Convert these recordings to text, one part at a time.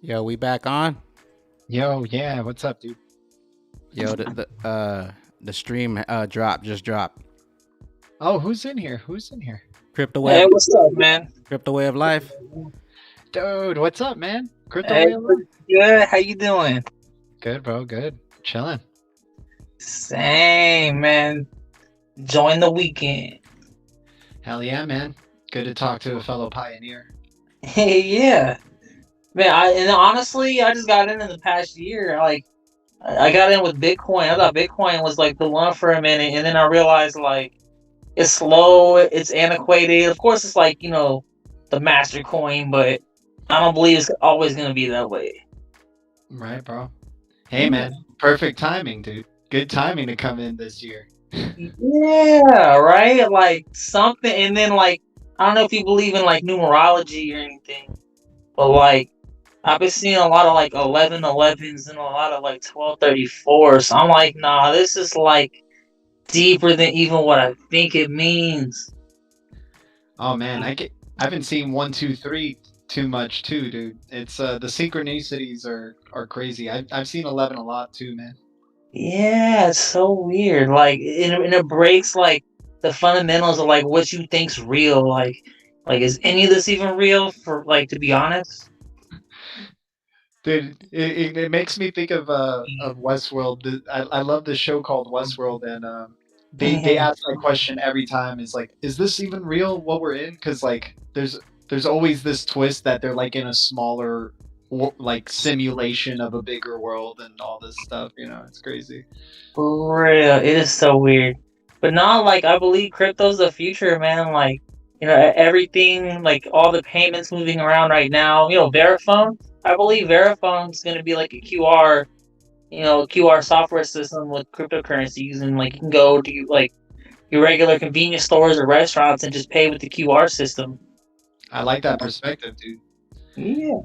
Yo, we back on? Yo, yeah, what's up, dude? Yo, the stream just dropped. Oh, who's in here? Who's in here? Crypto way Hey, of what's up, man? Crypto way of life. Dude, what's up, man? Crypto Hey, way of life? good. How you doing? Good, bro, good. Chilling. Same, man. Join the weekend. Hell yeah, man. Good to talk to a fellow pioneer. Hey, yeah, man. And honestly, I just got in the past year. I got in with Bitcoin. I thought Bitcoin was like the one for a minute, and then I realized like it's slow, it's antiquated. Of course, it's like the master coin, but I don't believe it's always gonna be that way. Right, bro? Hey, man. Perfect timing, dude. Good timing to come in this year. Yeah, right. Like something, and then like I don't know if you believe in like numerology or anything, but like I've been seeing a lot of like 1111s and a lot of like 1234. So I'm like, nah, this is like deeper than even what I think it means. Oh man, I've been seeing 123 too much too, dude. It's the synchronicities are crazy. I've seen 11 a lot too, man. Yeah, it's so weird. Like, and it breaks like the fundamentals of like what you think's real. Like is any of this even real? For like, to be honest. Dude, it makes me think of Westworld. I love this show called Westworld, and they Yeah. ask that question every time. Is like, is this even real? What we're in? Because like, there's always this twist that they're like in a smaller like simulation of a bigger world and all this stuff. You know, it's crazy. For real, it is so weird. But now, like, I believe crypto's the future, man. Like, everything, like, all the payments moving around right now. Verifone. I believe Verifone's gonna be like a QR software system with cryptocurrencies, and like you can go to like your regular convenience stores or restaurants and just pay with the QR system. I like that perspective, dude. Yeah.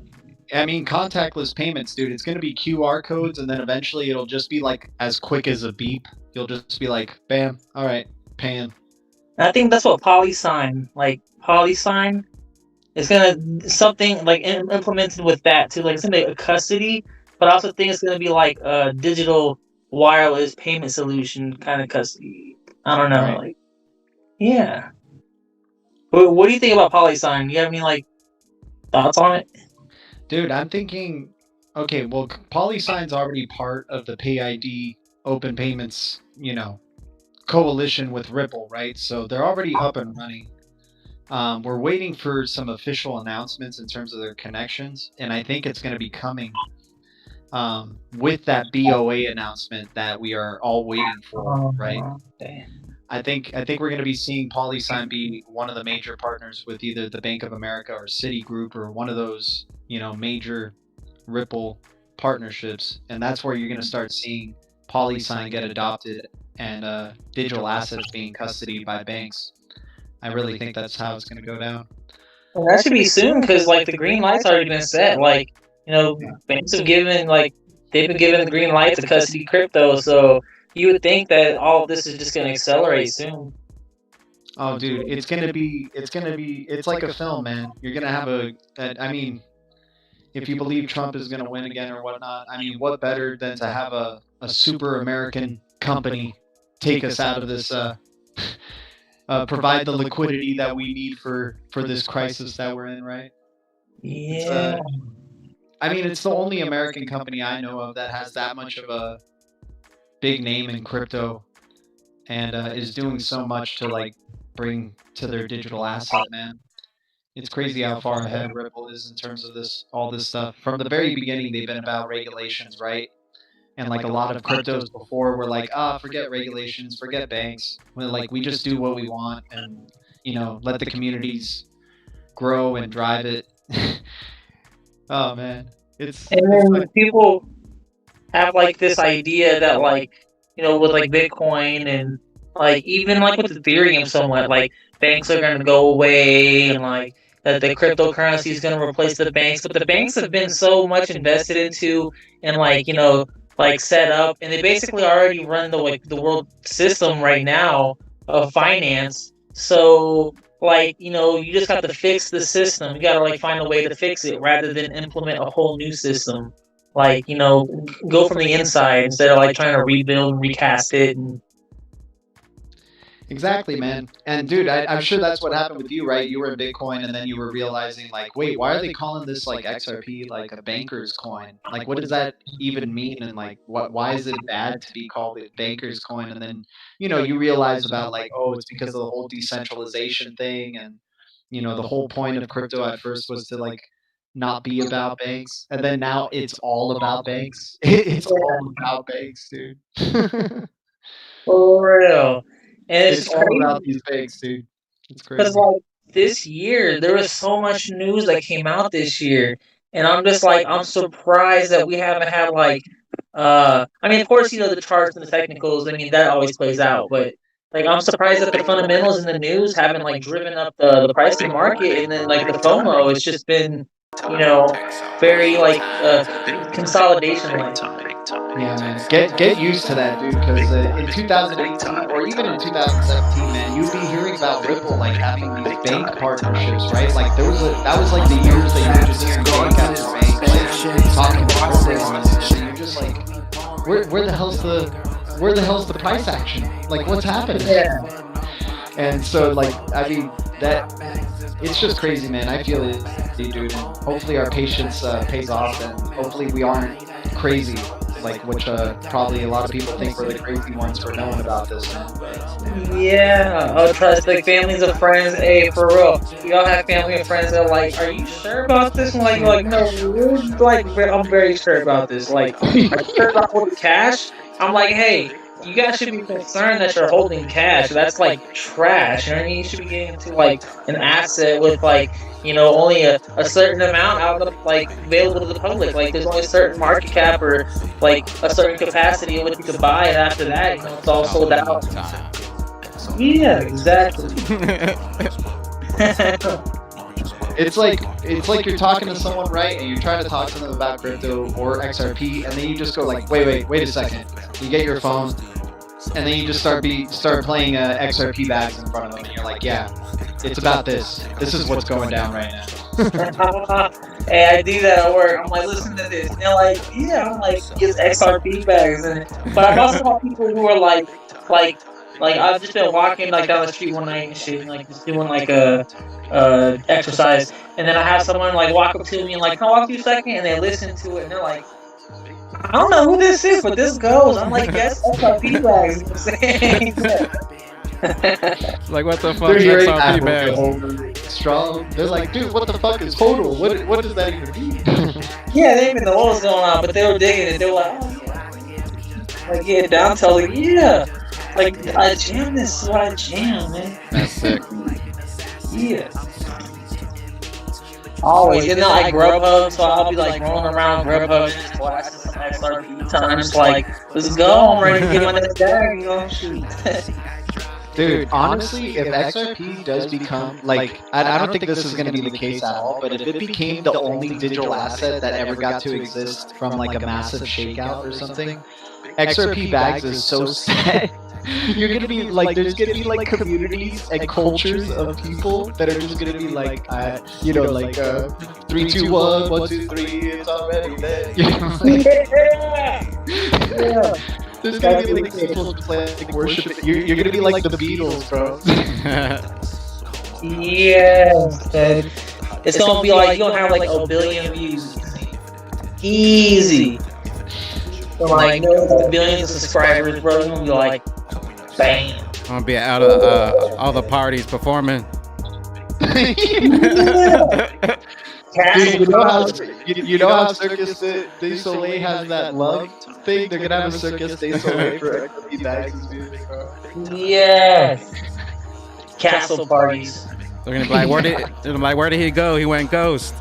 I mean, contactless payments, dude. It's gonna be QR codes, and then eventually it'll just be like as quick as a beep. You'll just be like, bam, all right, paying. And I think that's what PolySign is gonna something like implemented with that too. Like it's gonna be a custody, but I also think it's gonna be like a digital wireless payment solution kind of custody. I don't know, Right. like yeah. What do you think about PolySign? Do you have any like thoughts on it? Dude, I'm thinking, okay, well, PolySign's already part of the PayID Open Payments, coalition with Ripple, right? So they're already up and running. We're waiting for some official announcements in terms of their connections, and I think it's going to be coming with that BOA announcement that we are all waiting for, right? Okay. I think we're going to be seeing PolySign be one of the major partners with either the Bank of America or Citigroup or one of those, major Ripple partnerships, and that's where you're going to start seeing PolySign get adopted and digital assets being custodied by banks. I really think that's how it's going to go down. Well, that should be soon because like the green light's already been set. Like banks have given like they've been given the green light to custody crypto, so you would think that all of this is just gonna accelerate soon. Oh, dude, it's like a film, man. You're gonna have I mean, if you believe Trump is gonna win again or whatnot, I mean, what better than to have a super American company take us out of this, provide the liquidity that we need for this crisis that we're in, right? Yeah. I mean, it's the only American company I know of that has that much of a big name in crypto and is doing so much to like bring to their digital asset, man. It's crazy how far ahead Ripple is in terms of all this stuff. From the very beginning, they've been about regulations, right? And like a lot of cryptos before were like, forget regulations, forget banks. We just do what we want and, let the communities grow and drive it. Oh man, And then like, people have like this idea that like with like Bitcoin and like even like with Ethereum somewhat like banks are gonna go away and like that the cryptocurrency is gonna replace the banks, but the banks have been so much invested into and like like set up and they basically already run the world system right now of finance. So like, you just got to fix the system. You got to like find a way to fix it rather than implement a whole new system. Like, go from the inside instead of like trying to rebuild and recast it. And Exactly, man. And dude, I'm sure that's what happened with you, right? You were in Bitcoin, and then you were realizing, like, wait, why are they calling this like XRP like a banker's coin? Like, what does that even mean? And like, why is it bad to be called a banker's coin? And then, you realize about like, oh, it's because of the whole decentralization thing, and the whole point of crypto at first was to like not be about banks, and then now it's all about banks. It's all about banks, dude. for real. And it's It's all about these banks, dude. It's because crazy. like this year there was so much news that came out this year, and I'm just like I'm surprised that we haven't had like I mean, of course, the charts and the technicals, I mean, that always plays out, but like I'm surprised that the fundamentals in the news haven't like driven up the price of the market, and then like the FOMO, it's just been very like consolidation like. Yeah, man. Get used to that, dude. Because in 2018 or even in 2017, man, you'd be hearing about Ripple like having these bank partnerships, right? Like that was like the years that you were just hearing bank after bank like talking about Ripple on this, and you're just like, where the hell's the price action? Like, what's happening? Yeah. And so, like, I mean, it's just crazy, man. I feel it, dude. And hopefully our patience pays off, and hopefully we aren't crazy, like, which probably a lot of people think we're the crazy ones for knowing about this, man. Yeah, oh, trust like families and friends. Hey, for real, we all have family and friends that are like, "Are you sure about this?" And like, no, like, I'm very sure about this. Like, are you sure about holding cash? I'm like, hey, you guys should be concerned that you're holding cash. That's like trash. You know what I mean? You should be getting into like an asset with like, only a certain amount out of like available to the public. Like there's only a certain market cap or like a certain capacity of what you could buy, and after that, it's all sold out. Yeah, exactly. It's like you're talking to someone, right? And you're trying to talk to them about crypto or XRP, and then you just go like, wait a second. You get your phone, and then you just start playing XRP bags in front of them, and you're like, yeah, it's about this. This is what's going down right now. Hey, I do that at work. I'm like, listen to this. And they're like, yeah. I'm like, it's XRP bags in it. But I've also had people who are like I've just been walking like down the street one night and shit, and like just doing like a exercise, and then I have someone like walk up to me and like, "Can I walk to you a second?" And they listen to it and they're like, "I don't know who this is, but this goes." I'm like, "Yes, XRP bags." You know what I'm saying? Like, what the fuck is XRP bags? Strong. They're like, dude, what the fuck is HODL? What does that even mean? Yeah, they didn't even know what was going on, but they were digging it. They were like, "Oh yeah," like yeah, down to like yeah. Like, I jam this, is what I jam, man. That's sick. Yeah. Always. And then like Grubhub, so I'll be like rolling around Grubhub, just blasting some XRP times, like, let's go, I'm ready to get my next bag, shoot. Dude, honestly, if XRP does become, like, I don't think this is going to be the case at all, but if it became the only digital asset that ever got to exist from, like, a massive shakeout or something, XRP bags is so set. You're gonna be like, there's gonna be like communities and cultures of people that are just gonna be like, 3, 2, 1, 1, 2, 3, it's already there. You know? Yeah. There's gonna be like people like worship. You're gonna be like the Beatles, bro. Yes, dude. It's gonna be like, you're gonna have like a billion views. Easy. So like, billions of subscribers, bro. You're gonna be like, bam. I'm gonna be out of all the parties performing. Dude, you know how Circus du Soleil has that love thing? They're gonna have a Circus du Soleil for XRP bags, dude. Yes. Castle parties. They're gonna be like, where did he go? He went ghost.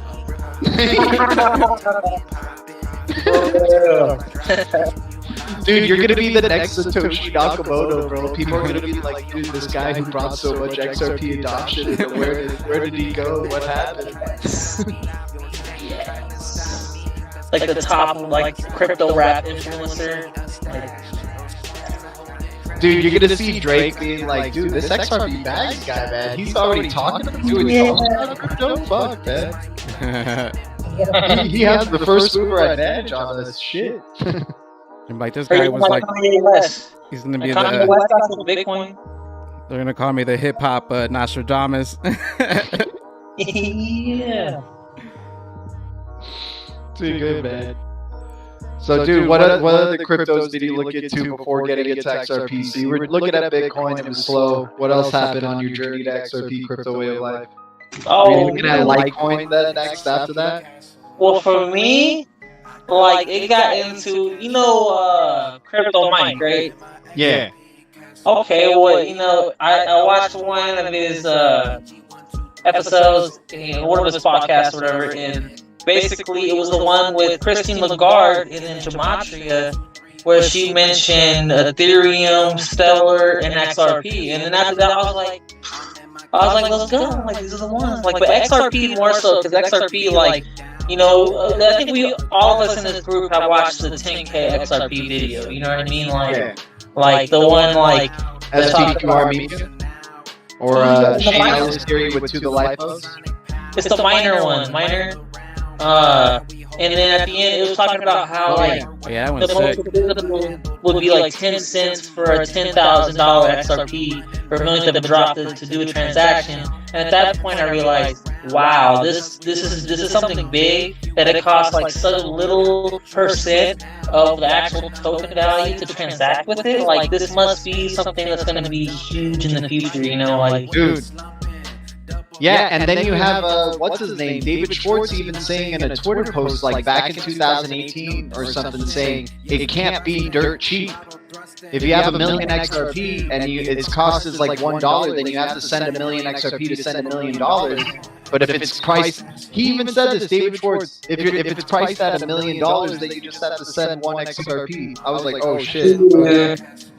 Dude, you're gonna be the next Satoshi Nakamoto, bro. People are gonna be like, dude, this guy who brought so much XRP adoption, where did he go? What happened? Yes. Like the top, like crypto rap influencer. Dude, you're gonna see Drake being like, dude, this XRP bags guy, man, he's already talking to me. Dude, he's talking about crypto? Fuck, man. He has the first mover advantage on this shit. And like this guy was like, he's gonna be the Bitcoin. They're gonna call me the hip hop Nostradamus. Yeah. Too good, man. So, dude, what other cryptos did you look into before getting into XRP? So you were looking at Bitcoin, it was slow. What else happened on your journey to XRP, Crypto Way of Life? Oh, were you looking at Litecoin then next after that? Well, for me, like, it got into, Crypto Mike, right? Yeah. Okay, well, I watched one of his episodes, one of his podcasts or whatever, and basically it was the one with Christine Lagarde in Gematria, where she mentioned Ethereum, Stellar, and XRP, and then after that I was like, let's go. I'm like, these are the ones. Like, but XRP more so, because XRP, like, I think all of us in this group have watched the 10K XRP video. You know what I mean? Like the one like SPQR media or analyst theory with to the lifos. It's the minor one, and then at the end it was talking about how that one's the most visible would be like 10 cents for a $10,000 XRP for a million to drop to do a transaction. And at that point I realized, wow, this is something big that it costs like such little percent of the actual token value to transact with it. Like, this must be something that's going to be huge in the future, Dude. Yeah, and then you have, what's his name? David Schwartz even saying in a Twitter post, like back in 2018 or something, saying it can't be dirt cheap. If you have a million XRP and its cost is like $1, then you have to send a million XRP to send $1 million. But if it's priced, he even said this, David Schwartz, if it's priced at $1 million, then you just have to send 1 XRP. I was like, oh shit.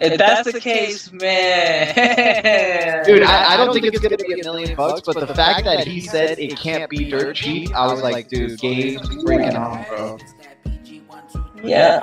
If that's the case, man. Dude, I don't think it's gonna be $1 million, but the fact that he said it can't be dirt cheap, I was like, dude, game breaking on, bro. Yeah,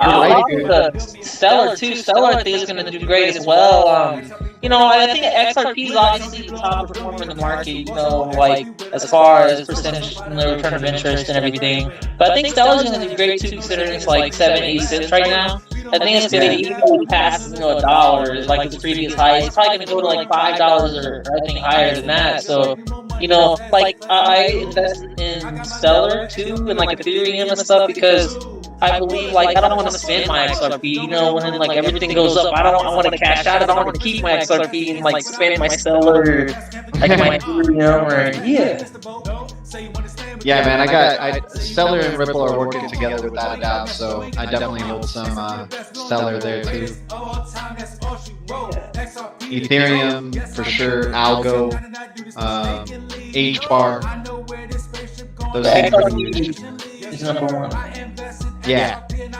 Stellar too. Stellar, I think, is going to do great as well. I think XRP is obviously the top performer in the market, like as far as percentage and the return of interest and everything. But I think Stellar is going to do great too, considering it's like 7-8 cents right now. I think it's going to easily pass $1, like its previous high. It's probably going to go to like $5 or I think higher than that. So, I invested in Stellar too, and like Ethereum and stuff, because I believe, like, I don't want to spend my XRP, when like everything goes up. I want to cash out. I don't want to keep my XRP and like spend my Stellar, like my Ethereum, Yeah, man, I Stellar and Ripple are working together without a doubt, so I definitely hold some Stellar there too. Ethereum for sure, Algo, H-Bar. Those things is number one. Yeah. Dude,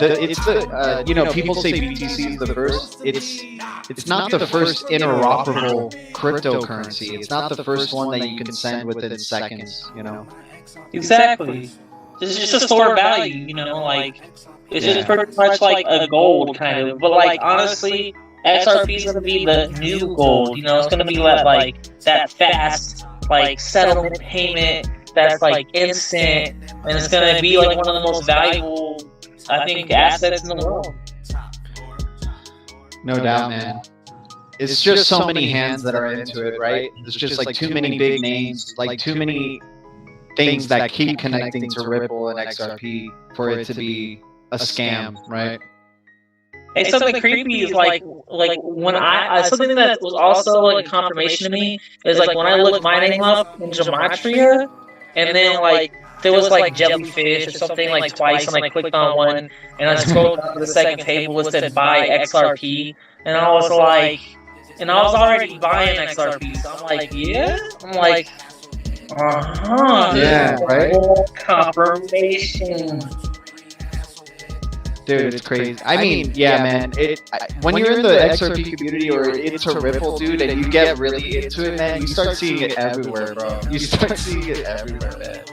it's the people say BTC is the first. It's not the first interoperable cryptocurrency. It's not the first one that you can send within seconds. Exactly. It's just a store of value. It's just pretty much like a gold kind of. But like, honestly, XRP is gonna be the new gold. It's gonna be like that fast like settlement payment that's like instant, and it's gonna be like one of the most valuable, I think, assets in the world. No doubt, man. It's just so many hands that are into it, right? There's just like too many big names, like too many things that keep connecting to Ripple and XRP for it to be a scam, right? And something creepy is like when I something that was also like confirmation to me is like when I looked my name up in Gematria, and then like there was like jellyfish or something like twice, and I clicked on one, and I scrolled down to the second table, it said buy XRP, and I was already buying XRP, so I'm like, yeah, yeah, right? Confirmation. Dude, it's crazy. I mean, yeah, man. When you're in the XRP community or into Ripple, dude, and you get really into it, man, you start seeing it everywhere, bro. You start seeing it everywhere, man.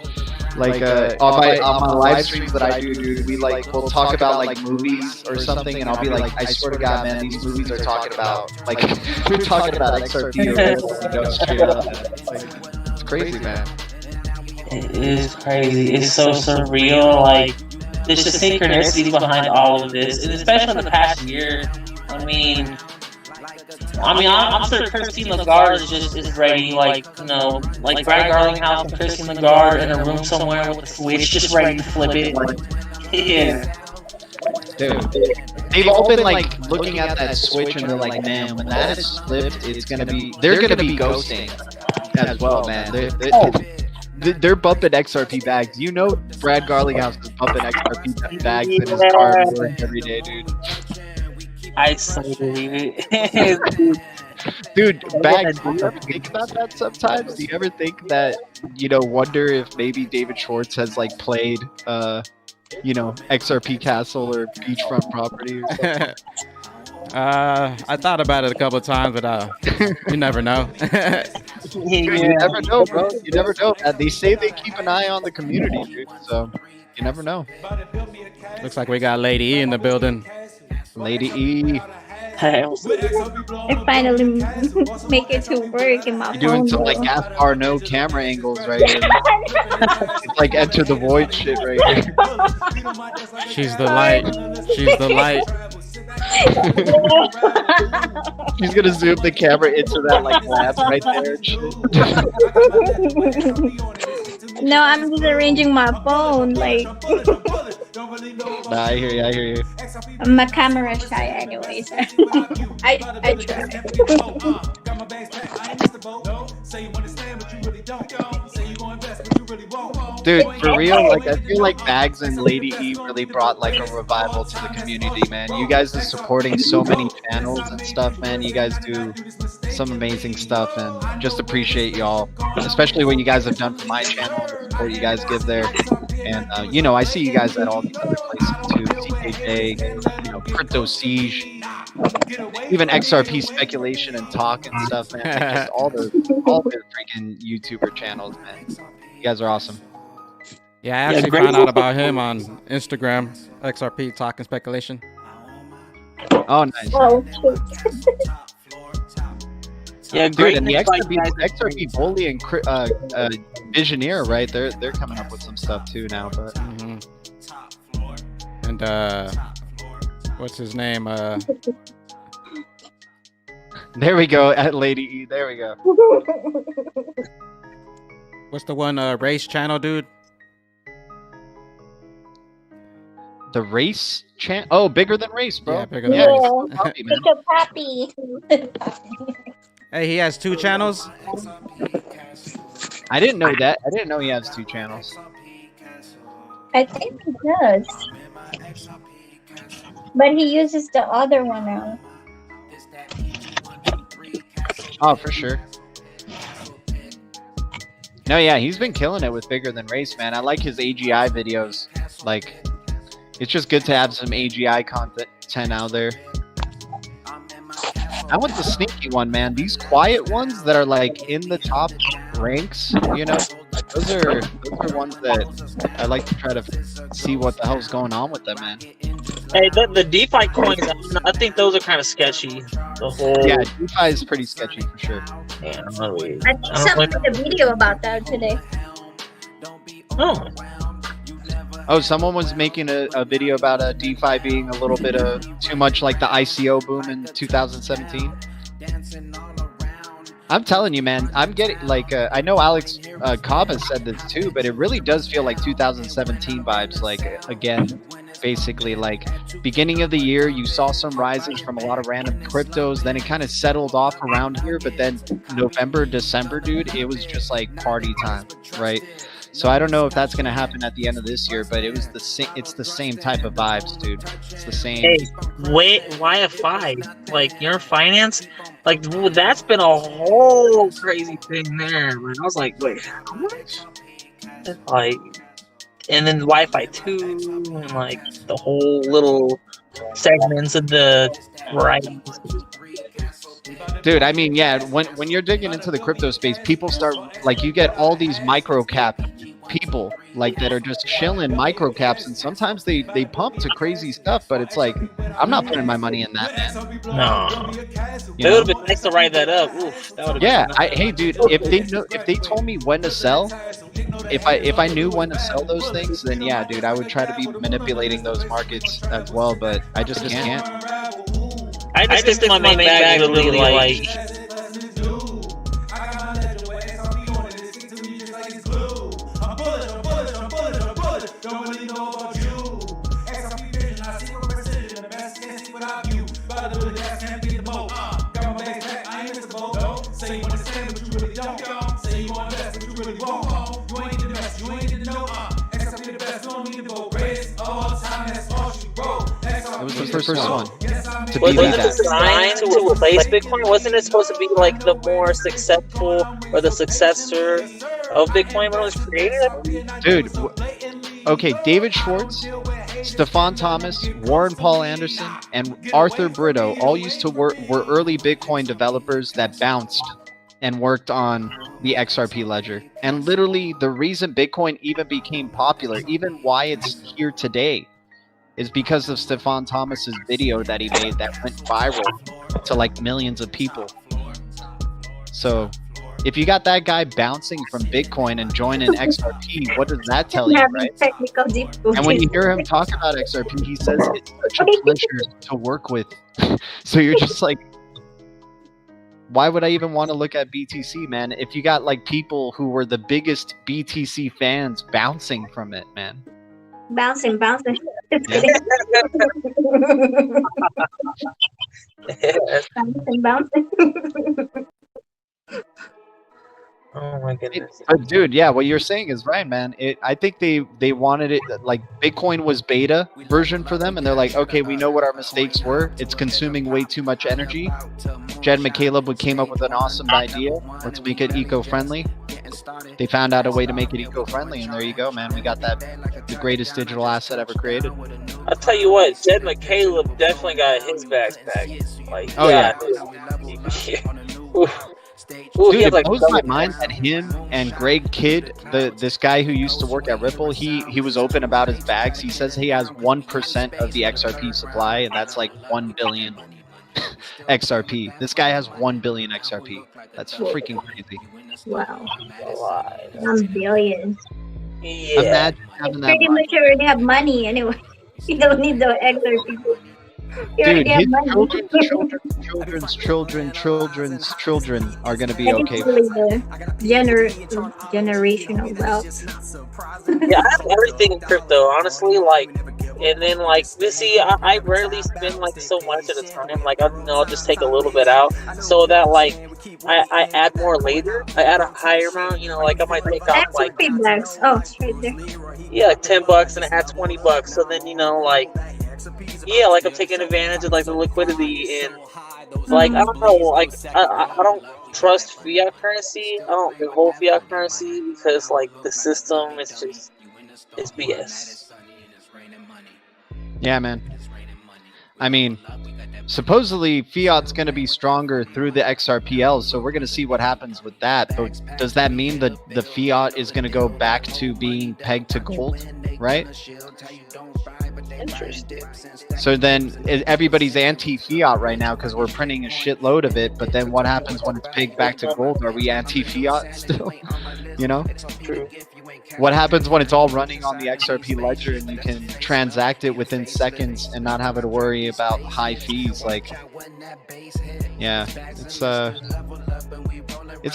Like on my live streams that I do, dude, we'll talk about like movies or something, and I'll be like, I swear to God, man, these movies are talking about like we're talking about XRP or straight up. It's crazy, man. It is crazy. It's so surreal. Like, there's the synchronicities behind all of this, and especially in the past year. I'm sure Christine Lagarde is ready, like Brad Garlinghouse and Christine Lagarde in a room somewhere with a switch, just ready to flip it. Yeah. Dude, they've all been like looking at that switch and they're like, man, when that is flipped, they're gonna be ghosting as well, man. They're bumping XRP bags. You know, Brad Garlinghouse is bumping XRP bags in his car every day, dude. I so believe it. Dude, bags, do you ever think about that sometimes? Do you ever think that, wonder if maybe David Schwartz has like played, XRP Castle or beachfront property or something? I thought about it a couple of times, but you never know. Dude, you never know, bro. You never know. They say they keep an eye on the community, dude. So you never know. Looks like we got Lady E in the building. Lady E. I finally make it to work in my You're doing phone. some like Gaspar no camera angles right here. It's like Enter the Void shit right here. She's the light. She's the light. She's gonna zoom the camera into that like lab right there. No, I'm just arranging my phone. Like, Nah, I hear you. I'm a camera shy, anyways. I try. Dude, for real, like I feel like Bags and Lady E really brought like a revival to the community, man. You guys are supporting so many channels and stuff, man. You guys do some amazing stuff, and just appreciate y'all, especially what you guys have done for my channel, the support you guys give there. And I see you guys at all these other places too, CKJ, Crypto Siege, even XRP speculation and talk and stuff, man. Like, just all the freaking YouTuber channels, man. You guys are awesome. Yeah, I actually found out about him on Instagram, XRP Talking Speculation. Oh, nice. Oh, Yeah, Dude, great. and the XRP Bully and Visioneer, right? They're coming up with some stuff too now, but and what's his name? there we go at Lady E. There we go. What's the one race channel, dude? The race channel? Oh, bigger than race, bro. Yeah, bigger than race. Puppy, man. Pick a puppy. Hey, he has 2 channels. I didn't know that. I didn't know he has 2 channels. I think he does. But he uses the other one now. Oh, for sure. No, yeah, he's been killing it with Bigger Than Race, man. I like his AGI videos. Like, it's just good to have some AGI content out there. I want the sneaky one, man. These quiet ones that are like in the top ranks, those are ones that I like to try to see what the hell's going on with them, man. Hey, the DeFi coins, I think those are kind of sketchy. Yeah, DeFi is pretty sketchy for sure. Yeah, I think someone made a video about that today. Oh, someone was making a video about DeFi being a little bit of too much like the ICO boom in 2017. I'm telling you, man, I'm getting like I know Alex Cobb has said this too, but it really does feel like 2017 vibes. Like again, basically like beginning of the year, you saw some rises from a lot of random cryptos. Then it kind of settled off around here, but then November, December, dude, it was just like party time, right? So I don't know if that's gonna happen at the end of this year, but it's the same type of vibes, dude. It's the same. Hey, wait, YFI, like your finance, like that's been a whole crazy thing there. Like, I was like, wait, how much? Like, and then Wi-Fi 2, and like the whole little segments of the variety. Dude, I mean, yeah, when you're digging into the crypto space, people start like you get all these micro cap people like that are just chilling micro caps, and sometimes they pump to crazy stuff, but it's like I'm not putting my money in that, man. No. It would have been nice to write that up. Oof, that hey dude, if they told me when to sell, if I knew when to sell those things, then yeah, dude, I would try to be manipulating those markets as well, but I just can't. I just think my main bag really like. It was the first one to be Wasn't it that. designed to replace Bitcoin? Wasn't it supposed to be like the more successful or the successor of Bitcoin when it was created? Dude, okay, David Schwartz, Stefan Thomas, Warren Paul Anderson, and Arthur Brito all used to were early Bitcoin developers that bounced and worked on the XRP ledger. And literally the reason Bitcoin even became popular, even why it's here today, is because of Stefan Thomas's video that he made that went viral to like millions of people. So if you got that guy bouncing from Bitcoin and joining XRP, what does that tell you, right? And when you hear him talk about XRP, he says it's such a pleasure to work with. So you're just like, why would I even want to look at BTC, man? If you got like people who were the biggest BTC fans bouncing from it, man. Bouncing. It's kidding. Bouncing. Oh my goodness. But dude, yeah, what you're saying is right, man. I think they wanted it, like Bitcoin was beta version for them, and they're like, okay, we know what our mistakes were. It's consuming way too much energy. Jed McCaleb came up with an awesome idea. Let's make it eco-friendly. They found out a way to make it eco-friendly, and there you go, man. We got the greatest digital asset ever created. I'll tell you what, Jed McCaleb definitely got his bags back. Like, oh yeah. Ooh, dude, it like, blows my mind that him and Greg Kidd, this guy who used to work at Ripple, he was open about his bags. He says he has 1% of the XRP supply, and that's like 1 billion XRP. This guy has 1 billion XRP. That's freaking crazy. Wow. 1 billion. Yeah. Imagine having that. Pretty much you already have money anyway. You don't need the XRP. Dude, his children's children are gonna be okay. Generational wealth. Yeah, I have everything in crypto, honestly. Like, and then like, you see, I rarely spend like so much at a time. Like, I'll just take a little bit out, so that like I add more later. I add a higher amount. You know, like I might take off like $10. Oh, it's right there. Yeah, like $10 and I add $20. So then like. Yeah, like I'm taking advantage of like the liquidity and like I don't know, like I don't trust fiat currency. I don't hold fiat currency because like the system is just it's BS. Yeah, man. I mean, supposedly fiat's going to be stronger through the XRPLs, so we're going to see what happens with that. But does that mean that the fiat is going to go back to being pegged to gold, right? Interesting. So then everybody's anti-fiat right now because we're printing a shitload of it, but then what happens when it's pegged back to gold? Are we anti-fiat still? You know? True. What happens when it's all running on the XRP ledger and you can transact it within seconds and not have to worry about high fees? Like, yeah, it's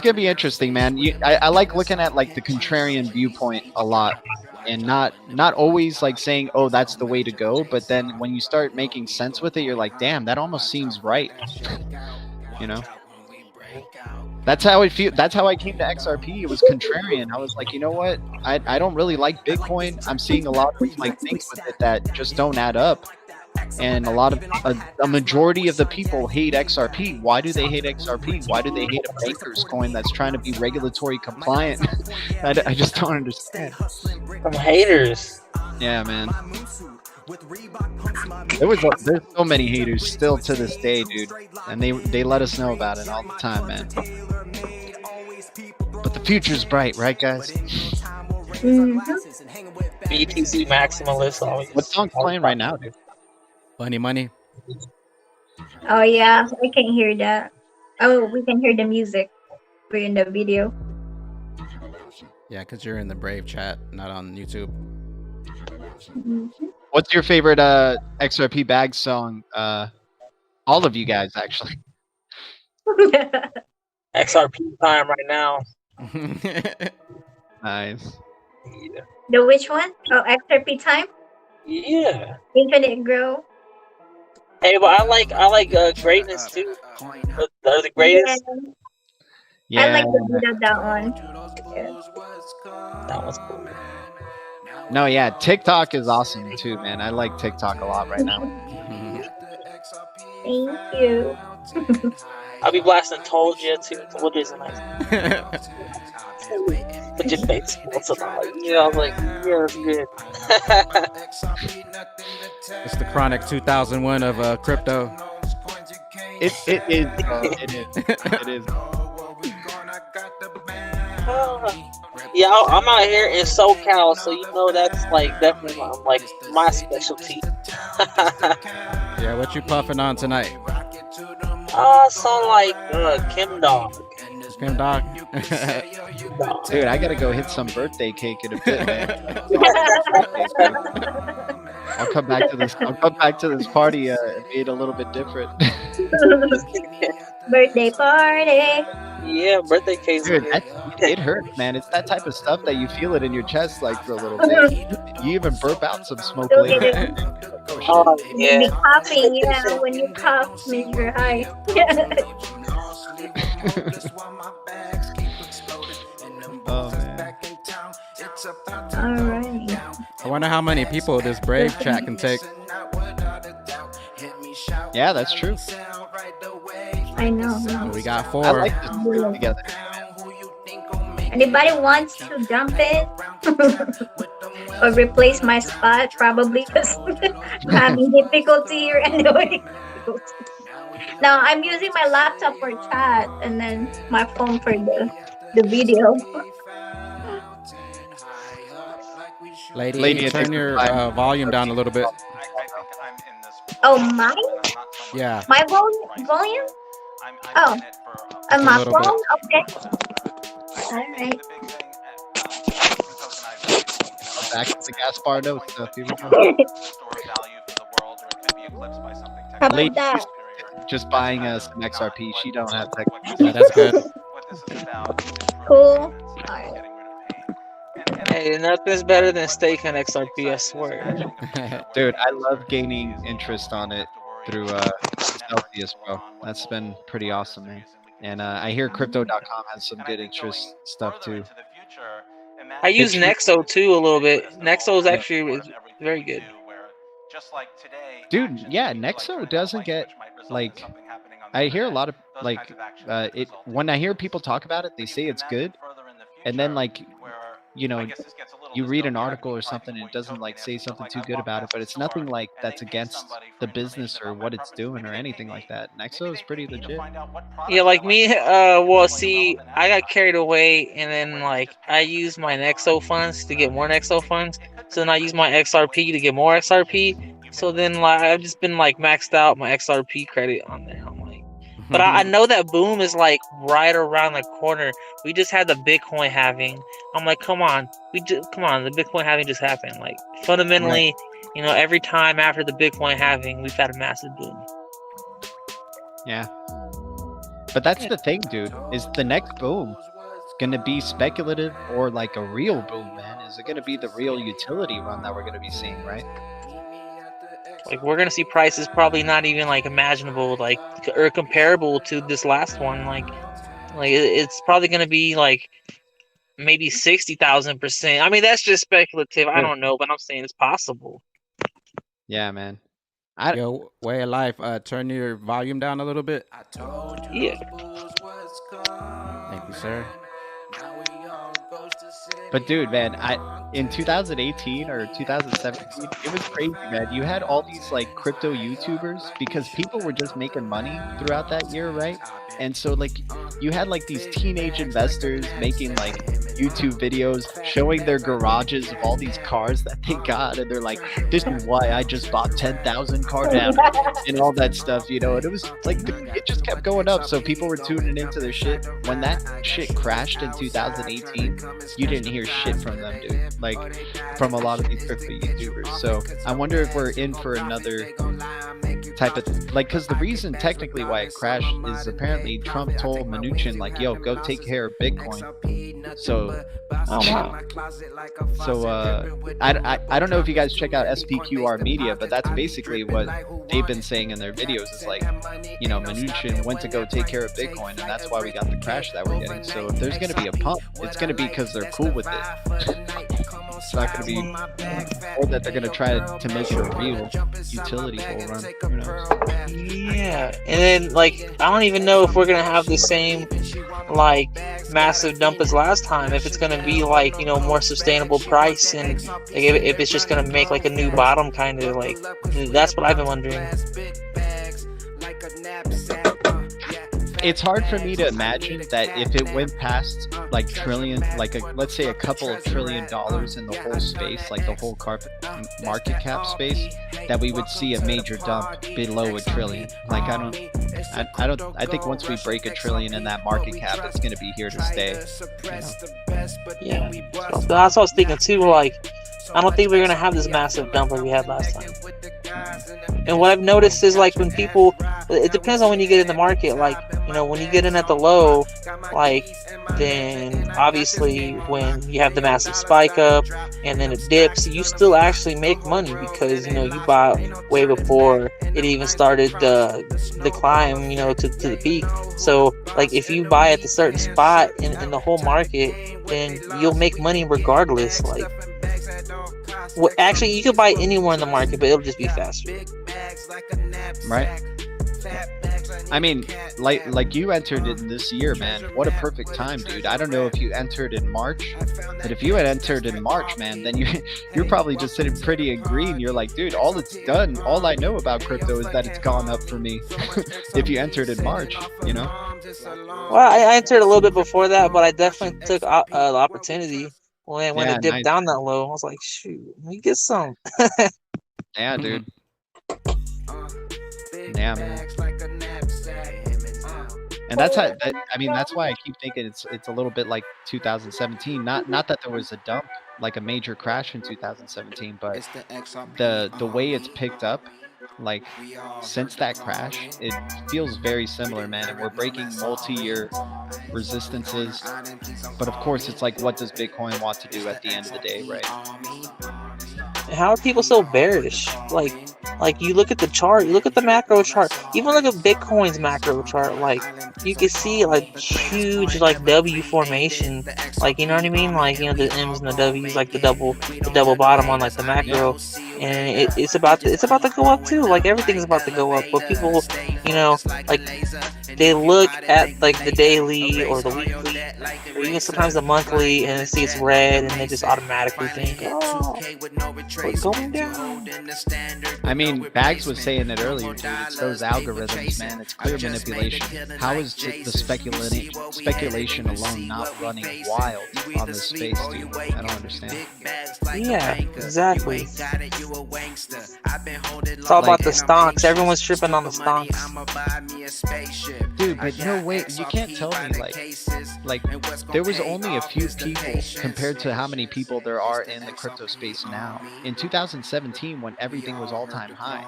gonna be interesting, man. I like looking at like the contrarian viewpoint a lot, and not always like saying, oh, that's the way to go, but then when you start making sense with it, you're like, damn, that almost seems right. You know? That's how I feel. That's how I came to XRP. It was contrarian. I was like, you know what? I don't really like Bitcoin. I'm seeing a lot of like things with it that just don't add up. And a majority of the people hate XRP. Why do they hate XRP? Why do they hate a banker's coin that's trying to be regulatory compliant? I just don't understand. Some haters. Yeah, man. There's so many haters still to this day, dude, and they let us know about it all the time, man. But the future's bright, right, guys? Mhm. BTC maximalist always. What song's playing right now, dude? Funny money. Oh yeah, I can hear that. Oh, we can hear the music. We're in the video. Yeah, because you're in the Brave chat, not on YouTube. Mhm. What's your favorite XRP bag song? All of you guys, actually. XRP time right now. Nice. Yeah. The which one? Oh, XRP time? Yeah. Infinite Grow. Hey, but I like greatness too. They're the greatest. Yeah. I Yeah. like the beat of that one. Yeah. That was cool. No, yeah. TikTok is awesome too, man. I like TikTok a lot right now. Thank you. I'll be blasting Told Ya too. Told Ya's a nice. But your face what's up? Like, yeah, I was like, yeah, that's good. It's the chronic 2001 of crypto. It is. It is. It is. Yeah, I'm out here in SoCal, so you know that's like definitely my specialty. Yeah, what you puffing on tonight? Song like Kim Dog. Kim Dog. Dude, I gotta go hit some birthday cake in a bit, man. I'll come back to this. I'll come back to this party and be it a little bit different. Birthday party. Yeah, birthday cake. Dude, it hurts, man. It's that type of stuff that you feel it in your chest, like for a little bit. You even burp out some smoke later. Oh You be yeah. coughing, yeah. When you cough, means you're high. Oh man. All right. I wonder how many people this Brave chat can take. Yeah, that's true. I know. We got I 4. like this group together. Anybody wants to jump in or replace my spot? Probably because I'm having difficulty here anyway. Now I'm using my laptop for chat and then my phone for the video. Lady, turn your volume down a little bit. Oh, mine? Yeah. My volume? Oh, on my little phone? Okay. All right. Back to the gas bar note stuff. Here we go. How about that? Just buying some XRP. She don't have tech. Yeah, that's good. Cool. All right. Hey, nothing's better than stake on XRP, I swear. Dude, I love gaining interest on it through Celsius, bro. That's been pretty awesome, man. And I hear crypto.com has some good interest stuff too. I use Nexo too a little bit. Nexo is actually very good. Dude, yeah, Nexo doesn't get like. I hear a lot of like it when I hear people talk about it, they say it's good, and then like you know you read an article or something and it doesn't like say something too good about it, but it's nothing like that's against the business or what it's doing or anything like that. Nexo is pretty legit. Yeah, like me, well, see, I got carried away, and then like I used my Nexo funds to get more Nexo funds. So then I use my XRP to get more XRP. So then like I've just been like maxed out my XRP credit on there. I'm like, but I know that boom is like right around the corner. We just had the Bitcoin halving. I'm like, come on, the Bitcoin halving just happened. Like fundamentally, you know, every time after the Bitcoin halving, we've had a massive boom. Yeah. But that's the thing, dude, is the next boom gonna be speculative or like a real boom, man? Is it gonna be the real utility run that we're gonna be seeing, right? Like we're gonna see prices probably not even like imaginable, like or comparable to this last one. Like it's probably gonna be like maybe 60,000%. I mean, that's just speculative. I don't know, but I'm saying it's possible. Yeah, man. Yo, Way of Life, turn your volume down a little bit. Yeah. Thank you, sir. But dude, man, in 2018 or 2017, it was crazy, man. You had all these like crypto YouTubers because people were just making money throughout that year, right? And so like you had like these teenage investors making like YouTube videos showing their garages of all these cars that they got, and they're like, this is why I just bought 10,000 Cardano and all that stuff, you know. And it was like it just kept going up, so people were tuning into their shit. When that shit crashed in 2018, you didn't hear shit from them, dude, like from a lot of these crypto YouTubers. So I wonder if we're in for another type of like, because the reason technically why it crashed is apparently Trump told Mnuchin like, yo, go take care of Bitcoin. So I don't know if you guys check out SPQR Media, but that's basically what they've been saying in their videos. Is like, you know, Mnuchin went to go take care of Bitcoin, and that's why we got the crash that we're getting. So if there's going to be a pump, it's going to be because they're cool with it. It's not going to be, or that they're going to try to make it a real utility bull run. Who knows? Yeah, and then like I don't even know if we're gonna have the same like massive dump as last time. If it's gonna be like, you know, more sustainable price, and like, if it's just gonna make like a new bottom kind of like. That's what I've been wondering. It's hard for me to imagine that if it went past like trillion, like let's say a couple of $1 trillion in the whole space, like the whole market cap space, that we would see a major dump below $1 trillion. Like I think once we break $1 trillion in that market cap, it's going to be here to stay. You know? Yeah, that's what I was thinking too. Like, I don't think we're gonna have this massive dump like we had last time. And what I've noticed is like when people, it depends on when you get in the market. Like, you know, when you get in at the low, like then obviously when you have the massive spike up and then it dips, you still actually make money because, you know, you bought way before it even started the climb, you know, to the peak. So like if you buy at the certain spot in the whole market, then you'll make money regardless. Like, well, actually, you could buy anywhere in the market, but it'll just be faster. Right. I mean, like you entered it this year, man. What a perfect time, dude. I don't know if you entered in March, but if you had entered in March, man, then you're probably just sitting pretty in green. You're like, dude, all it's done, all I know about crypto is that it's gone up for me. If you entered in March, you know. Well, I entered a little bit before that, but I definitely took the opportunity when it dipped down that low. I was like, shoot, let me get some. Yeah, dude. Yeah, man. And that's how. I mean, that's why I keep thinking it's a little bit like 2017. Not that there was a dump, like a major crash in 2017, but the way it's picked up, like since that crash, it feels very similar, man. And we're breaking multi-year resistances. But of course, it's like, what does Bitcoin want to do at the end of the day, right? How are people so bearish? Like you look at the chart, you look at the macro chart, even look at Bitcoin's macro chart, like you can see like huge like W formation, like, you know what I mean, like, you know, the M's and the W's, like the double bottom on like the macro, and it's about to go up too. Like everything's about to go up, but people, you know, like they look at like the daily or the weekly or even sometimes the monthly and they see it's red and they just automatically think, oh, we're going down. I mean, Bags was saying it earlier, dude. It's those algorithms, man. It's clear manipulation. How is the speculation alone not running wild on this space, dude? I don't understand. Yeah, exactly. It's all about the stonks. Everyone's tripping on the stonks. Dude, but no way. You can't tell me, like there was only a few people compared to how many people there are in the crypto space now. In 2017, when everything was all-time high,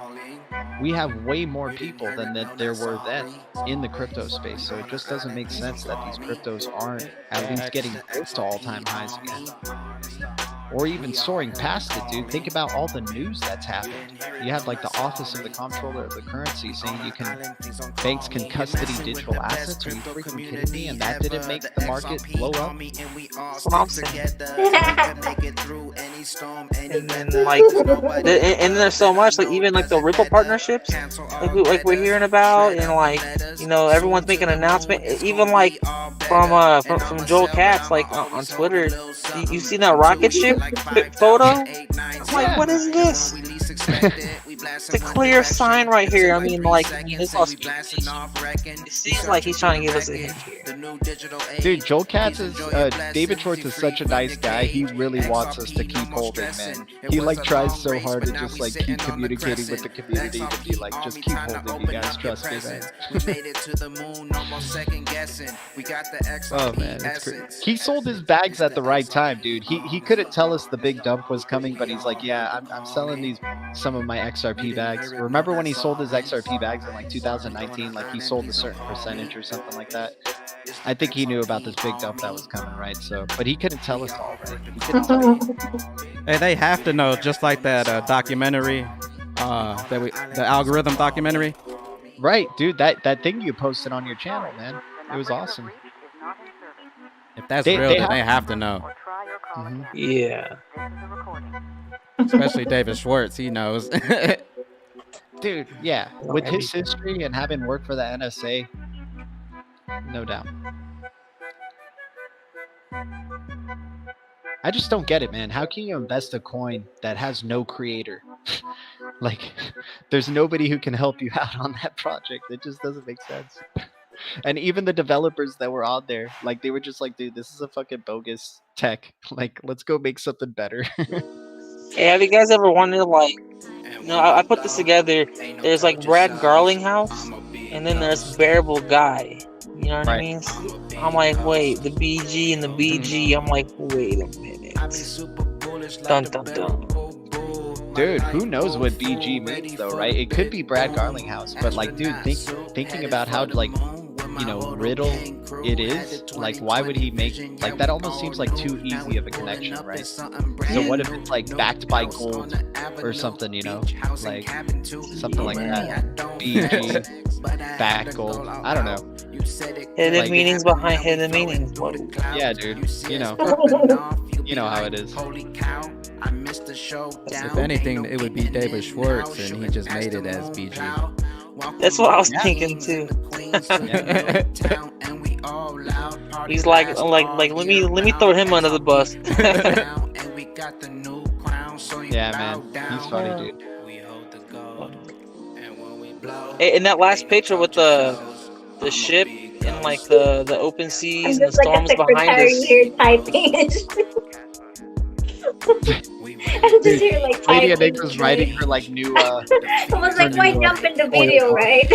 we have way more people than there were then in the crypto space. So it just doesn't make sense that these cryptos aren't at least getting close to all-time highs again, or even soaring past it, dude. Think about all the news that's happened. You had like the Office of the Comptroller of the Currency saying banks can custody digital assets. Are you freaking kidding me? And that didn't make the market blow up. That's what I'm saying. And then like, and there's so much, like even like the Ripple partnerships, like we're hearing about, and like, you know, everyone's making an announcement. Even like from Joel Katz, like on Twitter, you seen that rocket ship photo? I'm like, what is this? it's a clear sign right here. I mean, like, this all it seems like he's trying to give us a hint here. Dude, Joel Katz is David Schwartz is such a nice guy. He really wants us to keep holding, man. He like tries so hard to just like keep communicating with the community to be like, just keep holding, you guys, trust me, man. Oh man, it's great. He sold his bags at the right time, dude. He couldn't tell us the big dump was coming, but he's like, yeah, I'm selling some of my XRP bags. Remember when he sold his XRP bags in like 2019? Like he sold a certain percentage or something like that. I think he knew about this big dump that was coming, right? So, but he couldn't tell us all, right? He couldn't tell us. Hey, they have to know, just like that documentary, the algorithm documentary. Right, dude. That thing you posted on your channel, man. It was awesome. If that's real, then they have to know. Mm-hmm. Yeah. Especially David Schwartz, he knows. Dude, yeah. With his history and having worked for the NSA, no doubt. I just don't get it, man. How can you invest a coin that has no creator? Like, there's nobody who can help you out on that project. It just doesn't make sense. And even the developers that were on there, like, they were just like, dude, this is a fucking bogus tech. Like, let's go make something better. Hey, have you guys ever wondered, like, you know, I put this together. There's like Brad Garlinghouse, and then there's Bearable Guy. You know what I mean? I'm like, wait, the BG and the BG. I'm like, wait a minute. Dun dun dun. Dude, who knows what BG means though, right? It could be Brad Garlinghouse, but like, dude, thinking about how, like, you know, riddle it is, like, why would he make, like, that almost seems like too easy of a connection, right? So what if it's like backed by gold or something, you know, like something like that? BG, back gold, I don't know. Hidden like, meanings behind hidden meanings. Yeah, dude, you know how it is. If anything, it would be David Schwartz, and he just made it as BG. That's what I was thinking too. He's like, let me throw him under the bus. Yeah, man, he's funny, dude. Hey, in that last picture with the ship and like the open seas and the storms behind us. Here typing. I'm just here like Lady Enigma's writing her like new I was like, why jump in the video, right?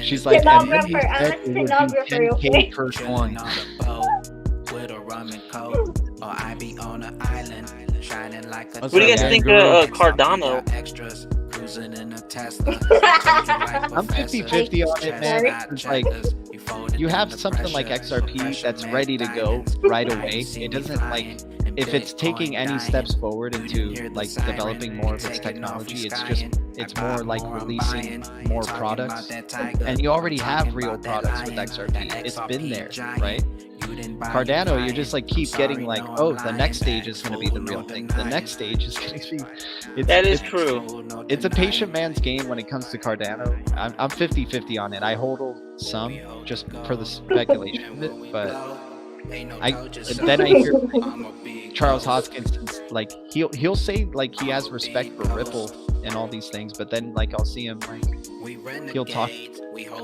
She's like, stenographer, I'm a stenographer, okay? Per coin. What do you guys think of Cardano? I'm 50-50 on it, man. It's like, you have something like XRP that's ready to go right away. It doesn't, like, if it's taking any steps forward into like developing more of its technology, it's more like releasing more products. And you already have real products with XRP. It's been there, right? Cardano, you just like keep getting like, oh, the next stage is going to be the real thing. The next stage is going to be. That is true. It's a patient man's game when it comes to Cardano. I'm 50-50 on it. I hold some just for the speculation of it, but then I hear Charles Hoskins, like he'll say like he has respect for Ripple and all these things, but then like I'll see him like he'll talk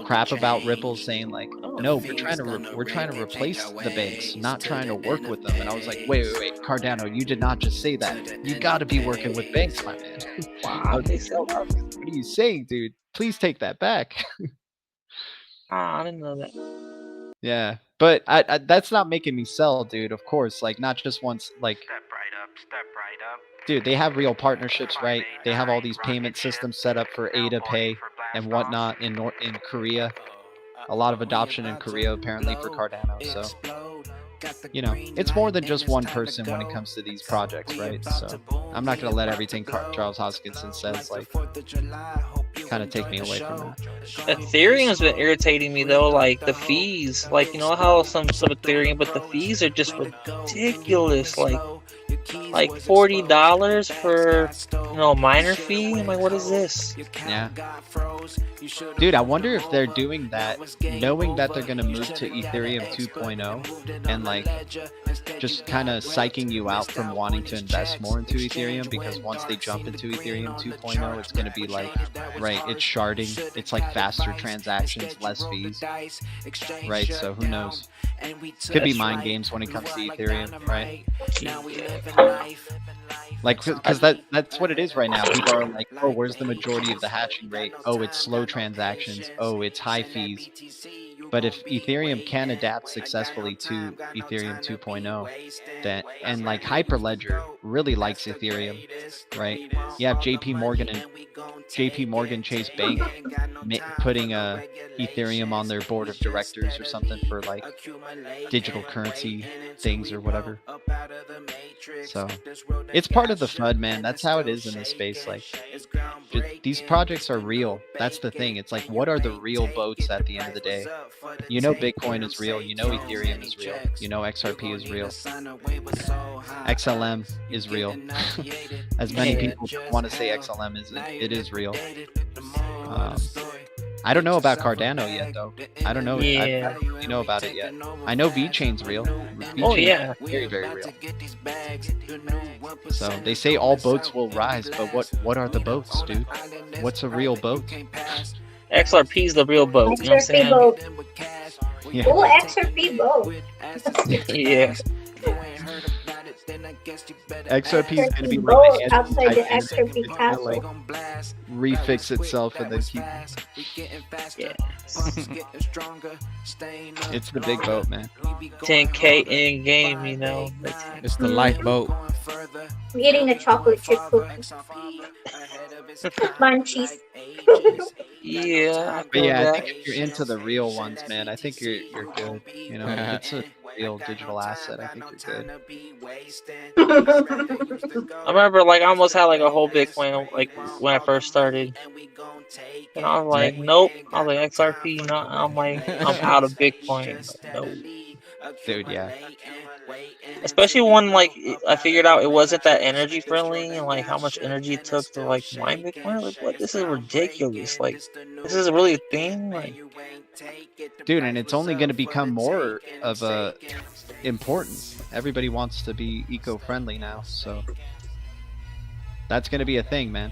crap about Ripple, saying like, no, we're trying to replace the banks, not trying to work with them. And I was like, wait, Cardano, you did not just say that. You got to be working with banks, my man. Wow. What are you saying, dude? Please take that back. I didn't know that. Yeah, but I that's not making me sell, dude. Of course, like not just once, like step right up. Dude, they have real partnerships, right? They have all these payment systems set up for Ada Pay and whatnot in Korea. A lot of adoption in Korea apparently for Cardano. So, you know, it's more than just one person when it comes to these projects, right? So I'm not gonna let everything Charles Hoskinson says like kind of take me away from that. Ethereum has been irritating me though, like the fees, like, you know how some Ethereum, but the fees are just ridiculous. Like like $40 for miner fee. I'm like, what is this? Yeah. Dude, I wonder if they're doing that knowing that they're going to move to Ethereum 2.0 and like just kind of psyching you out from wanting to invest more into Ethereum, because once they jump into Ethereum 2.0, it's going to be like, right, it's sharding, it's like faster transactions, less fees, right? So who knows? Could be mind games when it comes to Ethereum, right? Like, because that's what it is right now. People are like, oh, where's the majority of the hatching rate? Oh, it's slow transactions. Oh, it's high fees. But if Ethereum can adapt successfully to Ethereum 2.0, then, and like Hyperledger really likes Ethereum, right? You have JP Morgan Chase Bank putting a Ethereum on their board of directors or something for like digital currency things or whatever. So it's part of the FUD, man. That's how it is in this space. Like, these projects are real. That's the thing. It's like, what are the real boats at the end of the day? You know Bitcoin is real. You know Ethereum is real. You know XRP is real. XLM is real. As many people want to say XLM isn't, it is real. I don't know about Cardano yet, though. I don't know. Yeah. I don't really know about it yet. I know VeChain's real. Oh, yeah. Very, very real. So they say all boats will rise, but what are the boats, dude? What's a real boat? XRP's the real boat. You know what I'm XRP saying? boat. Yeah. Oh, XRP boat. Yeah. XRP is gonna be Boat like the outside the anti-Titan. XRP It's gonna, like, castle. refix itself and then keep. Yeah. It's the big boat, man. 10K in game, you know. It's the lifeboat. I'm eating a chocolate chip cookie. Munchies. Yeah. But yeah, I think if you're into the real ones, man, I think you're good. You know, if it's a real digital asset, I think you're good. I remember, like, I almost had like a whole Bitcoin, like when I first started, and I was like, nope. I was like, XRP, no. I'm like, I'm out of Bitcoin. No. Dude, yeah. Especially when like I figured out it wasn't that energy friendly, and like how much energy it took to like mine Bitcoin. Like, what? This is ridiculous. Like, this is really a thing. Like, Dude, and it's only going to become more of a importance. Everybody wants to be eco-friendly now, so that's going to be a thing, man.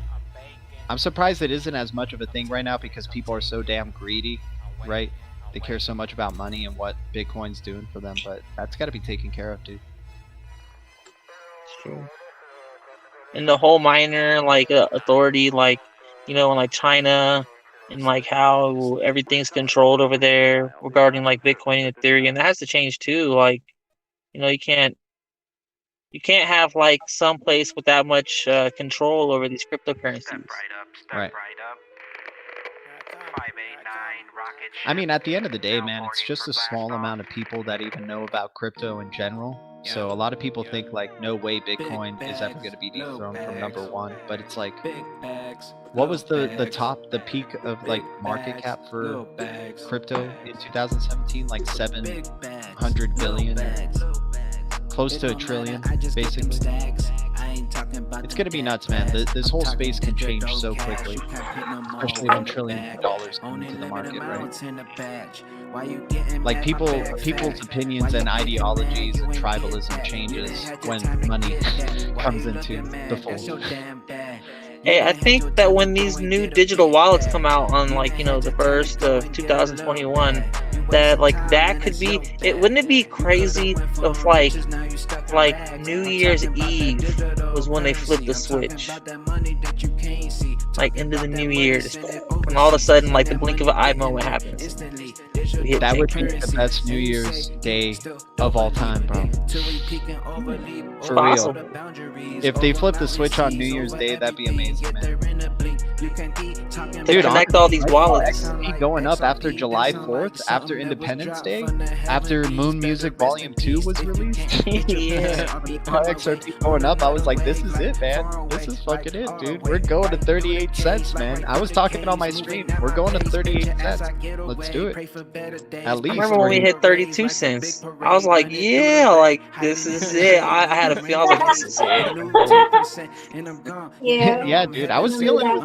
I'm surprised it isn't as much of a thing right now because people are so damn greedy, right? They care so much about money and what Bitcoin's doing for them, but that's got to be taken care of, dude. it's true. And the whole miner like authority, like, you know, in like China, and like how everything's controlled over there regarding like Bitcoin and Ethereum, that has to change too. Like, you know, you can't have like some place with that much control over these cryptocurrencies. Right. I mean, at the end of the day, man, it's just a small amount of people that even know about crypto in general. So a lot of people think like, no way Bitcoin is ever going to be dethroned from #1. But it's like, what was the peak of like market cap for crypto in 2017? Like 700 billion, close to $1 trillion, basically. It's gonna be nuts, man. This whole space can change so quickly, especially when $1 trillion come into the market, right? Like people's opinions and ideologies and tribalism changes when money comes into the fold. Hey, I think that when these new digital wallets come out on like, you know, the first of 2021, that like that could be it. Wouldn't it be crazy if like New Year's Eve was when they flipped the switch, like into the new year, and all of a sudden like the blink of an eye moment happens. That would be the best New Year's Day of all time, bro. For real. If they flip the switch on New Year's Day, that'd be amazing, man. to connect all these wallets. XRP going up after July 4th, after Independence Day, after Moon Music Volume 2 was released. Yeah. XRP going up, I was like, this is it, man. This is fucking it, dude. We're going to 38 cents, man. I was talking on my stream. We're going to 38 cents. Let's do it. At least. I remember when we hit 32 cents. I was like, yeah, like, this is it. I had a feeling, I was like, this is it. Yeah, dude, I was feeling it.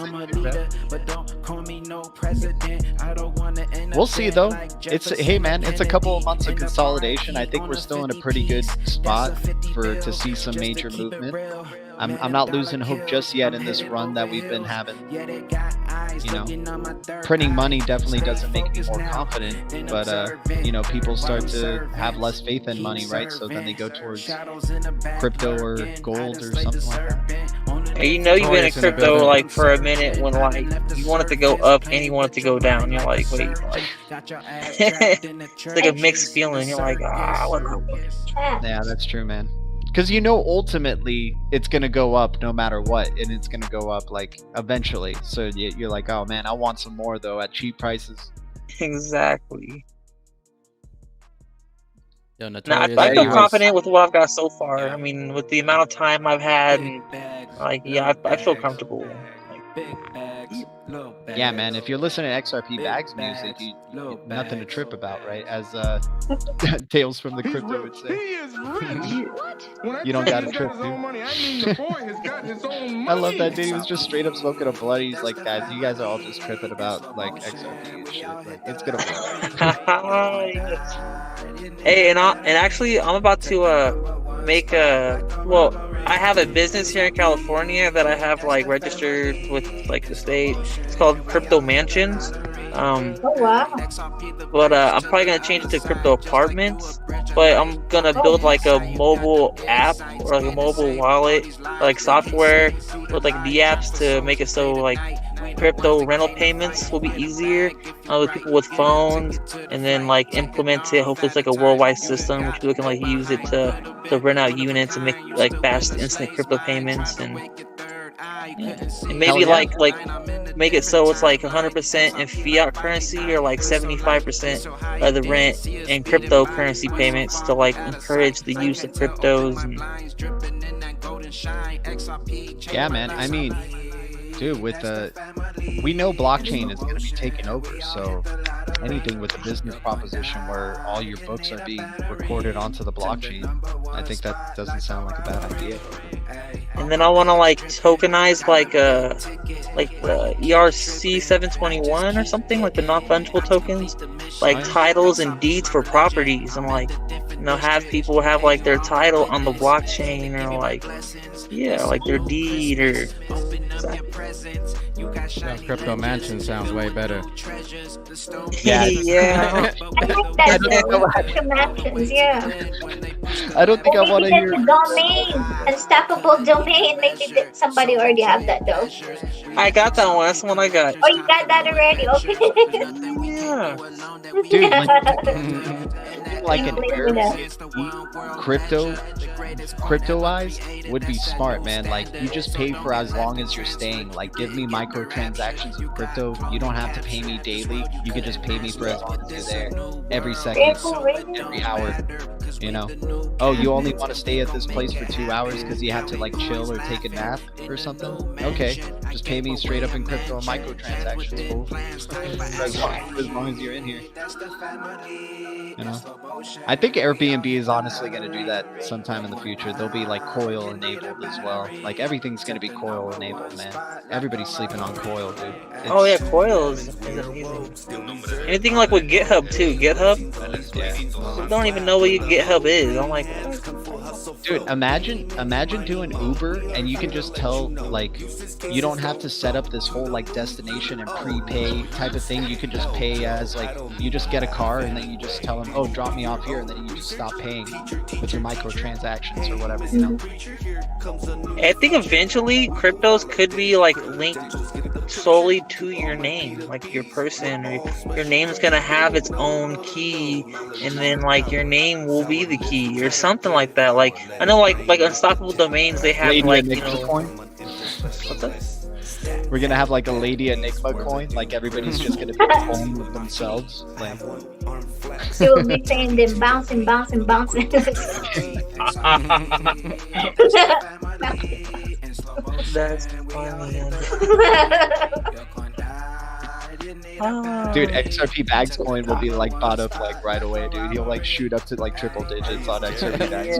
We'll see, though. Hey, man, it's a couple of months of consolidation. I think we're still in a pretty good spot to see some major movement. I'm not losing hope just yet in this run that we've been having. You know, printing money definitely doesn't make me more confident, but you know, people start to have less faith in money, right? So then they go towards crypto or gold or something like that. And you know, you've been in crypto like for a minute when like you want it to go up and you want it to go down. You're like, wait, like it's like a mixed feeling. You're like, what? Yeah, that's true, man. Because you know, ultimately, it's going to go up no matter what, and it's going to go up, like, eventually. So you're like, oh, man, I want some more, though, at cheap prices. Exactly. Yo, I feel confident with what I've got so far. I mean, with the amount of time I've had, and, like, yeah, I feel comfortable. Yeah, man, if you're listening to XRP Bags music, nothing to trip about, right? As Tales from the Crypto would say. You don't got to trip, dude. I love that dude. He was just straight up smoking a blunt. He's like, guys, you guys are all just tripping about, like, XRP and shit. Like, it's gonna work. Hey, and actually, I'm about to make well, I have a business here in California that I have like registered with like the state. It's called Crypto Mansions. Oh wow! But I'm probably gonna change it to Crypto Apartments. But I'm gonna build like a mobile app or like a mobile wallet, like software with like the apps to make it so like crypto rental payments will be easier with people with phones, and then like implement it. Hopefully, it's like a worldwide system which people can like use it to rent out units and make like fast, instant crypto payments and maybe like make it so it's like 100% in fiat currency or like 75% of the rent in cryptocurrency payments to like encourage the use of cryptos. Yeah, man. I mean, dude, with we know blockchain is going to be taken over, so anything with a business proposition where all your books are being recorded onto the blockchain, I think that doesn't sound like a bad idea. And then I want to like tokenize like the ERC 721 or something, like the non-fungible tokens, like titles and deeds for properties, and like, you know, have people have like their title on the blockchain or like, yeah, like their deed or. Crypto Mansion sounds way better. Yeah. Yeah. I like that. Crypto Mansions, yeah. I don't think I want to hear. Domain, unstoppable domain. Maybe somebody already have that though. I got that one. That's the one I got. Oh, you got that already? Okay. Yeah. Dude, like an cryptoized would be smart, man. Like, you just pay for as long as you're staying. Like, give me microtransactions of crypto. You don't have to pay me daily. You can just pay me for as long as you're there. Every second, every hour. You know? Oh, you only want to stay at this place for 2 hours because you have to like chill or take a nap or something? Okay, just pay me straight up in crypto and microtransactions, fool. as long as you're in here. You know? I think Airbnb is honestly going to do that sometime in the future. They'll be like Coil enabled as well. Like, everything's going to be Coil enabled, man. Everybody's sleeping on Coil, dude. Oh yeah, Coil is amazing. Anything like with GitHub too. GitHub? Yeah. I don't even know what GitHub is. I'm like, dude, imagine doing Uber and you can just tell, like, you don't have to set up this whole like destination and prepay type of thing. You can just pay as like, you just get a car and then you just tell them, oh, drop me off here, and then you just stop paying with your microtransactions or whatever, you know? I think eventually cryptos could be like linked solely to your name, like your person, or your name's gonna have its own key, and then like your name will be the key or something like that. Like, I know like unstoppable domains, they have like, you know, what's that? We're gonna have like a Lady Enigma coin. Like everybody's just gonna be playing with themselves. Like She will be saying them bouncing. That's funny. dude, XRP Bags coin will be like bought up like right away, dude. He'll like shoot up to like triple digits on XRP Bags.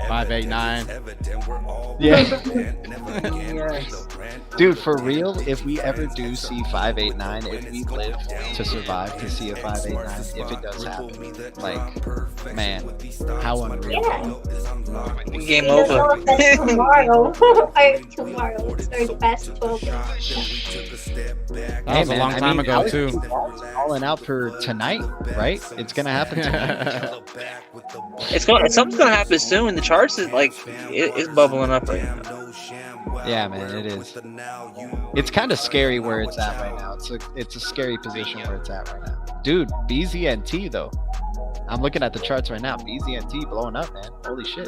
589. Yeah. Dude, for real, if we ever do see 589, if we live to survive to see a 589, if it does happen, like, man, how unreal. Yeah. Game We over. don't know if that's tomorrow. Tomorrow. It's already past 12. That was a long time ago too. Calling out for tonight, right? It's gonna happen tonight. Something's gonna happen soon. The charts is like it's bubbling up right now. Yeah, man, it is. It's kind of scary where it's at right now. It's a scary position where it's at right now. Dude, BZNT though. I'm looking at the charts right now. BZNT blowing up, man. Holy shit.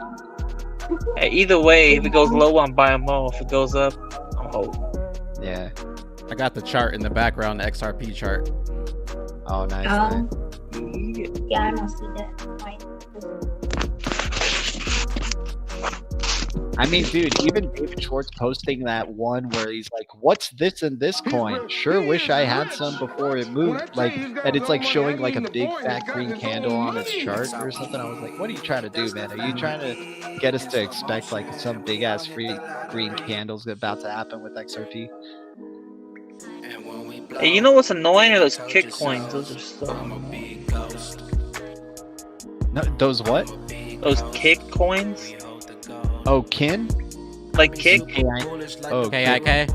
Hey, either way, if it goes low, I'm buying more. If it goes up, I'm holding. Yeah. I got the chart in the background, the XRP chart. Oh, nice. Um, nice. Yeah, I don't see that. Right. I mean, dude, even David Schwartz posting that one where he's like, "What's this and this coin? Sure wish I had some before it moved." Like, and it's like showing like a big fat green candle on its chart or something. I was like, "What are you trying to do, man? Are you trying to get us to expect like some big ass free green candles about to happen with XRP?" Hey, you know what's annoying are those kick coins. Those are so. No, those what? Those kick coins. Oh, kin? Like kick. Oh, KIK.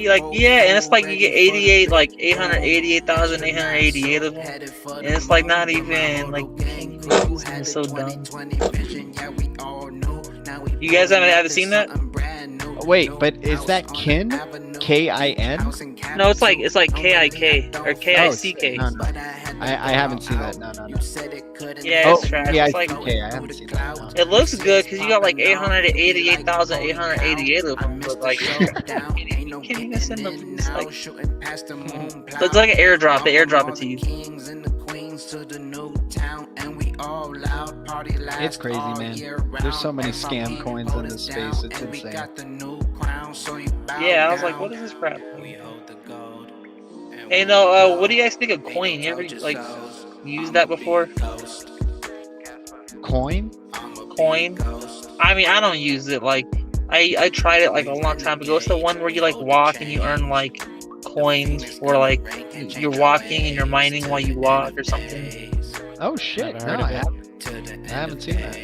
Like yeah, and it's like you get 88, like 888,888 of them, and it's like not even like. It's so dumb. You guys haven't seen that? Wait, but is that kin? KIN? No, it's like KIK or KICK. Oh, no. I haven't seen that. No. Yeah, it's trash. Yeah, It's like I haven't seen that. No. it looks good because you got like 888,888 of them, but like you can't even send them. It's like, so it's like an airdrop. They airdrop it to you. It's crazy, man. There's so many scam coins in this space. It's insane. Yeah, I was like, what is this crap? Hey, no, what do you guys think of coin? You ever like used that before? Coin? Coin? I mean, I don't use it. Like, I tried it like a long time ago. It's the one where you like walk and you earn like coins, or like you're walking and you're mining while you walk or something. Oh shit! No, I haven't seen that.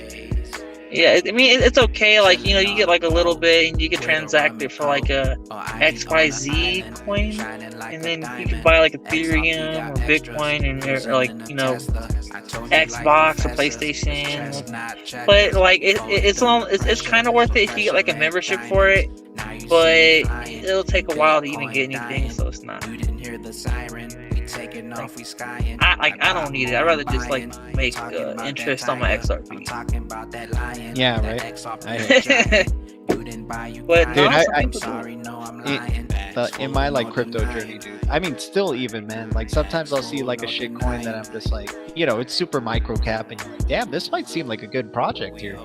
Yeah, I mean it's okay. Like you get like a little bit, and you can transact it for like a XYZ coin, and then you can buy like Ethereum or Bitcoin, and or like Xbox or PlayStation. But like it's kind of worth it if you get like a membership for it, but it'll take a while to even get anything, so it's not. I don't need it. I'd rather just like make interest on my XRP. Yeah, right. But dude, in my like crypto journey, dude. I mean, still even, man. Like sometimes I'll see like a shit coin that I'm just like, it's super micro cap, and you're like, damn, this might seem like a good project here.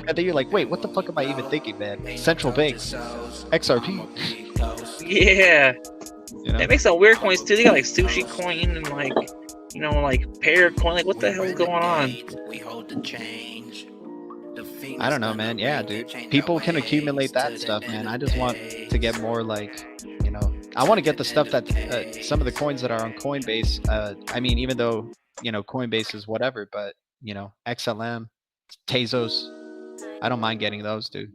And then you're like, wait, what the fuck am I even thinking, man? Central banks, XRP. Yeah. They make some weird coins too. They got like sushi coin and like, like pear coin. Like, what the hell is going on? I don't know, man. Yeah, dude. People can accumulate that stuff, man. I just want to get more like, I want to get the stuff that some of the coins that are on Coinbase. I mean, even though, Coinbase is whatever, but, XLM, Tezos, I don't mind getting those, dude.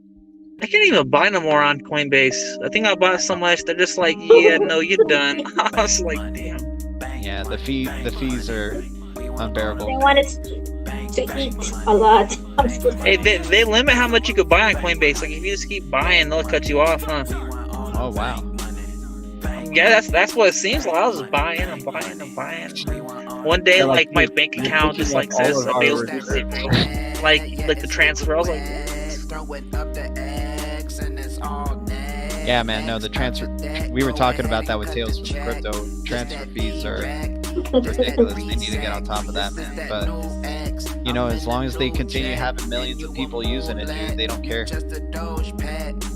I can't even buy no more on Coinbase. I think I bought so much. They're just like, yeah, no, you're done. I was like, damn. Yeah, the fees are unbearable. They want us to eat a lot. Hey, they limit how much you could buy on Coinbase. Like if you just keep buying, they'll cut you off, huh? Oh wow. Yeah, that's what it seems like. I was just buying. One day, like my bank account just like says available to zero. Like the transfer. I was like, Yeah, man. No, the transfer. We were talking about that with Tales from the Crypto. Transfer fees are ridiculous. They need to get on top of that, man. But you know, as long as they continue having millions of people using it, dude, they don't care.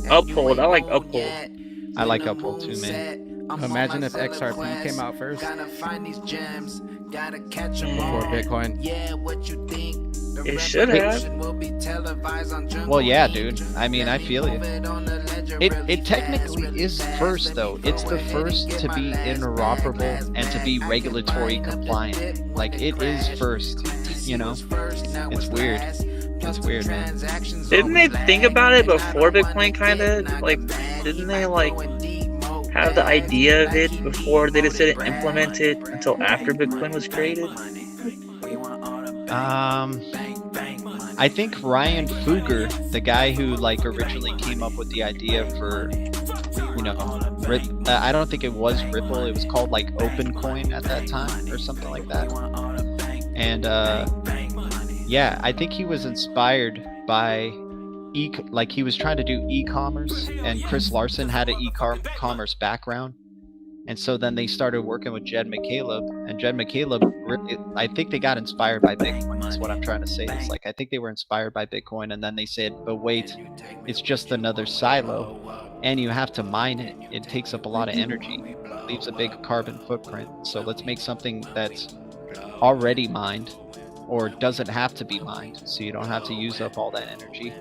Uphold. I like Uphold. I like Uphold too, man. Imagine if XRP came out first before Bitcoin. It should have. Well, yeah, dude. I mean, I feel you. It technically is first, though. It's the first to be interoperable and to be regulatory compliant. Like, it is first, you know? It's weird. It's weird, man. Didn't they think about it before Bitcoin, kind of? Like, didn't they, like, have the idea of it before they just didn't implement it until after Bitcoin was created? I think Ryan Fugger, the guy who like originally came up with the idea for, you know, I don't think it was Ripple. It was called like OpenCoin at that time or something like that. And yeah, I think he was inspired by like he was trying to do e-commerce, and Chris Larson had an e-commerce background. And so then they started working with Jed McCaleb, and Jed McCaleb, I think they got inspired by Bitcoin. That's what I'm trying to say. It's like, I think they were inspired by Bitcoin, and then they said, but wait, it's just another silo, and you have to mine it. It takes up a lot of energy, leaves a big carbon footprint. So let's make something that's already mined, or doesn't have to be mined, so you don't have to use up all that energy.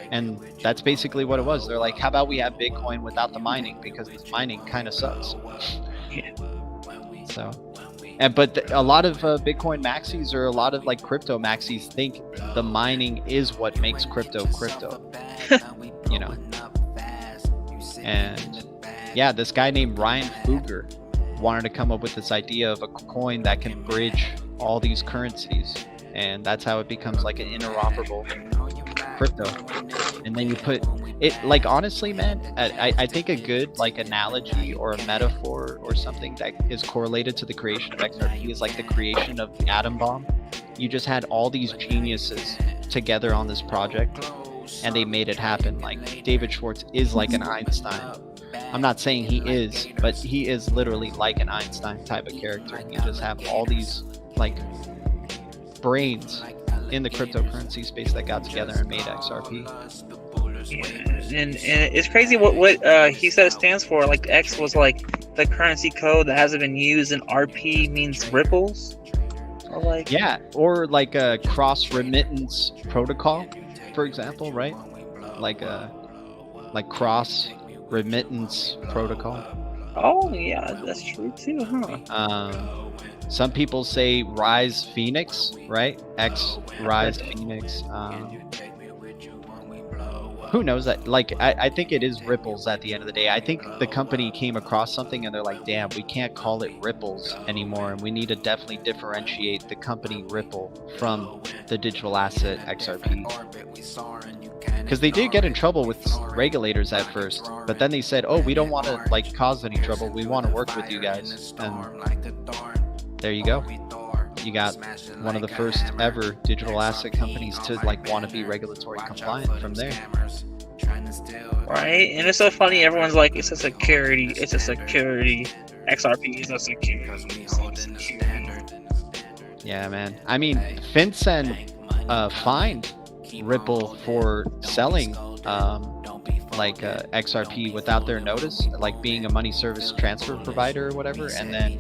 And that's basically what it was. They're like, how about we have Bitcoin without the mining, because this mining kind of sucks. Yeah. So, but a lot of Bitcoin maxis, or a lot of like crypto maxis, think the mining is what makes crypto crypto. You know. And yeah, this guy named Ryan Fugger wanted to come up with this idea of a coin that can bridge all these currencies, and that's how it becomes like an interoperable crypto. And then you put it, like, honestly, man, I think a good like analogy or a metaphor or something that is correlated to the creation of XRP is like the creation of the atom bomb. You just had all these geniuses together on this project, and they made it happen. Like, David Schwartz is like an Einstein. I'm not saying he is, but he is literally like an Einstein type of character. You just have all these like brains in the cryptocurrency space that got together and made XRP. Yeah, and it's crazy what he said it stands for. Like, X was like the currency code that hasn't been used, and RP means ripples. Or like, yeah, or like a cross remittance protocol, for example, right? Like cross remittance protocol. Oh yeah, that's true too, huh? Some people say Rise Phoenix, right? X Rise Phoenix. Who knows that? Like, I think it is Ripples at the end of the day. I think the company came across something and they're like, damn, we can't call it Ripples anymore, and we need to definitely differentiate the company Ripple from the digital asset XRP. Because they did get in trouble with regulators at first, but then they said, oh, we don't want to like cause any trouble. We want to work with you guys. And there you go. You got one of the first ever digital asset companies to like want to be regulatory compliant from there. Right, and it's so funny. Everyone's like, it's a security. It's a security. XRP is a security. Yeah, man. I mean, FinCEN fined Ripple for selling XRP without their notice, like being a money service transfer provider or whatever, and then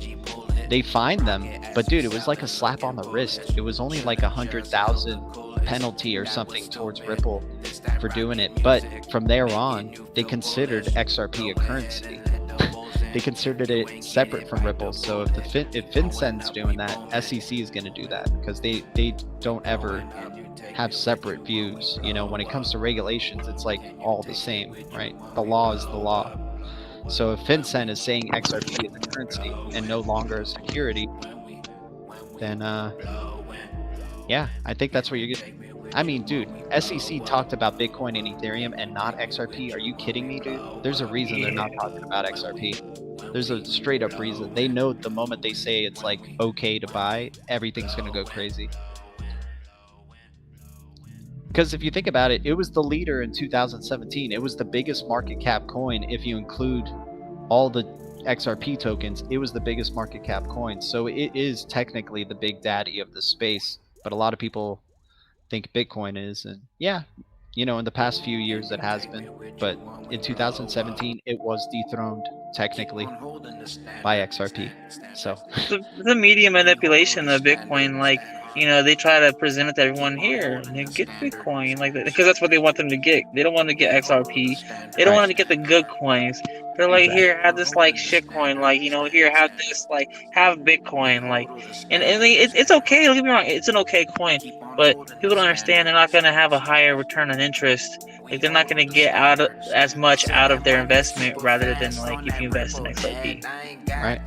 they fined them. But dude, it was like a slap on the wrist. It was only like 100,000 penalty or something towards Ripple for doing it. But from there on, they considered XRP a currency. They considered it separate from Ripple. So if FinCEN's doing that, SEC is going to do that, because they don't ever have separate views. You know, when it comes to regulations, it's like all the same, right? The law is the law. So if FinCEN is saying XRP is a currency and no longer a security, then yeah, I think that's where you're getting. I mean, dude, SEC talked about Bitcoin and Ethereum and not XRP. Are you kidding me, dude? There's a reason they're not talking about XRP. There's a straight up reason. They know the moment they say it's like okay to buy, everything's gonna go crazy. Because if you think about it, it was the leader in 2017. It was the biggest market cap coin. If you include all the XRP tokens, it was the biggest market cap coin. So it is technically the big daddy of the space. But a lot of people think Bitcoin is. And yeah, you know, in the past few years it has been. But in 2017, it was dethroned technically by XRP. So the media manipulation of Bitcoin, like, you know, they try to present it to everyone here, get Bitcoin, like, because that's what they want them to get. They don't want to get XRP. They don't want to get the good coins. They're like, here, have this like shit coin, like, you know, here, have this, like, have Bitcoin, like, and it's okay. Don't get me wrong, it's an okay coin, but people don't understand. They're not going to have a higher return on interest. Like, they're not going to get as much out of their investment rather than like if you invest in XRP. Right.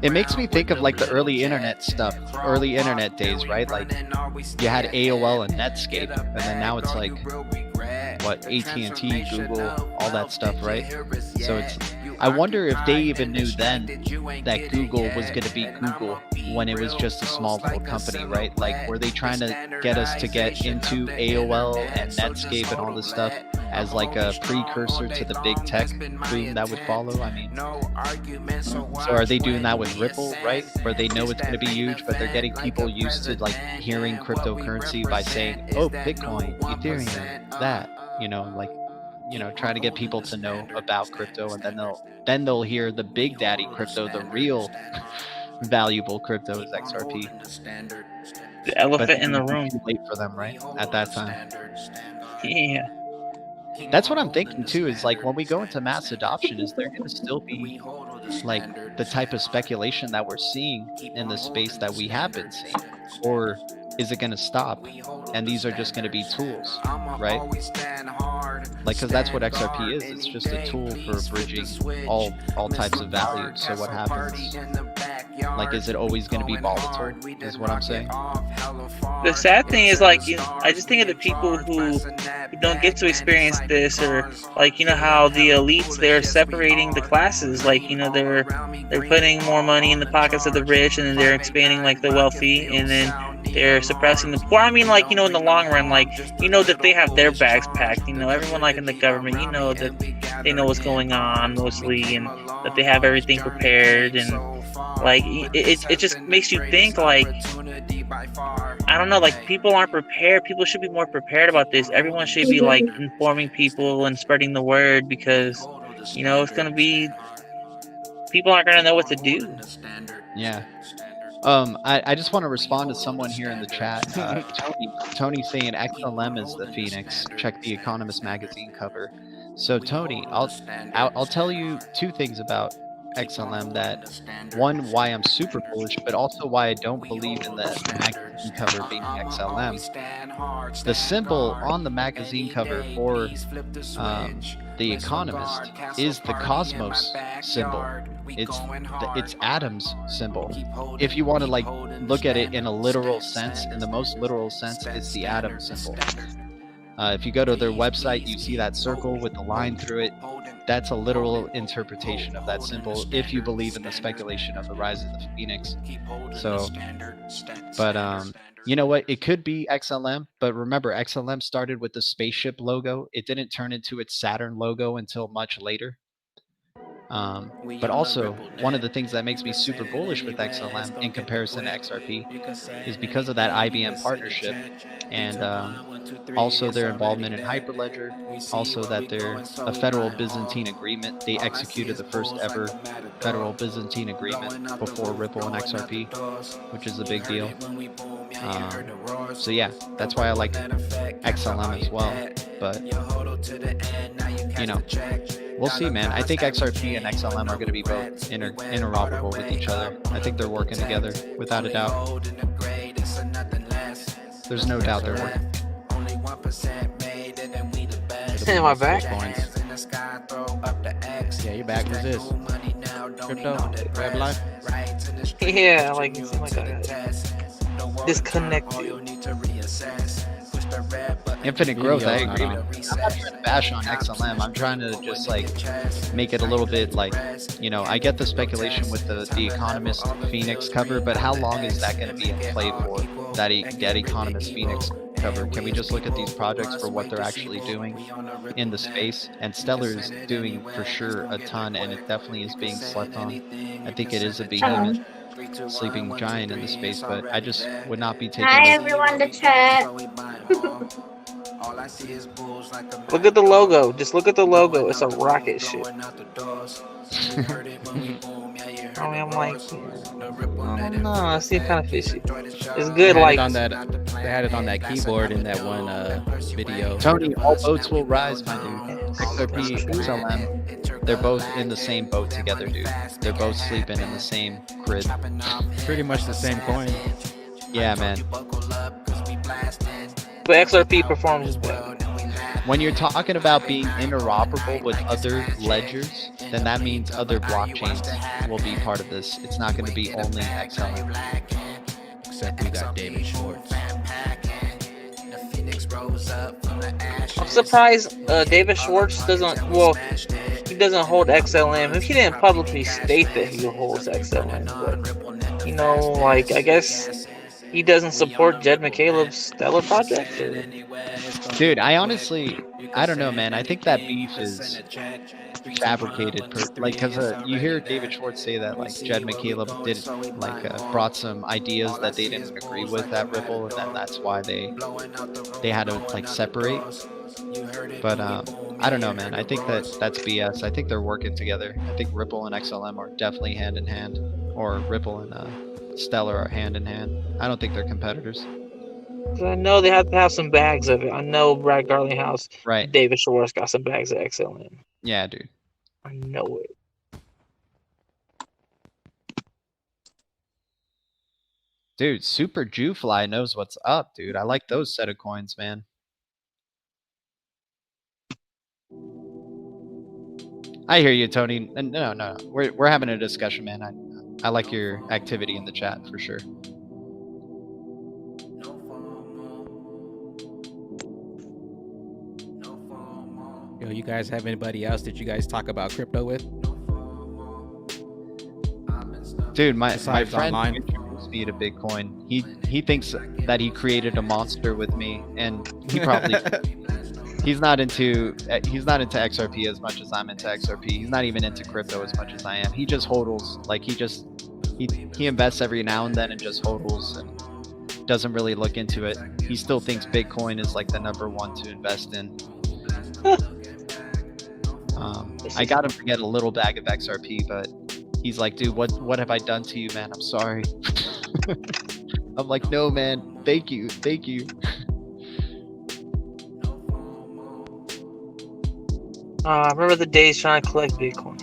It makes me think of like the early internet stuff, early internet days, right? Like you had AOL and Netscape, and then now it's like what, AT&T, Google, all that stuff, right? So it's, I wonder if they even knew then that Google was going to be Google when it was just a small little company, right? Like, were they trying to get us to get into AOL and Netscape and all this stuff as like a precursor to the big tech boom that would follow? I mean, so are they doing that with Ripple, right? Where they know it's going to be huge, but they're getting people used to like hearing cryptocurrency by saying, oh, Bitcoin, Ethereum, that, you know, like, you know, trying to get people to know about crypto, and then they'll hear the big daddy crypto, the real valuable crypto is XRP. The elephant in the room. Too late for them, right? At that time. Yeah. That's what I'm thinking too, is like when we go into mass adoption, is there going to still be like the type of speculation that we're seeing in the space that we have been seeing? Or is it going to stop and these are just going to be tools, right? Like, because that's what XRP is. It's just a tool for bridging all types of value. So what happens? Like, is it always going to be volatile, is what I'm saying? The sad thing is, like, you know, I just think of the people who don't get to experience this, or like, you know, how the elites, they're separating the classes. Like, you know, they're putting more money in the pockets of the rich, and then they're expanding like the wealthy, and then they're suppressing the poor. I mean, like, you know, in the long run, like, you know that they have their bags packed. You know, everyone like in the government, you know that they know what's going on mostly, and that they have everything prepared, and like it just makes you think, like, I don't know, like, people aren't prepared. People should be more prepared about this. Everyone should be like informing people and spreading the word, because, you know, it's gonna be, people aren't gonna know what to do. Yeah. I just want to respond to someone here in the chat. Tony saying XLM is the Phoenix. Check the Economist magazine cover. So Tony, I'll tell you two things about XLM. That one, why I'm super bullish, but also why I don't believe in the magazine cover being XLM. The symbol on the magazine cover for the Economist is the Cosmos symbol. It's Adam's symbol. If you want to like look at it in a literal sense, in the most literal sense, it's the Adam symbol. If you go to their website, you see that circle with the line through it. That's a literal interpretation of that symbol, if you believe in the speculation of the rise of the Phoenix. So, but you know what? It could be XLM, but remember, XLM started with the spaceship logo. It didn't turn into its Saturn logo until much later. But also, one of the things that makes me super bullish with XLM in comparison to XRP is because of that IBM partnership, and also their involvement in Hyperledger, also that they're a federal Byzantine agreement. They executed the first ever federal Byzantine agreement before Ripple and XRP, which is a big deal. So yeah, that's why I like XLM as well. But, you know, we'll see, man. I think XRP and XLM are going to be both interoperable with each other. I think they're working together, without a doubt. There's no doubt they're working. Am I back? Yeah, you're back. Who's this? CryptoWayofLife? Yeah, like, it seemed like I disconnected. Infinite growth, I agree. I'm not trying to bash on XLM. I'm trying to just like make it a little bit like, you know, I get the speculation with the Economist Phoenix cover, but how long is that going to be in play for? That Economist Phoenix cover. Can we just look at these projects for what they're actually doing in the space? And Stellar is doing for sure a ton, and it definitely is being slept on. I think it is a behemoth, sleeping giant in the space, but I just would not be taking Hi this. everyone, the chat. Look at the logo. Just look at the logo. It's a rocket ship. I mean, I'm like, I don't know. It seems kind of fishy. It's good, They like had it on that keyboard in that one video. Tony, all boats will rise, my dude. XRP, XLM, they're both in the same boat together, dude. They're both sleeping in the same crib. Pretty much the same coin. Yeah, man. but XRP performs better. When you're talking about being interoperable with other ledgers, then that means other blockchains will be part of this. It's not going to be only XLM. Except we got David Schwartz. I'm surprised David Schwartz doesn't. Well, he doesn't hold XLM. He didn't publicly state that he holds XLM, but you know, like I guess he doesn't support Jed McCaleb's Stellar project. Or... Dude, I don't know, man. I think that beef is fabricated, because you hear David Schwartz say that like Jed McCaleb did brought some ideas that they didn't agree with at Ripple, and then that's why they had to like separate. But I don't know, man. I think that's BS. I think they're working together. I think Ripple and XLM are definitely hand in hand, or Ripple and Stellar are hand in hand. I don't think they're competitors. I know they have to have some bags of it. I know Brad Garlinghouse, right? David Schwartz got some bags of XLM. Yeah, dude. I know it. Dude, Super Jewfly knows what's up, dude. I like those set of coins, man. I hear you, Tony. No. We're having a discussion, man. I like your activity in the chat for sure. Yo, you guys have anybody else that you guys talk about crypto with? Dude, my Besides friend online? introduced me to Bitcoin. He thinks that he created a monster with me, and he probably he's not into XRP as much as I'm into XRP. He's not even into crypto as much as I am. He just hodls. Like he invests every now and then and just hodls and doesn't really look into it. He still thinks Bitcoin is like the #1 to invest in. I got him to get a little bag of XRP, but he's like, dude, what have I done to you, man? I'm sorry. I'm like, no, man. Thank you. I remember the days trying to collect Bitcoin,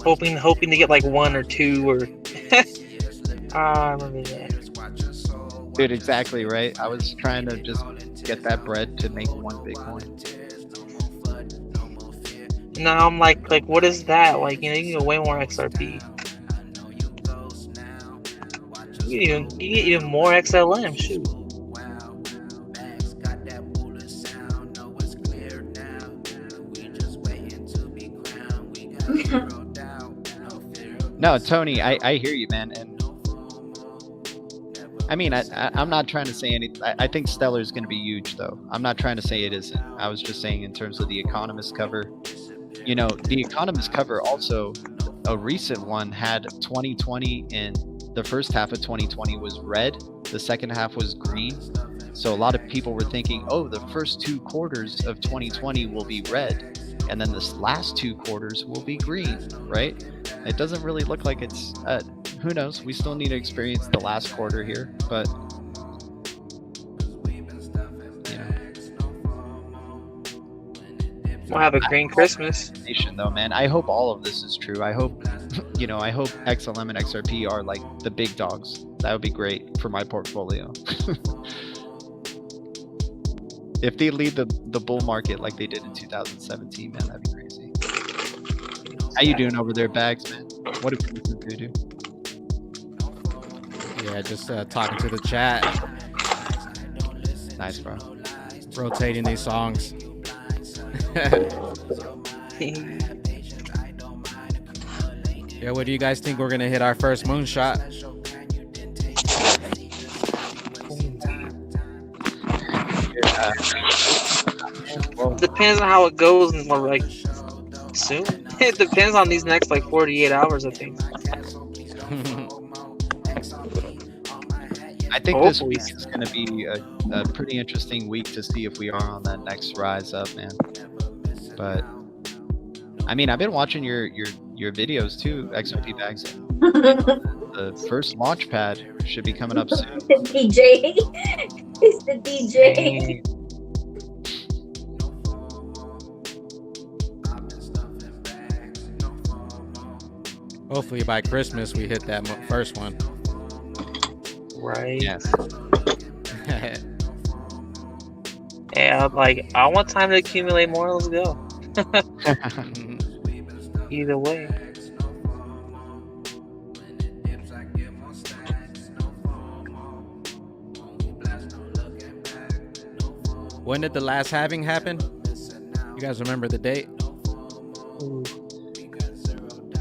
hoping to get like 1 or 2 or. I remember that. Dude, exactly right. I was trying to just get that bread to make 1 Bitcoin. Now I'm like, what is that? Like, you know, you can get way more XRP. You get even more XLM. Shoot. No, Tony, I hear you, man. And I mean, I'm not trying to say anything. I think Stellar is going to be huge, though. I'm not trying to say it isn't. I was just saying in terms of the Economist cover. You know, the Economist cover also, a recent one, had 2020 and the first half of 2020 was red. The second half was green. So a lot of people were thinking, oh, the first 2 quarters of 2020 will be red. And then this last 2 quarters will be green, right? It doesn't really look like it's, who knows? We still need to experience the last quarter here, but We'll have a green Christmas. Though, man, I hope all of this is true. I hope, I hope XLM and XRP are like the big dogs. That would be great for my portfolio. If they lead the bull market like they did in 2017, man, that'd be crazy. How you doing over there, Bags, man? What do people do? Yeah, just talking to the chat. Nice, bro. Rotating these songs. Yeah, what do you guys think we're gonna hit our first moonshot? Well, Depends on how it goes, and more like soon. It depends on these next like 48 hours, I think. I think this Hopefully. week is going to be a pretty interesting week to see if we are on that next rise up, man. But I mean, I've been watching your videos too, XRP Bags. The first launch pad should be coming up soon. The DJ. It's the DJ. Hopefully by Christmas we hit that first one. Right. Yes. Yeah, like I want time to accumulate more. Let's go. Either way. When did the last halving happen? You guys remember the date? Ooh.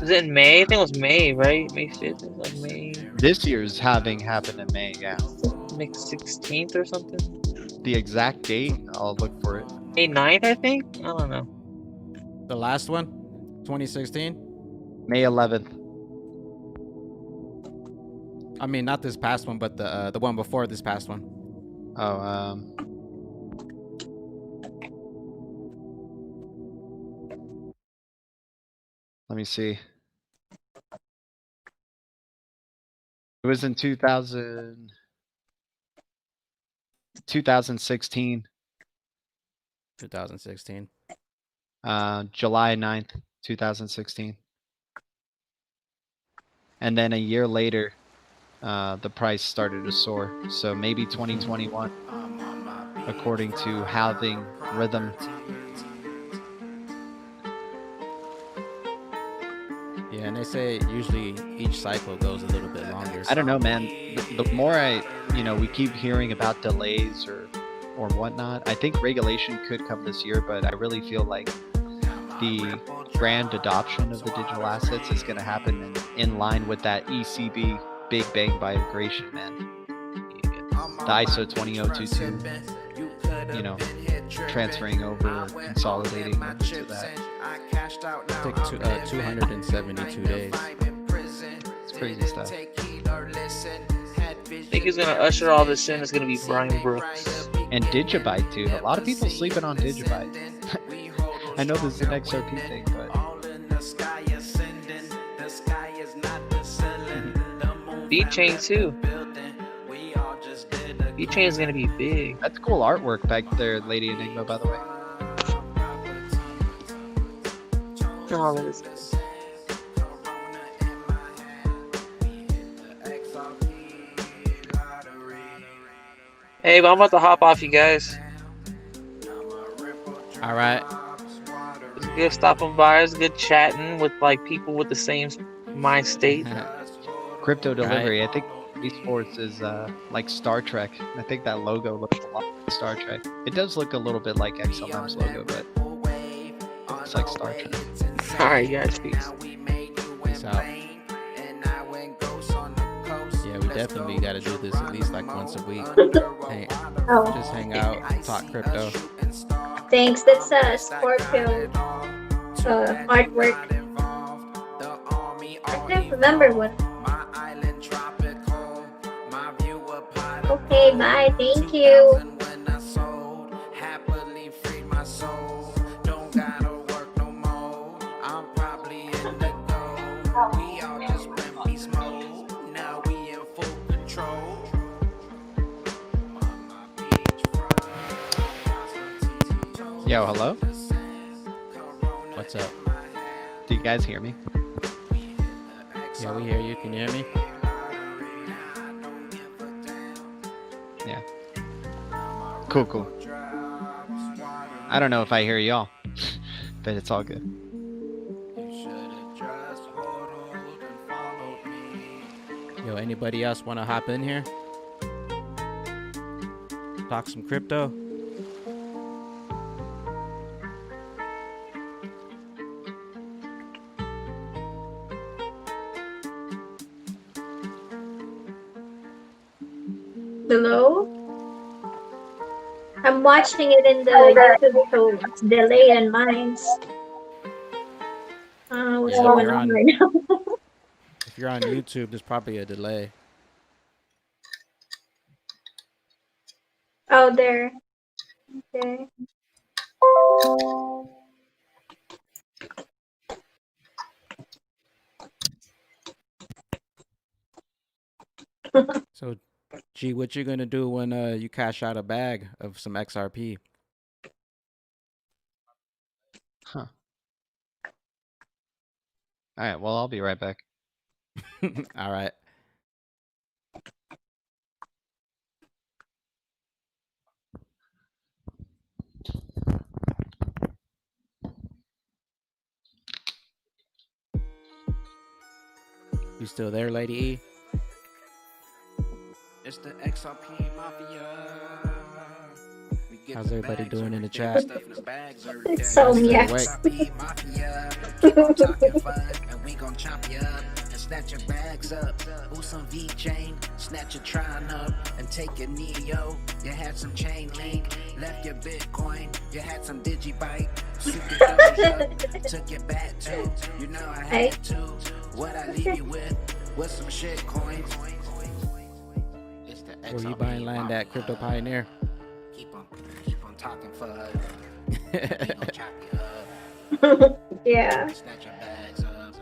Was it in May? I think it was May, right? May 5th? It was like May. This year's having happened in May, yeah. May 16th or something? The exact date, I'll look for it. May 9th, I think? I don't know. The last one? 2016? May 11th. I mean, not this past one, but the one before this past one. Oh, let me see. It was in 2016. July 9th, 2016. And then a year later, the price started to soar. So maybe 2021, according to halving rhythm. Yeah, and they say usually each cycle goes a little bit longer. I don't know, man. The more we keep hearing about delays or whatnot. I think regulation could come this year, but I really feel like the grand adoption of the digital assets is going to happen in line with that ECB Big Bang migration, man. The ISO 20022, transferring over, consolidating over to that. It took 272 days. It's crazy stuff. I think who's gonna usher all this in is gonna be Brian Brooks. And Digibyte, dude. A lot of people sleeping on Digibyte. I know this is an XRP thing, but B-Chain too. B-Chain is gonna be big. That's cool artwork back there, Lady Enigma, by the way. Oh, that is. Hey, but I'm about to hop off, you guys. All right. It's good stopping by. It's good chatting with people with the same mind state. Crypto delivery. Right. I think esports is like Star Trek. I think that logo looks a lot like Star Trek. It does look a little bit like XLM's logo, but it's like Star Trek. Alright, guys, peace. Peace out. Yeah, we definitely got to do this at least like once a week. Just hang out, talk crypto. Thanks. That's Scorpio artwork. I can't remember what. Okay, bye. Thank you. Yo, hello? What's up? Do you guys hear me? Yeah, we hear you. Can you hear me? Yeah. Cool. I don't know if I hear y'all, but it's all good. Yo, anybody else want to hop in here? Talk some crypto? Hello? I'm watching it in the YouTube, so it's delayed on mine. What's Yeah, going on right now? If you're on YouTube, there's probably a delay. Oh, there. Okay. So, G, what you gonna do when you cash out a bag of some XRP? Huh. All right. Well, I'll be right back. All right. You still there, Lady E? It's the XRP Mafia. How's everybody doing in the chat? It's so yes. And we gon' chop you up and snatch your bags up. Ooh, some V chain, snatch your Tron up and take your Neo. You had some chain link, left your Bitcoin. You had some Digibyte, took your bat too. You know I had to. What I leave you with some shit coins. Were you buying land at Crypto Pioneer? Keep on talking fud. Yeah. Snatch your bags up.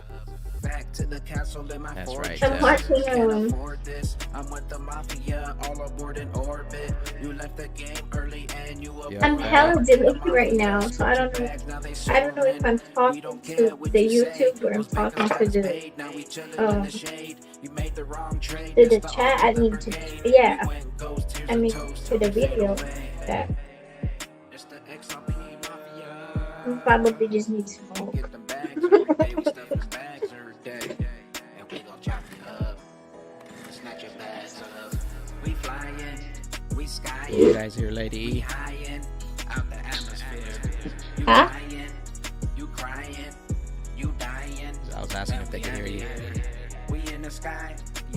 Back to the castle in my That's fortress. right, I'm watching Can't afford this. I'm with the mafia, all aboard in orbit. You left the game early and you Yeah. I'm hella delayed right now, so I don't know if I'm talking to the YouTube or I'm talking to the chat. I need to, yeah. I mean to the video that I probably just need smoke. You guys hear Lady E? Huh? I was asking if they can hear you.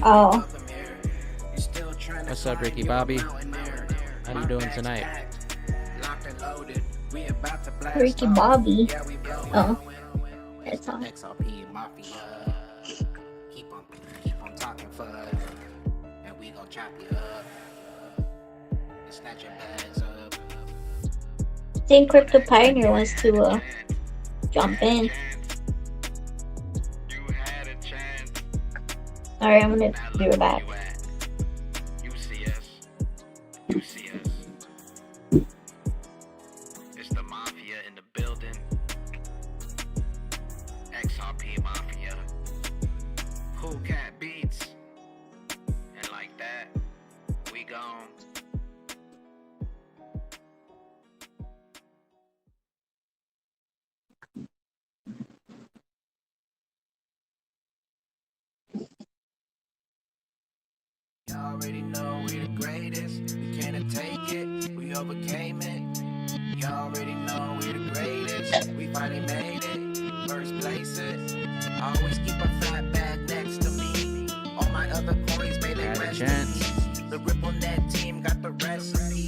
Oh. What's up, Ricky Bobby? How you doing tonight? Ricky Bobby. Oh. That's all. XRP Mafia. Keep on talking fud. And we gon' chop you up. And snatch your bags up. I think Crypto Pioneer wants to jump in. Alright, I'm gonna be right back. You see us. It's the mafia in the building. XRP Mafia. Cool Cat Beats. And like that, we gone. You already know we the greatest. We can't take it. We overcame it. You already know we the greatest. We finally made it. First place it. Always keep a fat bag next to me. All my other coins made Had it a rest. chance. The RippleNet team got the recipe.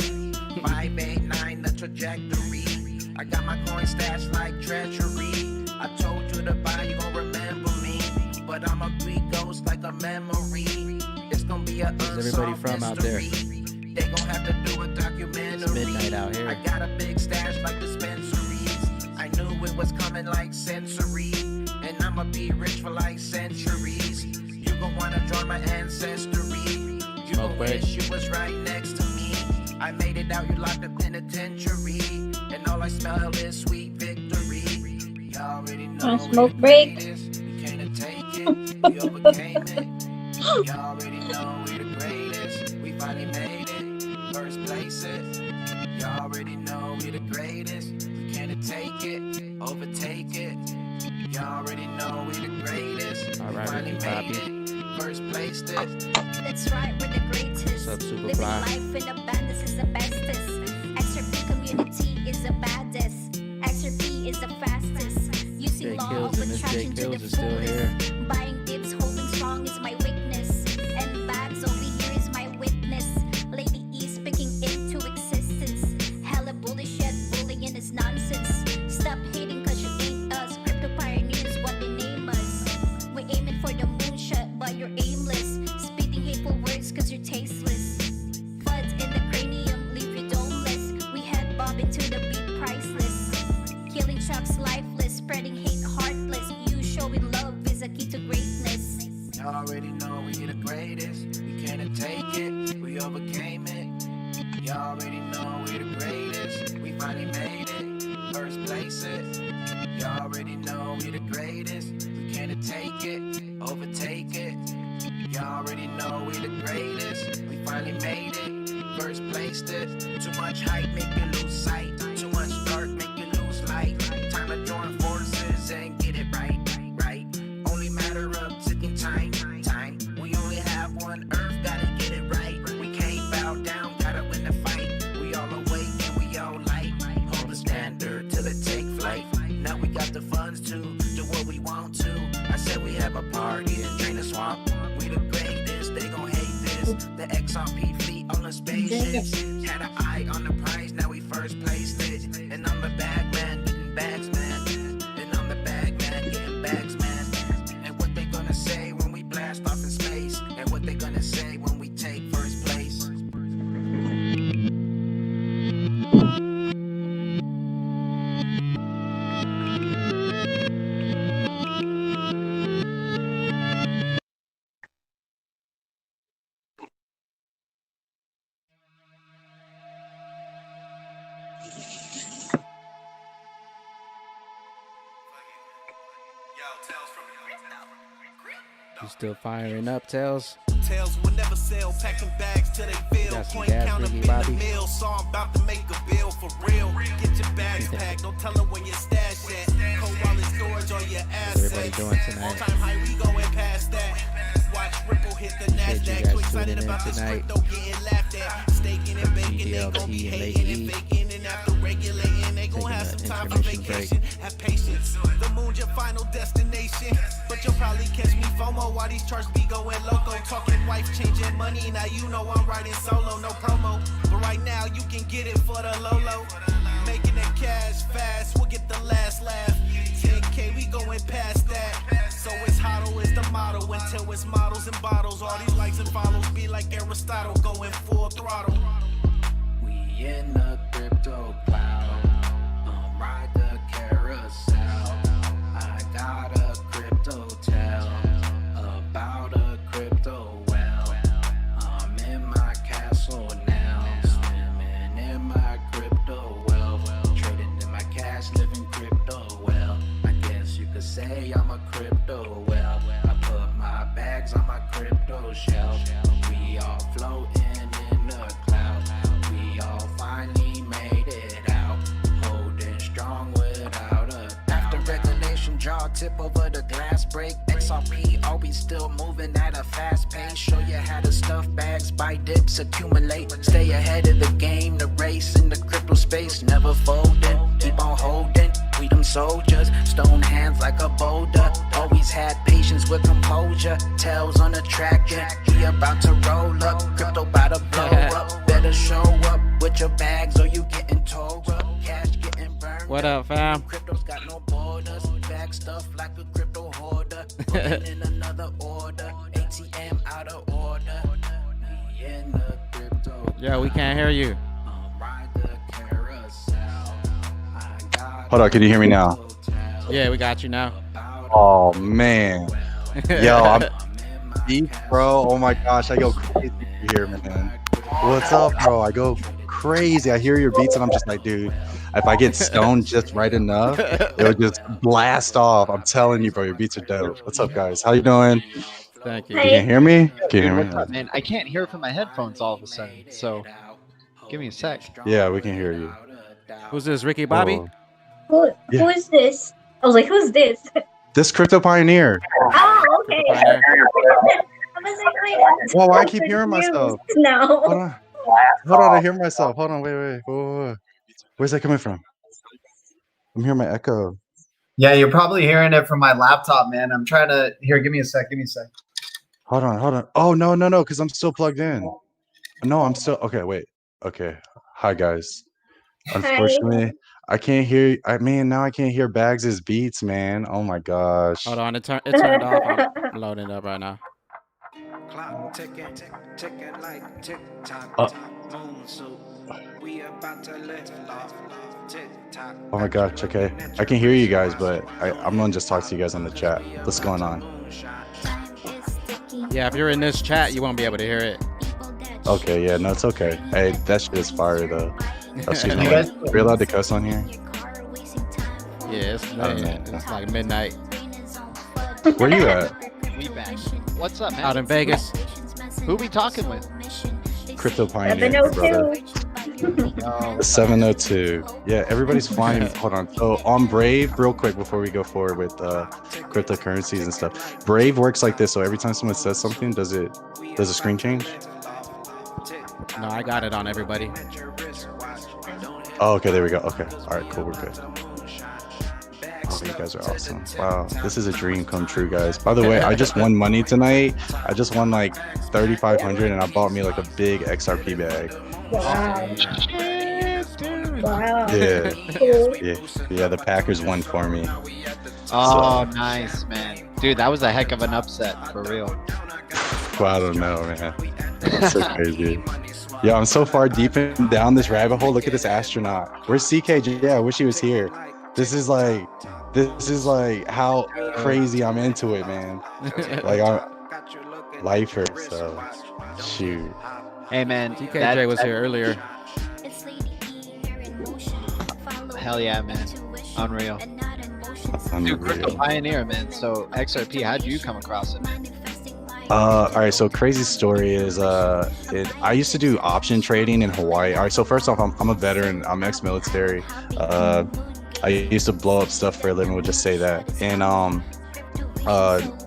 589 the trajectory. I got my coin stashed like treasury. I told you to buy, you gon' remember me. But I'm a Greek ghost like a memory. It's gonna be a Where's everybody from out there? They gon' have to do a documentary. It's midnight out here. I got a big stash like dispensaries. I knew it was coming like sensory. And I'ma be rich for like centuries. You gon' wanna join my ancestry. You gon' wish you was right next to me. I made it out, you locked up penitentiary. And all I smell is sweet victory. You already know Smoke break. we can't take it. We overcame it. You already know we the greatest. We finally made it. First place it. You already know we the greatest. We can't take it. Overtake it. You already know we the greatest. All right, we finally Ricky made Bobby. it. First place it. That's right, we're the greatest. What's up, Living Superfly? life in abundance is the bestest. XRP community is the baddest. XRP is the fastest. Using Jay law Kills of and Miss Jay attraction to the Kills is still fullest. here. Buying dips, holding strong is my weakness. And bags over here is my witness. Lady E speaking into existence. take it. We overcame it. Y'all already know we the greatest. We finally made it. First place it. Y'all already know we the greatest. We can't take it, overtake it. Y'all already know we the greatest. We finally made it. First placed it. Too much hype make you lose sight. Too much dark make you lose light. Time to join forces and get it right. Only matter of ticking time. We only have one Earth, gotta get it right. We can't bow down, gotta win the fight. We all awake and we all light. Hold the standard till it take flight. Now we got the funds to do what we want to. I said we have a party and drain the swamp. We the greatest, they gon' hate this. The XRP fleet on the spaceships. Had an eye on the prize, now we first placed it. And I'm the bag man, getting bags, man. And I'm the bag man, getting bags, man. And what they gonna say when we blast off in space? And what they gonna say when we take first place? You still firing up, Tails? Tails will never sell, packing bags till they fill. Got some Coin gas, count up Ricky in Bobby. the mill, so I'm about to make a bill for real. Get your bags packed, don't tell them where your stash at. Cold wallet storage on your How's everybody assets. doing tonight? All-time high, we going past that. Watch Ripple hit the Appreciate you NASDAQ. guys Too excited tuning in about this tonight. crypto getting laughed at. Staking and baking, they DLT gon' be and hating Lady and E. faking. And after regulating, they gon' Taking have an some time for intermission break. vacation. Have patience, the moon's your final destination. But you'll probably catch me FOMO while these charts be going loco. Talking wife changing money, now you know I'm riding solo, no promo. But right now you can get it for the low. Making it cash fast, we'll get the last laugh. 10K, we going past that. So it's HODL is the motto until it's models and bottles. All these likes and follows be like Aristotle going full throttle. We in the crypto cloud, ride the carousel. I got a crypto tell about a crypto well. I'm in my castle now, swimming in my crypto well. Trading in my cash, living crypto well. I guess you could say I'm a crypto well. I put my bags on my crypto shelf. We all floating in the cloud. We all finally made it out, holding strong without a doubt. After regulation, jaw tip over the glass break. XRP always still moving at a fast pace. Show you how to stuff bags, buy dips, accumulate. Stay ahead of the game, the race in the crypto space. Never folding, keep on holding. We them soldiers, stone hands like a boulder. Always had patience with composure. Tails on the track, and we about to roll up. Crypto about to blow up. Better show up with your bags or you getting towed up. Cash getting burned. What up, fam? Crypto's got no borders. Bag stuff like a crypto hoarder. Putting in another order. ATM out of order. We in the crypto. Yeah, we can't hear you. Ride the carousel. I got Hold on, can you hear me now? Yeah, we got you now. Oh man, yo, I'm deep, bro. Oh my gosh, I go crazy here, man. What's up, bro? I go crazy. I hear your beats and I'm just like, dude, if I get stoned just right enough, it'll just blast off. I'm telling you, bro, your beats are dope. What's up, guys? How you doing? Thank you. You can hear me? Can you hear What's up, me? man? I can't hear from my headphones all of a sudden, so give me a sec. Yeah, we can hear you. Who's this, Ricky Bobby? Whoa. Who is this? I was like, who's this? This Crypto Pioneer. Oh, okay. Pioneer. I was like, wait. I'm Whoa, why I so keep hearing confused myself? now. Hold on. Hold on, I hear myself. Hold on, wait. Whoa. Where's that coming from? I'm hearing my echo. Yeah, you're probably hearing it from my laptop, man. I'm trying to here. Give me a sec. Hold on. Oh, no, because I'm still plugged in. No, I'm still okay. Wait. Okay. Hi, guys. Unfortunately, I can't hear. Now I can't hear Bags' beats, man. Oh my gosh. Hold on, it turned off. I'm loading it up right now. Clock ticking like tick tock. Moon soup. We about to lift off. Tick tock. Oh my gosh. Okay. I can hear you guys, but I'm gonna just talk to you guys on the chat. What's going on? Yeah, if you're in this chat, you won't be able to hear it. Okay, yeah, no, it's okay. Hey, that shit is fire though. Oh, excuse me. You guys- Are we allowed to cuss on here? Yeah, it's, Oh, man, no. it's like midnight Where you at? We back. What's up, man? out in Vegas. Who we talking with? Crypto Pioneer, my brother. 702. The 702. Yeah, everybody's flying. Hold on. So on Brave, real quick before we go forward with cryptocurrencies and stuff. Brave works like this. So every time someone says something, does a screen change? No, I got it on everybody. Oh, okay, there we go. Okay. All right, cool. We're good. Oh, you guys are awesome. Wow, this is a dream come true, guys. By the way, I just won money tonight. I just won like 3,500 and I bought me like a big XRP bag. Wow. Wow. Yeah. Cool. Yeah, the Packers won for me. Oh, nice, man. Dude, that was a heck of an upset, for real. Well, I don't know, man. That's so crazy. Yeah, I'm so far deep down this rabbit hole. Look at this astronaut. Where's CKJ? Yeah, I wish he was here. This is like how crazy I'm into it, man. Like I'm lifer, so shoot. Hey, man. TKJ was here earlier. Hell yeah, man. Unreal. Dude, Crypto Unreal. Pioneer, man. So XRP, how'd you come across it, man? All right, so crazy story is I used to do option trading in Hawaii. All right, so first off, I'm a veteran. I'm ex-military. I used to blow up stuff for a living. We'll just say that. And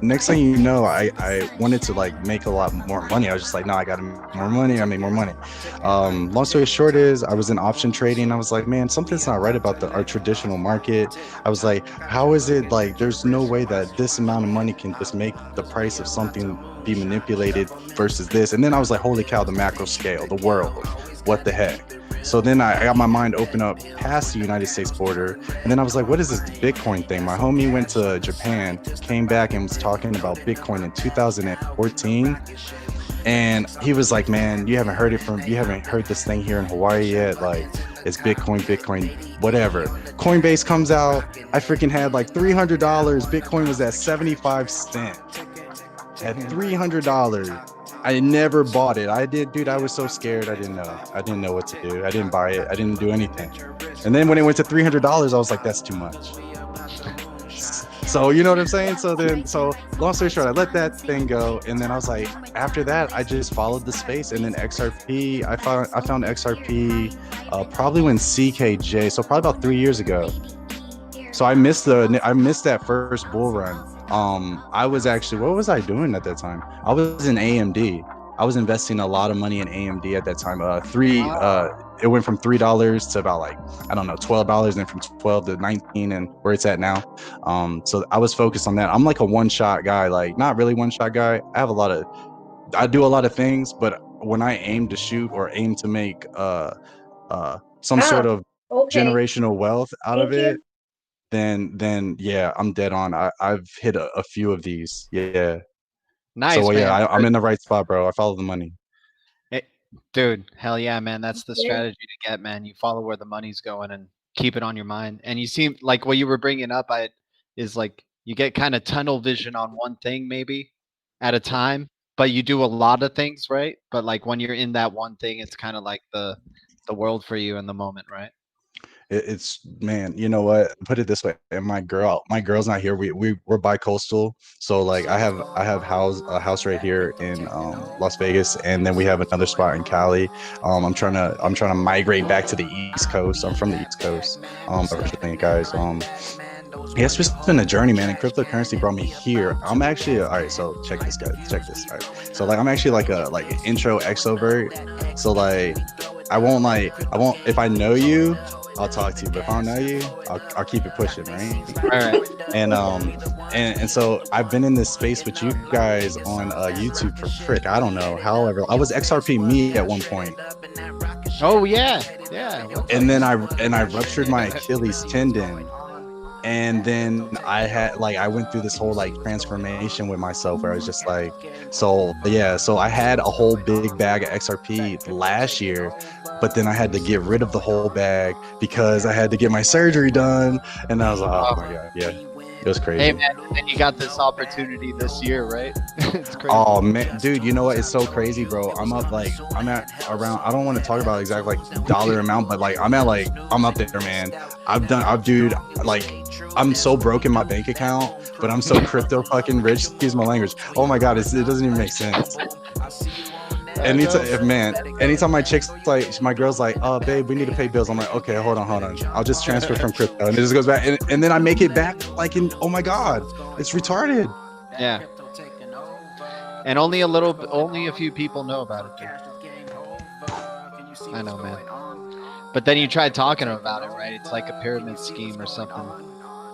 next thing you know, I wanted to like make a lot more money. I was just like, no, I gotta make more money. I make more money. Long story short is I was in option trading. I was like, man, something's not right about our traditional market. I was like, how is it like there's no way that this amount of money can just make the price of something be manipulated versus this? And then I was like, holy cow, the macro scale, the world, what the heck? So then I got my mind open up past the United States border. And then I was like, what is this Bitcoin thing? My homie went to Japan, came back and was talking about Bitcoin in 2014. And he was like, man, you haven't heard this thing here in Hawaii yet. Like it's Bitcoin, whatever. Coinbase comes out. I freaking had like $300. Bitcoin was at 75 cents. At $300. I never bought it. I did, dude. I was so scared. I didn't know what to do. I didn't buy it. I didn't do anything. And then when it went to $300, I was like, that's too much. So you know what I'm saying? So long story short, I let that thing go. And then I was like, after that, I just followed the space. And then XRP, I found XRP probably when CKJ, so probably about 3 years ago. So I missed that first bull run. I was actually, what was I doing at that time? I was in AMD. I was investing a lot of money in AMD at that time. It went from $3 to about like, I don't know, $12, and from 12 to 19 and where it's at now. So I was focused on that. I'm like a one-shot guy, like not really one-shot guy. I do a lot of things, but when I aim to shoot or aim to make some sort of generational wealth out of it, then yeah, I'm dead on. I've hit a few of these. Yeah. Nice. So yeah, man. I'm in the right spot, bro. I follow the money. Dude, hell yeah, man. That's the strategy to get, man. You follow where the money's going and keep it on your mind. And you seem like what you were bringing up is like you get kind of tunnel vision on one thing maybe at a time, but you do a lot of things, right? But like when you're in that one thing, it's kind of like the world for you in the moment, right? It's man, you know what? Put it this way, and my girl's not here. We're bi-coastal, so like I have a house right here in Las Vegas, and then we have another spot in Cali. I'm trying to migrate back to the East Coast. I'm from the East Coast, originally, guys. Yeah, it's just been a journey, man. And cryptocurrency brought me here. I'm actually all right. So check this, guys. Check this. All right. So like I'm actually like an intro extrovert. So like I won't if I know you, I'll talk to you, but if I don't know you, I'll keep it pushing, right? All right. And so I've been in this space with you guys on YouTube for I don't know, however, I was XRP me at one point. Oh yeah. And then I ruptured my Achilles tendon. And then I went through this whole like transformation with myself where I was just like, so I had a whole big bag of XRP last year, but then I had to get rid of the whole bag because I had to get my surgery done. And I was like, oh my God, yeah. It was crazy. Hey man, and you got this opportunity this year, right? It's crazy. Oh man, dude, you know what? It's so crazy, bro. I'm at around. I don't want to talk about exact like dollar amount, but like I'm up there, man. Dude, like I'm so broke in my bank account, but I'm so crypto fucking rich. Excuse my language. Oh my god, it doesn't even make sense. Anytime my chick's like, my girl's like, oh babe, we need to pay bills. I'm like, okay, hold on. I'll just transfer from crypto, and it just goes back, and then I make it back like in, oh my god, it's retarded. Yeah. And only a few people know about it, dude. I know, man. But then you try talking about it, right? It's like a pyramid scheme or something.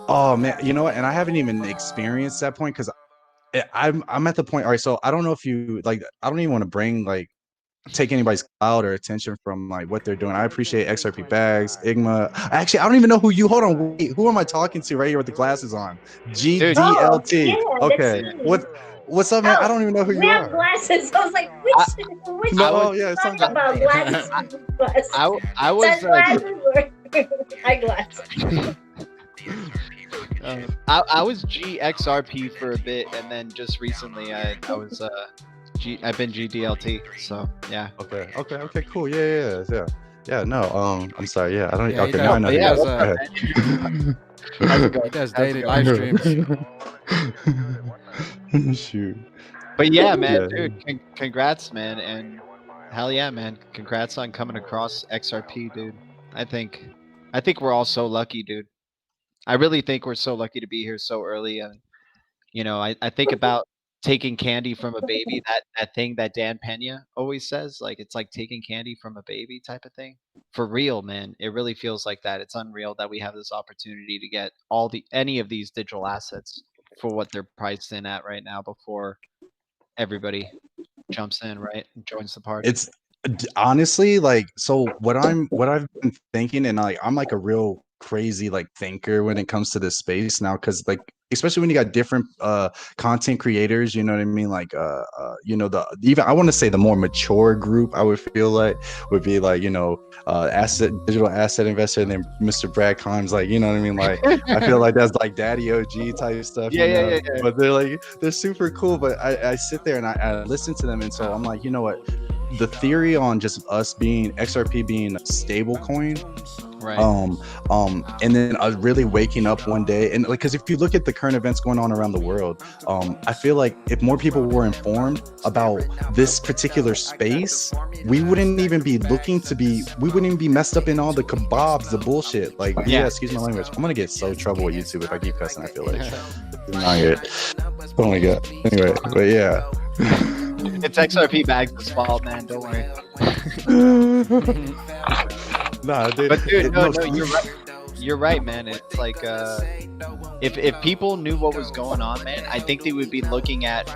Oh man, you know what? And I haven't even experienced that point because I'm at the point. All right, so I don't know if you like. I don't even want to take anybody's clout or attention from like what they're doing. I appreciate XRP Bags, Igma. Actually, I don't even know who you. Hold on, wait, who am I talking to right here with the glasses on? DLT. Okay, what's up, man? I don't even know who you are. We have glasses. I was like, which no, yeah, talking about glasses. I was glasses or eyeglasses. I was GXRP for a bit, and then just recently I've been GDLT. So yeah. Okay, cool. Yeah. No, I'm sorry. Yeah, I don't. Yeah, okay, now I know. Yeah, He does daily live streams. Shoot. But yeah, man, dude, congrats, man, and hell yeah, man, congrats on coming across XRP, dude. I think we're all so lucky, dude. I really think we're so lucky to be here so early, and you know, I think about taking candy from a baby, that thing that Dan Pena always says, like it's like taking candy from a baby type of thing. For real, man, it really feels like that. It's unreal that we have this opportunity to get any of these digital assets for what they're priced in at right now before everybody jumps in, right, and joins the party. It's honestly like, so what I've been thinking, and like I'm like a real crazy like thinker when it comes to this space now, because like especially when you got different content creators, you know what I mean, like you know, even I want to say the more mature group, I would feel like would be like, you know, digital asset investor, and then Mr. Brad Kimes, like, you know what I mean, like I feel like that's like daddy OG type stuff. Yeah. But they're super cool, but I sit there and I listen to them, and so I'm like, you know what, the theory on just us being XRP being a stable coin, right, and then really waking up one day, and like, because if you look at the current events going on around the world, I feel like if more people were informed about this particular space, we wouldn't even be messed up in all the kebabs, the bullshit. Like, yeah, excuse my language. I'm gonna get so trouble with YouTube if I keep cussing. I feel like it's not good. Oh my god. Anyway, but yeah. It's XRP Bags' fault, man. Don't worry. Nah, dude. But dude, no, you're right. You're right, man. It's like if people knew what was going on, man, I think they would be looking at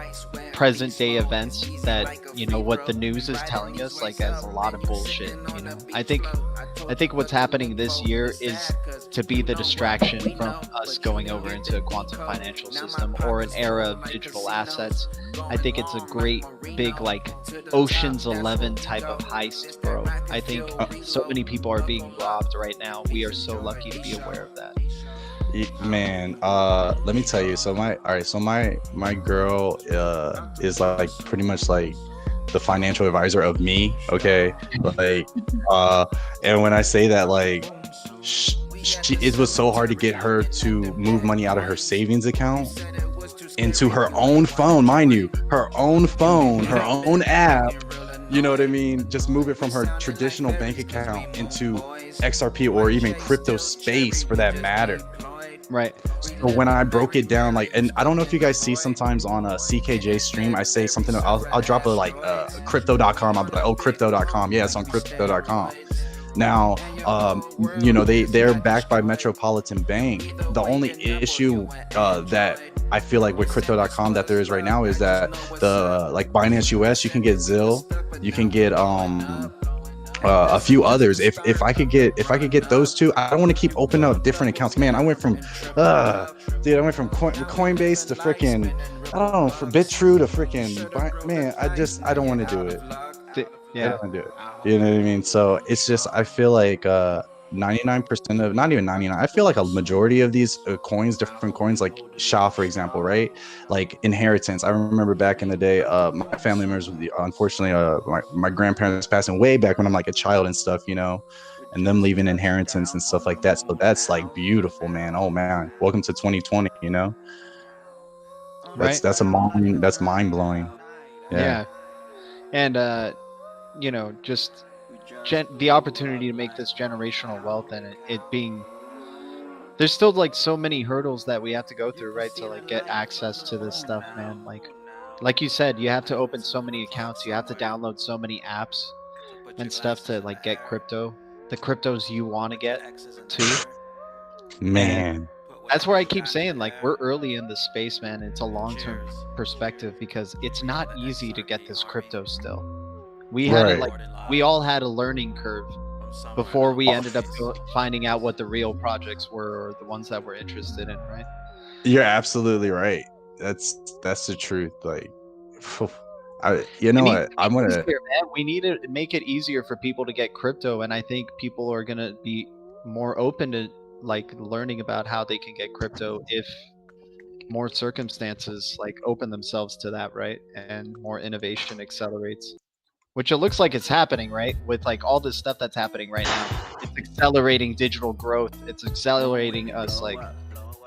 present day events that, you know, what the news is telling us, like, as a lot of bullshit. You know, I think what's happening this year is to be the distraction from us going over into a quantum financial system or an era of digital assets. I think it's a great big like Ocean's 11 type of heist, bro. I think so many people are being robbed right now. We are so lucky to be aware of that. Man, let me tell you. So my girl is like pretty much like the financial advisor of me. Okay, like and when I say that, like it was so hard to get her to move money out of her savings account into her own phone, mind you, her own phone, her own app. You know what I mean? Just move it from her traditional bank account into XRP or even crypto space for that matter. Right. So when I broke it down, like, and I don't know if you guys see sometimes on a CKJ stream, I say something, I'll drop a like crypto.com. I'll be like, oh, crypto.com. Yeah, it's on crypto.com. Now, you know, they're backed by Metropolitan Bank. The only issue that I feel like with crypto.com that there is right now is that the like Binance US, you can get Zill, you can get a few others. If I could get those two, I don't want to keep opening up different accounts. Man, I went from Coinbase to freaking, I don't know, from BitTrue to freaking, man, I don't want to do it. Yeah, I don't do it. You know what I mean? So it's just, I feel like 99% of, not even 99, I feel like a majority of these coins, different coins, like SHA, for example, right? Like inheritance. I remember back in the day, my family members, unfortunately, my grandparents passing way back when I'm like a child and stuff, you know, and them leaving inheritance and stuff like that. So that's like beautiful, man. Oh man, welcome to 2020, you know? Right. That's mind blowing. Yeah. And you know, just the opportunity to make this generational wealth, and it being, there's still like so many hurdles that we have to go through, right, to like get access to this stuff, man. Like you said, you have to open so many accounts, you have to download so many apps and stuff to like get the cryptos you want to get to. Man. And that's where I keep saying, like, we're early in the space, man. It's a long-term perspective because it's not easy to get this crypto still. We had we all had a learning curve before we ended up finding out what the real projects were, or the ones that we're interested in, right? You're absolutely right. That's the truth. Like, you know what? I'm gonna. We need to make it easier for people to get crypto, and I think people are gonna be more open to like learning about how they can get crypto if more circumstances like open themselves to that, right? And more innovation accelerates, which it looks like it's happening, right? With like all this stuff that's happening right now, it's accelerating digital growth. It's accelerating us like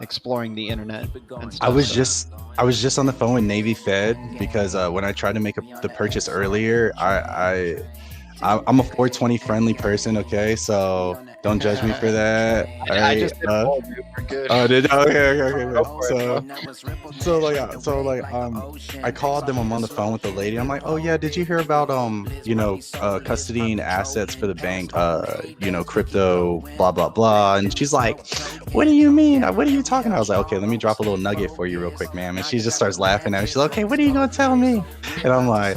exploring the internet and stuff. I was just on the phone with Navy Fed because when I tried to make the purchase earlier, I'm a 420 friendly person, okay? So don't judge me for that. I just did all, dude. We're good. Oh, did you? Okay. I called them. I'm on the phone with the lady. I'm like, oh yeah, did you hear about custodying assets for the bank? Crypto, blah blah blah. And she's like, what do you mean? What are you talking about? I was like, okay, let me drop a little nugget for you real quick, ma'am. And she just starts laughing at me. She's like, okay, what are you gonna tell me? And I'm like,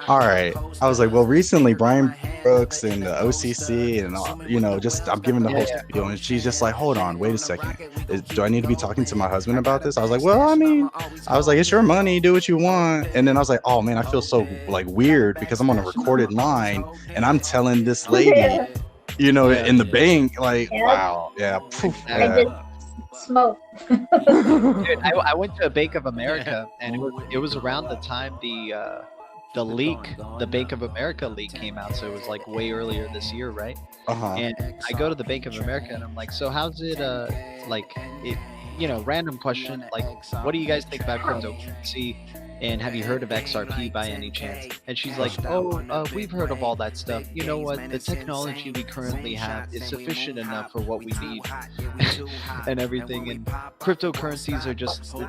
all right. I was like, well, recently Brian Brooks and the OCC and I'm giving the whole spiel, and she's just like, hold on, wait a second, do I need to be talking to my husband about this? I was like, well, I mean, it's your money, do what you want. And then I was like, oh man, I feel so like weird because I'm on a recorded line and I'm telling this lady, in the bank, like, wow, yeah. I just smoke. Dude, I went to a Bank of America, and it was around the time the Bank of America leak came out, so it was like way earlier this year, right? And I go to the Bank of America and I'm like, so how's it random question, like, what do you guys think about cryptocurrency, and have you heard of XRP by any chance? And she's like, we've heard of all that stuff. You know what, the technology we currently have is sufficient enough for what we need and everything. And cryptocurrencies are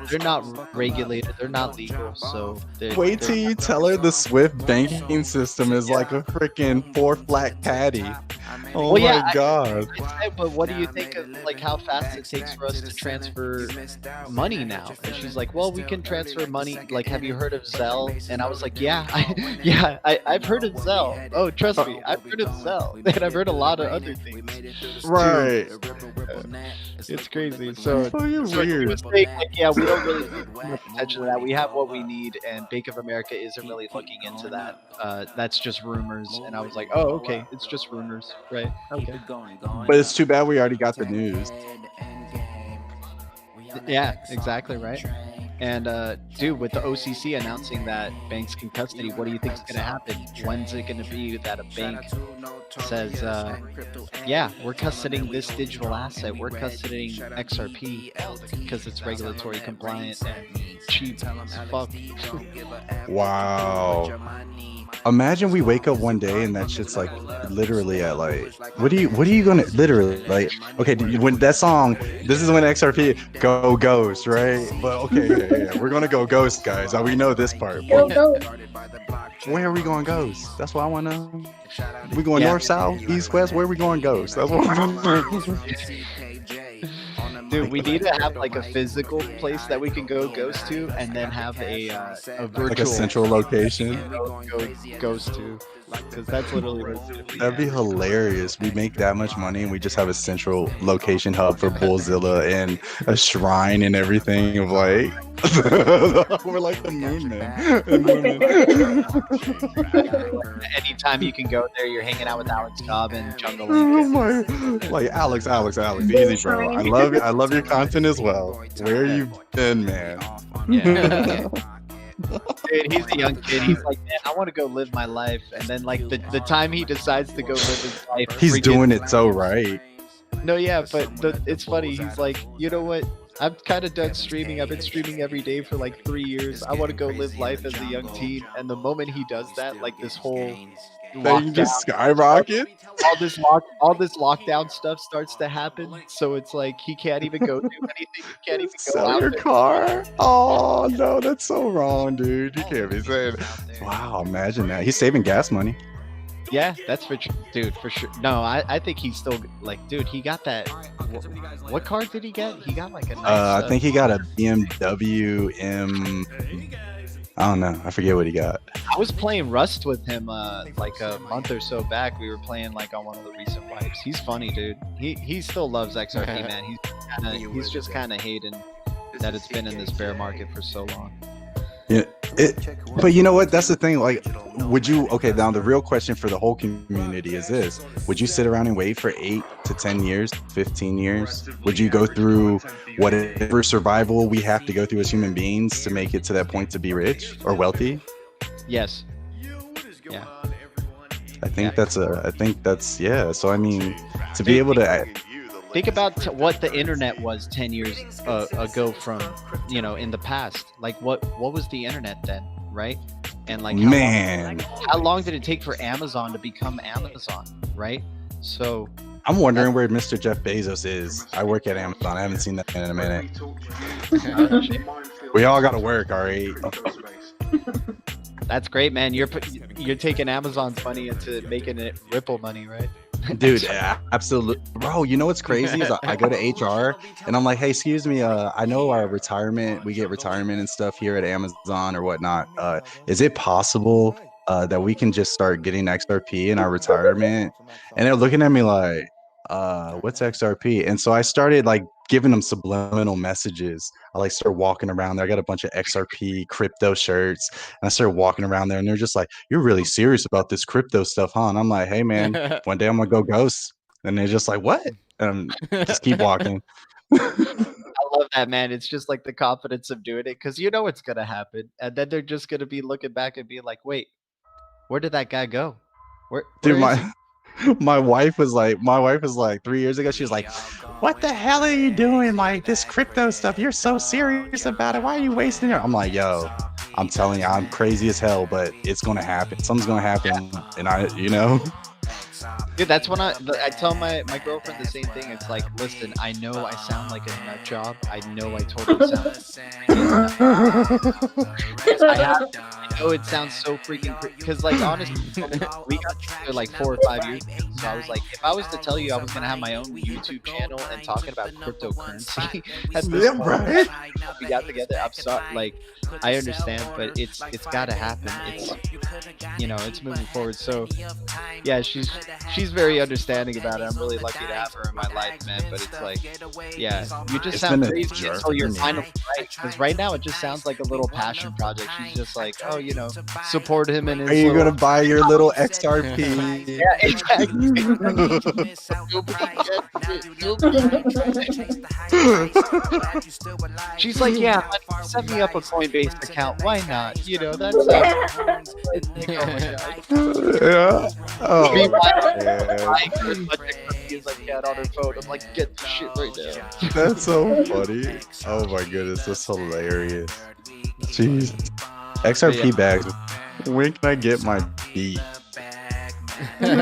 they're not regulated, they're not legal, so wait till you tell her the Swift banking system is like a freaking 4-flat patty. Oh my god. But what do you think of like how fast it takes for us to transfer money now? And she's like, well, we can transfer money, like, have you heard of Zelle? And I was like, I've heard of Zelle. Oh, trust me, I've heard of Zelle, and I've heard a lot of other things. Right. It's crazy. So weird. We don't really pay much attention to that. We have what we need, and Bank of America isn't really looking into that. That's just rumors. And I was like, oh, okay, it's just rumors, right? Okay. But it's too bad we already got the news. Yeah, exactly, right. And dude, with the OCC announcing that banks can custody, what do you think is going to happen? When's it going to be that a bank says, we're custodying this digital asset, we're custodying XRP because it's regulatory compliant and cheap as fuck? Wow. Imagine we wake up one day and that shit's like literally at like, what are you gonna literally like? Okay, when that song, this is when XRP go ghost, right? But okay, we're gonna go ghost, guys. We know this part. Where are we going ghost? That's what I want to know. We going north, south, east, west? Where are we going ghost? That's what I want to know. Dude, we need to have like a physical place that we can go ghost to, and then have a virtual, like a central location go ghost to, because that's literally that'd be hilarious. We make that much money and we just have a central location hub for Bullzilla and a shrine and everything of like we're like the moon man. time you can go there, you're hanging out with Alex Cobb and Jungle Oh Link. my, like Alex, easy, bro. I love your content as well. Where you been, man? Yeah. Dude, he's a young kid. He's like, man, I want to go live my life. And then, like, the time he decides to go live his life, He's doing it so right. No, yeah, but it's funny. He's like, you know what? I'm kind of done streaming. I've been streaming every day for like 3 years. I want to go live life as a young teen. And the moment he does that, like this whole Thing just skyrocket. all this lockdown stuff starts to happen. So it's like he can't even go do anything. He can't even go Sell out your there. car. Oh no, that's so wrong, dude. You can't be saying. Wow, imagine that. He's saving gas money. Yeah, that's for dude, for sure. No, I think he's still like, dude, he got that. What car did he get? He got like a nice. I think he got a BMW M. I don't know. I forget what he got. I was playing Rust with him like a month or so back. We were playing like on one of the recent wipes. He's funny, dude. He still loves XRP, man. He's just kind of hating that it's been in this bear market for so long. Yeah, but you know what? That's the thing. Like, would you? Okay, now the real question for the whole community is this: would you sit around and wait for 8 to 10 years, 15 years? Would you go through whatever survival we have to go through as human beings to make it to that point to be rich or wealthy? Yes. Yeah. I think that's yeah. So I mean, to be able to. Think about what the internet was 10 years ago from, in the past. Like, what was the internet then, right? And like, how long did it take for Amazon to become Amazon, right? So I'm wondering where Mr. Jeff Bezos is. I work at Amazon. I haven't seen that man in a minute. We all got to work, all right? That's great, man. You're taking Amazon's money into making it Ripple money, right? Dude, absolutely, bro. You know what's crazy is I go to HR and I'm like, hey, excuse me, I know our retirement, we get retirement and stuff here at Amazon or whatnot. Is it possible that we can just start getting XRP in our retirement? And they're looking at me like, what's XRP? And so I started like giving them subliminal messages. I like started walking around there. I got a bunch of XRP crypto shirts and I started walking around there and they're just like, you're really serious about this crypto stuff, huh? And I'm like, hey man, one day I'm gonna go ghost. And they're just like, what? And just keep walking. I love that, man. It's just like the confidence of doing it because you know it's gonna happen. And then they're just gonna be looking back and be like, wait, where did that guy go? Where Dude, my wife was like 3 years ago, she was like, what the hell are you doing? Like this crypto stuff, you're so serious about it. Why are you wasting it? I'm like, yo, I'm telling you, I'm crazy as hell, but it's gonna happen. Something's gonna happen. And Dude, that's when I tell my girlfriend the same thing. It's like, listen, I know I sound like a nut job. I know I totally sound I know it sounds so freaking because like honestly, we got together like 4 or 5 years ago. So I was like, if I was to tell you I was gonna have my own YouTube channel and talking about cryptocurrency at this point, right? we got together. I'm sorry, like I understand, but it's gotta happen. It's it's moving forward. So yeah, she's very understanding about it. I'm really lucky to have her in my life, man. But it's like, yeah, you just sound crazy until you're finally right. Because right now it just sounds like a little passion project. She's just like, oh, support him in his. Are you gonna buy your little XRP? Yeah, exactly. She's like, yeah, set me up a Coinbase account. Why not? That's. Yeah. Oh. As I can on her phone. I'm like, get the shit right now. That's so funny. Oh my goodness, that's hilarious. Jeez. XRP bags. When can I get my beat? You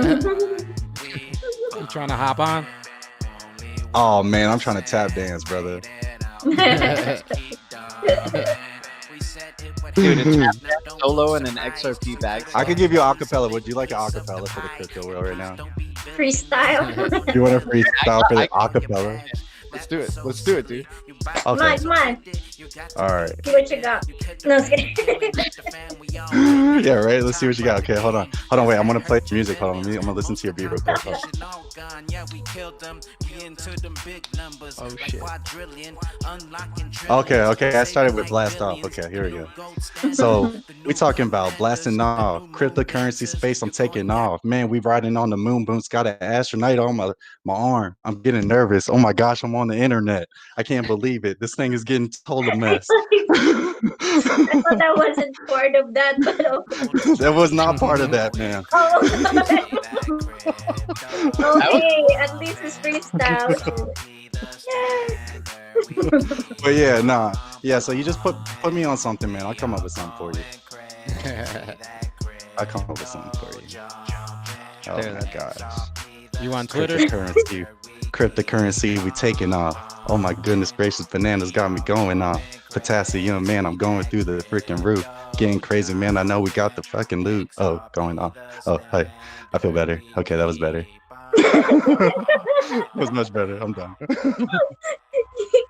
trying to hop on? Oh man, I'm trying to tap dance, brother. Dude, it's solo and an XRP bag. I could give you an acapella. Would you like an acapella for the crypto world right now? Freestyle. You want a freestyle for the acapella? Let's do it, dude. Okay. Come on. All right. See what you got. No, I'm kidding. Yeah, right. Let's see what you got. Okay, hold on. Wait, I'm gonna play music. Hold on. I'm gonna listen to your beat real quick. Hold on. Oh shit. Okay. I started with blast off. Okay, here we go. So we talking about blasting off cryptocurrency space. I'm taking off, man. We riding on the moon. Boom's got an astronaut on my arm. I'm getting nervous. Oh my gosh, I'm on the internet. I can't believe it. This thing is getting total mess. I thought that wasn't part of that, but okay. That was not part of that, man. Oh, okay, at least it's freestyle. But yeah, nah. Yeah, so you just put me on something, man. I'll come up with something for you. I'll come up with something for you. Oh There, my that- gosh. You on Twitter? Cryptocurrency, we taking off. Oh my goodness gracious, bananas got me going off. Potassium, man, I'm going through the freaking roof. Getting crazy, man. I know we got the fucking loot. Oh, going off. Oh, hey, I feel better. Okay, that was better. That was much better. I'm done.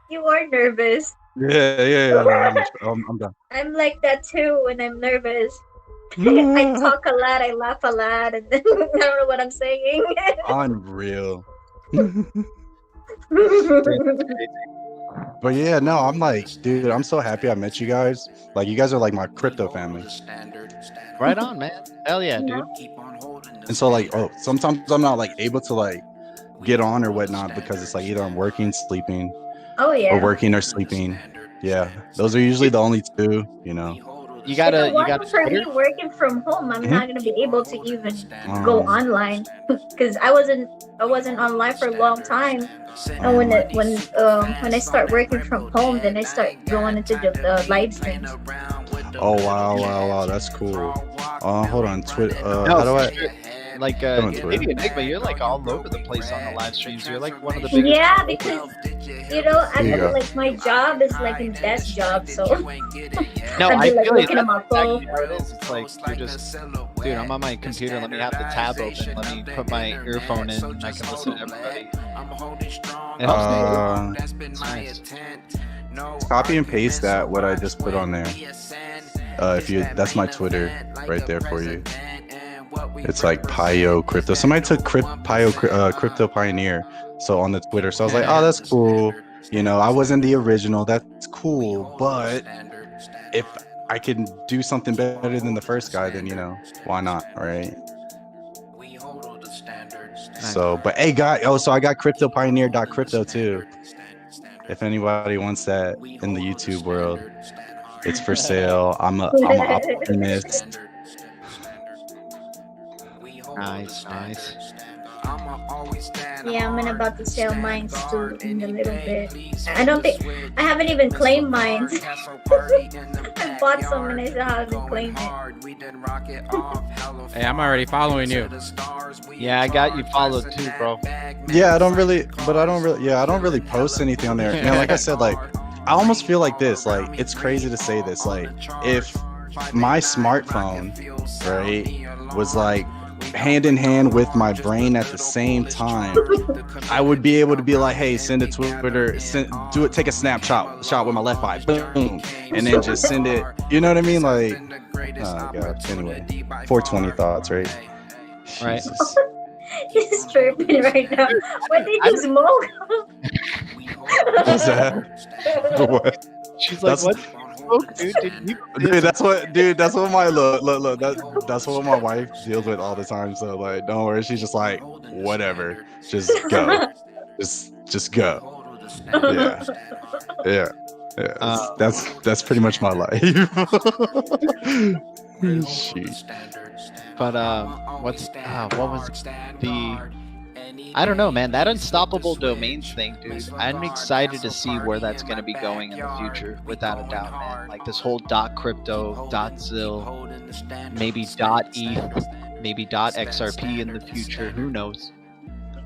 You are nervous. Yeah. I'm done. I'm like that too when I'm nervous. I talk a lot, I laugh a lot, and then I don't know what I'm saying. Unreal. But yeah, no, I'm like, dude, I'm so happy I met you guys. Like, you guys are like my crypto family. Right on, man. Hell yeah, dude. And so like, oh, sometimes I'm not like able to like get on or whatnot because it's like either I'm working, sleeping, Oh yeah. or working or sleeping. Yeah, those are usually the only two, you know. You If gotta it wasn't for me Twitter? working from home, I'm Mhm. not gonna be able to even go online because I wasn't online for a long time. And when I start working from home, then I start going into the live streams. Oh wow, that's cool. Hold on, Twitter. No, How do for I? sure. Like on Twitter. maybe Enigma, you're like all over the place on the live streams. You're like one of the biggest. Yeah, because I There you feel go. like my job is like a desk job, so No, I'd I be like feel you. looking at my That's exactly phone. how it is. It's like you're just, dude, I'm on my computer. Let me have the tab open. Let me put my earphone in, and I can listen to everybody. It helps me. It's nice. Copy and paste that what I just put on there. If you, that's my Twitter right there for you. It's like Pio Crypto. Somebody took Crypto Pioneer, so on the Twitter. So I was like, oh, that's cool. You know, I wasn't the original. That's cool. But if I can do something better than the first guy, then you know, why not, right? So, but hey, so I got CryptoPioneer.crypto too. If anybody wants that in the YouTube world, it's for sale. I'm an optimist. Nice. Yeah, I'm about to sell mines too in a little bit. I haven't even claimed mines. I bought some and I still haven't claimed it. Hey, I'm already following you. Yeah, I got you followed too, bro. Yeah, I don't really post anything on there. Man, like I said, like I almost feel like this, like it's crazy to say this, like if my smartphone, right, was like hand in hand with my brain at the same time, I would be able to be like, hey, send a Twitter, take a snapshot with my left eye, boom, and then just send it. You know what I mean? Like, oh god. Anyway, 420 thoughts, right? Right. Jesus. He's tripping right now. What did you smoke? What's that? What? She's like, That's- what? Smoke, dude? Dude, that's what my look. That's what my wife deals with all the time. So like, don't worry. She's just like, whatever. Just go. just go. Yeah. That's pretty much my life. Shoot. But what was the? I don't know, man. That unstoppable domains thing, dude. I'm excited to see where that's going to be going in the future, without a doubt, man. Like this whole .crypto, .zil, maybe .eth, maybe .xrp in the future. Who knows?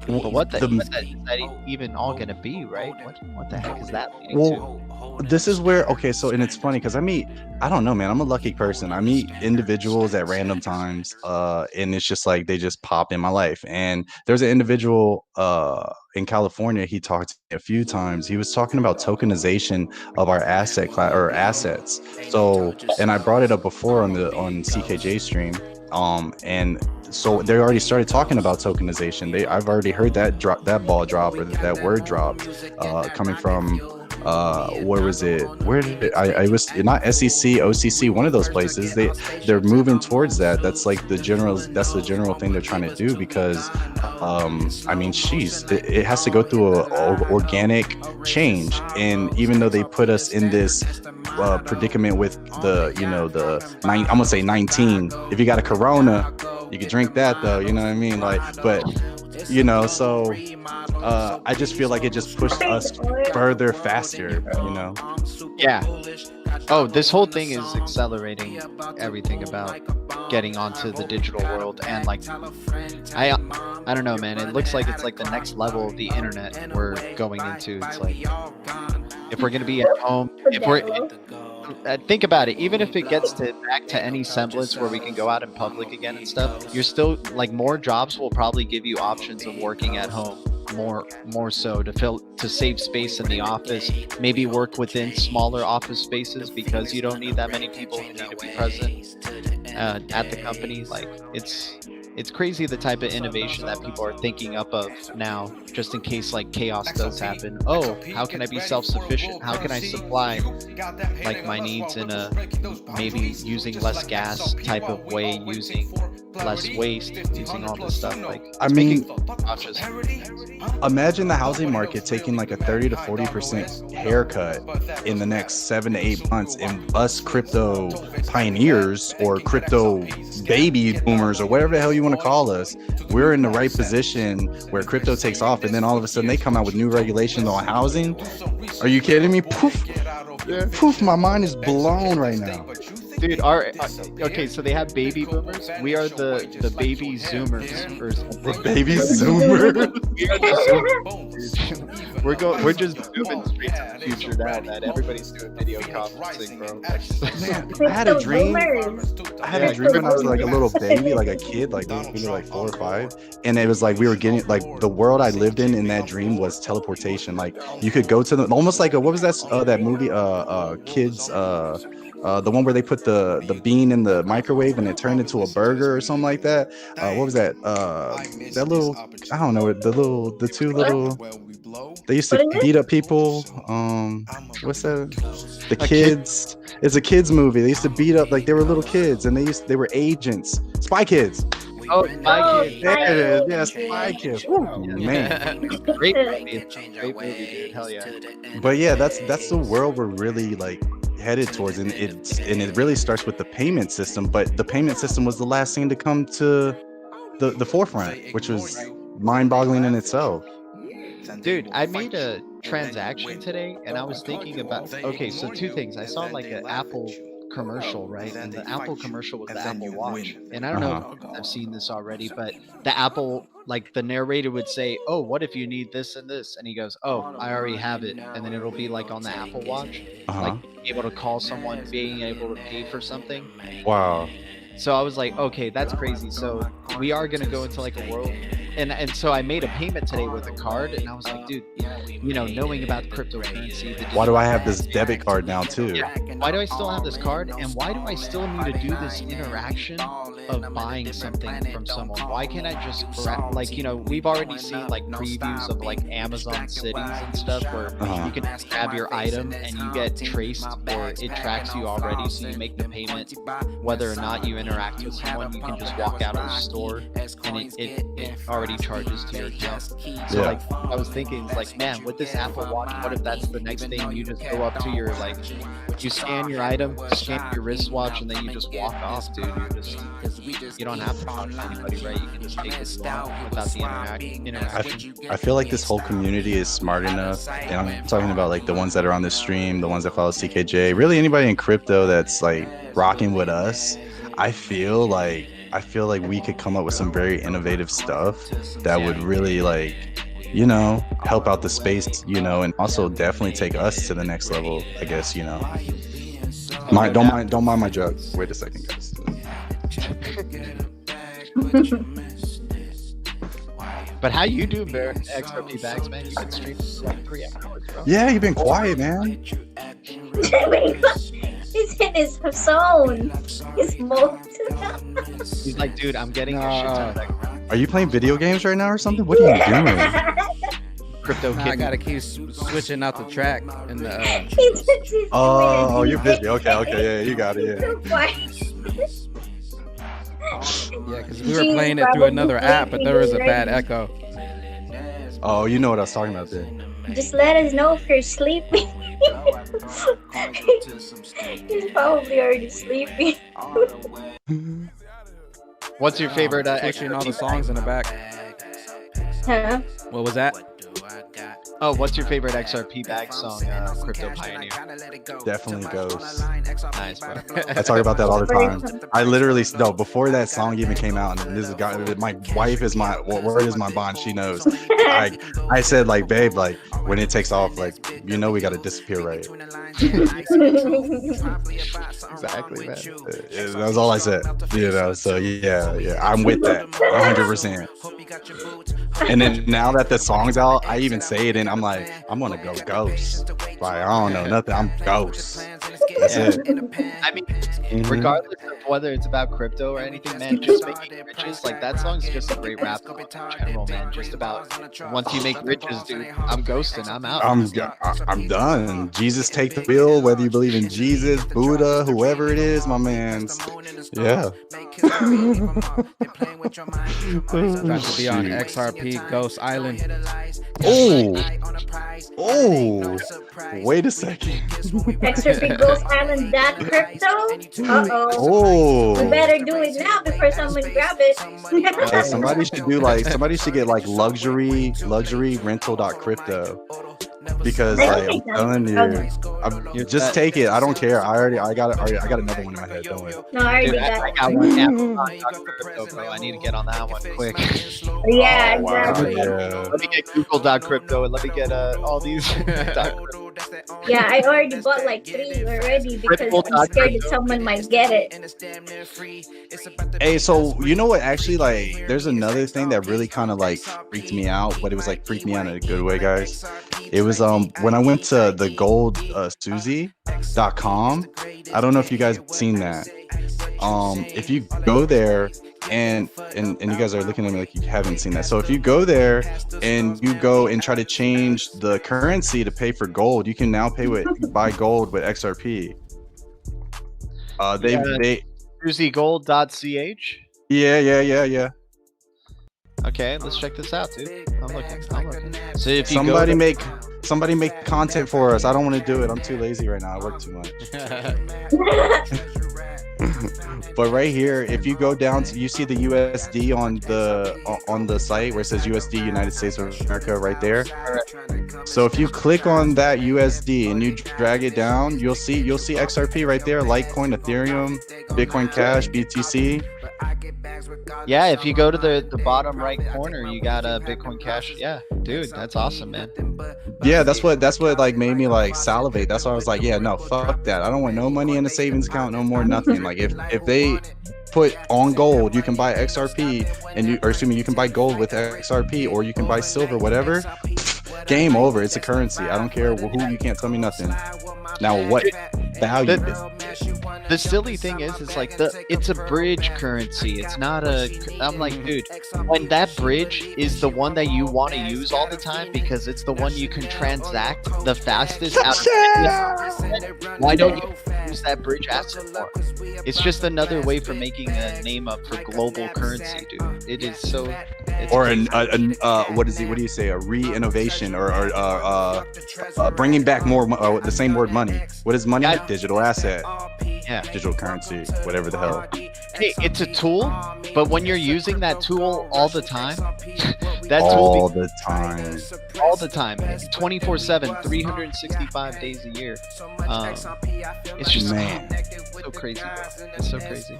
But what is that even all going to be, right? What the heck is that leading to? This is where, okay, so, and it's funny because I don't know, man, I'm a lucky person. I meet individuals at random times, and it's just like they just pop in my life. And there's an individual in California, he talked to me a few times. He was talking about tokenization of our asset class or assets. So, and I brought it up before on CKJ stream. And so they already started talking about tokenization. I've already heard that ball drop, or that word drop, coming from where was it? Where did it? I was not SEC, OCC, one of those places. They're moving towards that. That's like the general thing they're trying to do, because I mean, it has to go through a organic change. And even though they put us in this predicament with I'm gonna say 19. If you got a Corona, you can drink that though. You know what I mean? Like, but so I just feel like it just pushed us further, faster. Yeah. Oh, this whole thing is accelerating everything about getting onto the digital world, and like I don't know, man. It looks like it's like the next level of the internet we're going into. It's like if we're gonna be at home, think about it. Even if it gets back to any semblance where we can go out in public again and stuff, you're still like more jobs will probably give you options of working at home. More so to save space in the office, maybe work within smaller office spaces because you don't need that many people who need to be present at the company. Like it's crazy the type of innovation that people are thinking up of now, just in case like chaos does happen. Oh, how can I be self-sufficient? How can I supply like my needs in a maybe using less gas type of way, using less waste, using all this stuff. Like, I mean, imagine the housing market taking like a 30 to 40% haircut in the next 7 to 8 months, and us crypto pioneers or crypto baby boomers or whatever the hell you want to call us, we're in the right position where crypto takes off, and then all of a sudden they come out with new regulations on housing. Are you kidding me? Poof, poof, my mind is blown right now. Dude, okay, so they have baby boomers. We are the baby zoomers or something. The baby zoomer. We are the zoomers. We're just zooming straight to the future now, man. Everybody's doing video conferencing, bro. Man, I had a dream. When I was like a little baby, like a kid, like maybe like 4 or 5, and it was like we were getting like the world I lived in that dream was teleportation. Like you could go to almost like what was that movie? Kids. The one where they put the bean in the microwave and it turned into a burger or something like that. What was that? That little, I don't know, the two little, they used to beat up people. What's that? The kids. It's a kids movie. They used to beat up, like they were little kids, and they were agents. Spy Kids. Oh, Spy Kids. There it is. Yeah, Spy Kids. Ooh, man. Great movie, dude. Hell yeah. But yeah, that's the world we're really like headed towards, and it really starts with the payment system. But the payment system was the last thing to come to the forefront, which was mind-boggling in itself. Dude, I made a transaction today, and I was thinking about, okay, so 2 things. I saw like an Apple commercial, right? And the Apple commercial was the Apple Watch. And I don't know if I've seen this already, but the Apple, like the narrator would say, oh, what if you need this and this? And he goes, oh, I already have it. And then it'll be like on the Apple Watch, like being able to call someone, being able to pay for something. Wow. So I was like, okay, that's crazy. So we are going to go into like a world. And so I made a payment today with a card, and I was like, dude, knowing about cryptocurrency. Why do I have this debit card now too? Yeah. Why do I still have this card? And why do I still need to do this interaction of buying something from someone? Why can't I just we've already seen like previews of like Amazon cities and stuff where you can just grab your item and you get traced, or it tracks you already, so you make the payment whether or not you interact with someone. You can just walk out of the store and it already charges to your account. So like I was thinking, like, man, with this Apple Watch, what if that's the next thing? You just go up to your, like, you scan your item, scan your wristwatch, and then you just walk off, dude. You don't have to talk to anybody, right? You can just take this without the interaction. I feel like this whole community is smart enough, and I'm talking about like the ones that are on the stream, the ones that follow CKJ, really anybody in crypto that's like rocking with us. I feel like we could come up with some very innovative stuff that would really like, help out the space, and also definitely take us to the next level, I guess, Don't mind my jug. Wait a second, guys. But how you doing, Bear? XRP Bags, man? You've been streaming for like 3 hours, bro. Yeah, you've been quiet, man. He's in his zone. He's molten. He's like, dude, I'm getting a shit ton of Are you playing video games right now or something? What are you doing? crypto I kid. gotta keep switching out the track and the. Oh, you're busy. Okay, yeah, you got it. Yeah. So quiet. Yeah, because we were playing it through another app, but there was a bad echo. Oh, you know what I was talking about then. Just let us know if you're sleeping. He's probably already sleeping. What's your favorite Pushing all the songs in the back. Huh? What was that? Oh, what's your favorite XRP bag song? Crypto Pioneer. Definitely Ghost. Nice, bro. I talk about that all the time. I literally before that song even came out, and this is my wife is my word is my bond. She knows. I said like, babe, like when it takes off, like we got to disappear, right? Exactly, man. That was all I said. So yeah, I'm with that 100%. And then now that the song's out, I even say it, and I'm like, I'm gonna go Ghost. Like I don't know nothing. I'm Ghost. That's it. I mean, regardless of whether it's about crypto or anything, man, just making riches, like that song's just a great rap song in general, man. Just about once you make riches, dude, I'm ghosting, I'm out. I'm done. Jesus take the wheel, whether you believe in Jesus, Buddha, whoever it is, my man's. Yeah. About to be on XRP Ghost Island. Oh, wait a second. XRP Ghost Island crypto. Oh, We better do it now before someone grab it. somebody should get like luxury rental.crypto. Because like I'm telling you, just take it. I don't care. I got another one in my head. Don't worry. No, I already Dude, got I it. got one. Amazon.crypto, bro. I need to get on that one quick. Yeah, Wow, exactly. yeah. Let me get Google.crypto and let me get all these. Yeah, I already bought like 3 already because I'm scared that someone might get it. Hey, so you know what? Actually, like, there's another thing that really kind of like freaked me out, but it was like freaked me out in a good way, guys. It was when I went to the goldsuzy.com. I don't know if you guys seen that. If you go there and you guys are looking at me like you haven't seen that. So if you go there and you go and try to change the currency to pay for gold, you can now buy gold with XRP. They UZGold.ch. Yeah. Okay, let's check this out, dude. I'm looking. So if you somebody make content for us. I don't want to do it. I'm too lazy right now. I work too much. But right here, if you go down to, you see the USD on the site where it says USD United States of America right there. So if you click on that USD and you drag it down, you'll see XRP right there, Litecoin, Ethereum, Bitcoin Cash, BTC. Yeah, if you go to the bottom right corner, you got a Bitcoin Cash. Yeah, dude, that's awesome, man. Yeah, that's what like made me like salivate. That's why I was like, yeah, no, fuck that. I don't want no money in a savings account, no more nothing. Like if they put on gold, you can buy XRP you can buy gold with XRP, or you can buy silver, whatever. Game over. It's a currency. I don't care who. You can't tell me nothing. Now what value? The silly thing is, it's like it's a bridge currency. It's not I'm like, dude, when that bridge is the one that you want to use all the time because it's the one you can transact the fastest out of why don't you use that bridge asset more? It's just another way for making a name up for global currency, dude. It is so. Or what do you say? A re-innovation or bringing back more the same word money. What is money? Digital asset. Yeah. Digital currency, whatever the hell. Hey, it's a tool, but when you're using that tool all the time, all the time, 24/7, 365 days a year. It's just so crazy, bro. It's so crazy.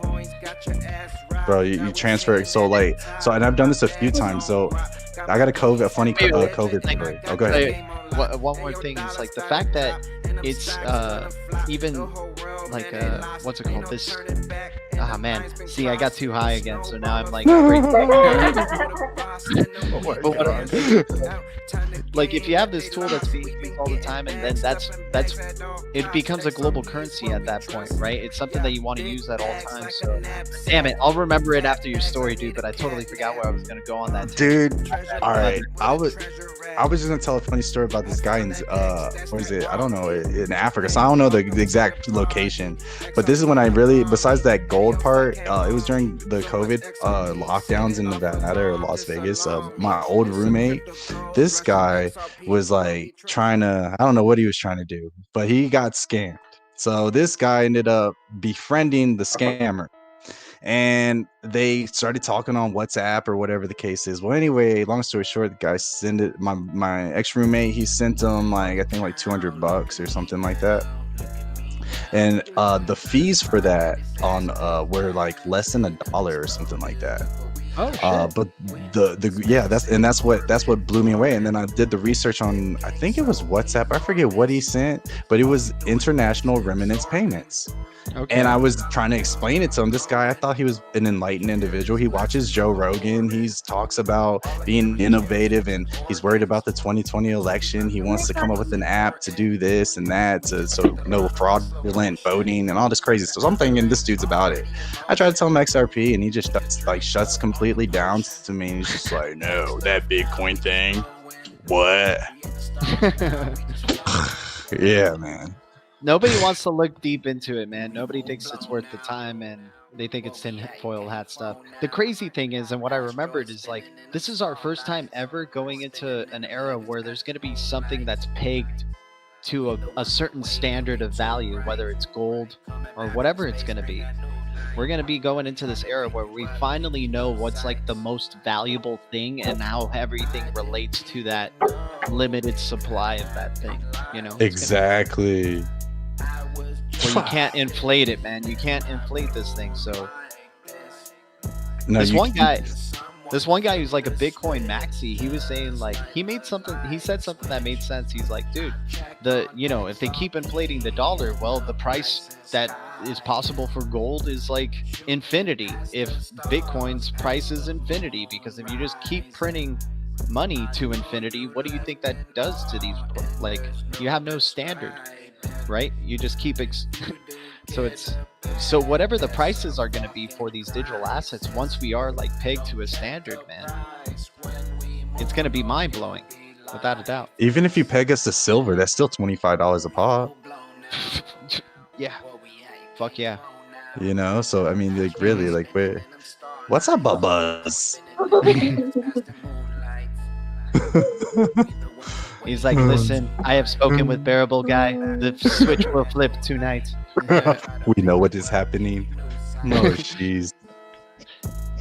Bro, you transfer it so late. So, and I've done this a few times. So, I got a funny COVID story. Oh, go ahead. One more thing is like the fact that it's even like what's it called? This man. See, I got too high again, so now I'm like. Like if you have this tool that's being used all the time, and then that's it becomes a global currency at that point, right? It's something that you want to use at all times. So, damn it, I'll remember it after your story, dude. But I totally forgot where I was gonna go on that. Dude, all right. I was just gonna tell a funny story about this guy in what is it? I don't know, in Africa. So I don't know the exact location, but this is when I really, besides that gold part, it was during the COVID lockdowns in Nevada or Las Vegas. My old roommate, this guy was like trying to, I don't know what he was trying to do, but he got scammed. So this guy ended up befriending the scammer, and they started talking on WhatsApp or whatever the case is. Well, anyway, long story short, the guy sent it. My ex roommate, he sent him like, I think like $200 or something like that. And the fees for that on were like less than $1 or something like that. Oh, shit. But that's what blew me away. And then I did the research on, I think it was WhatsApp. I forget what he sent, but it was international remittance payments. Okay. And I was trying to explain it to him. This guy, I thought he was an enlightened individual. He watches Joe Rogan. He talks about being innovative, and he's worried about the 2020 election. He wants to come up with an app to do this and that, so no fraudulent voting and all this crazy stuff. So I'm thinking this dude's about it. I tried to tell him XRP, and he just shuts completely down to me. And he's just like, no, that Bitcoin thing. What? Yeah, man. Nobody wants to look deep into it, man. Nobody thinks it's worth the time, and they think it's tinfoil hat stuff. The crazy thing is, and what I remembered is, like, this is our first time ever going into an era where there's going to be something that's pegged to a certain standard of value, whether it's gold or whatever it's going to be. We're going to be going into this era where we finally know what's like the most valuable thing and how everything relates to that limited supply of that thing, you know? Exactly. Well, you can't inflate it, man. You can't inflate this thing. So no, this one guy who's like a Bitcoin maxi, he was saying, like, he said something that made sense. He's like, dude, if they keep inflating the dollar, well, the price that is possible for gold is like infinity. If Bitcoin's price is infinity, because if you just keep printing money to infinity, what do you think that does to these? Like, you have no standard. Right? You just keep so whatever the prices are going to be for these digital assets, once we are like pegged to a standard, man, it's going to be mind blowing, without a doubt. Even if you peg us to silver, that's still $25 a pop. Yeah. Fuck yeah. You know, so I mean, like, really, like, what's up, Bubba's? He's like, listen, I have spoken with Bearable Guy. The switch will flip tonight. We know what is happening. No, jeez.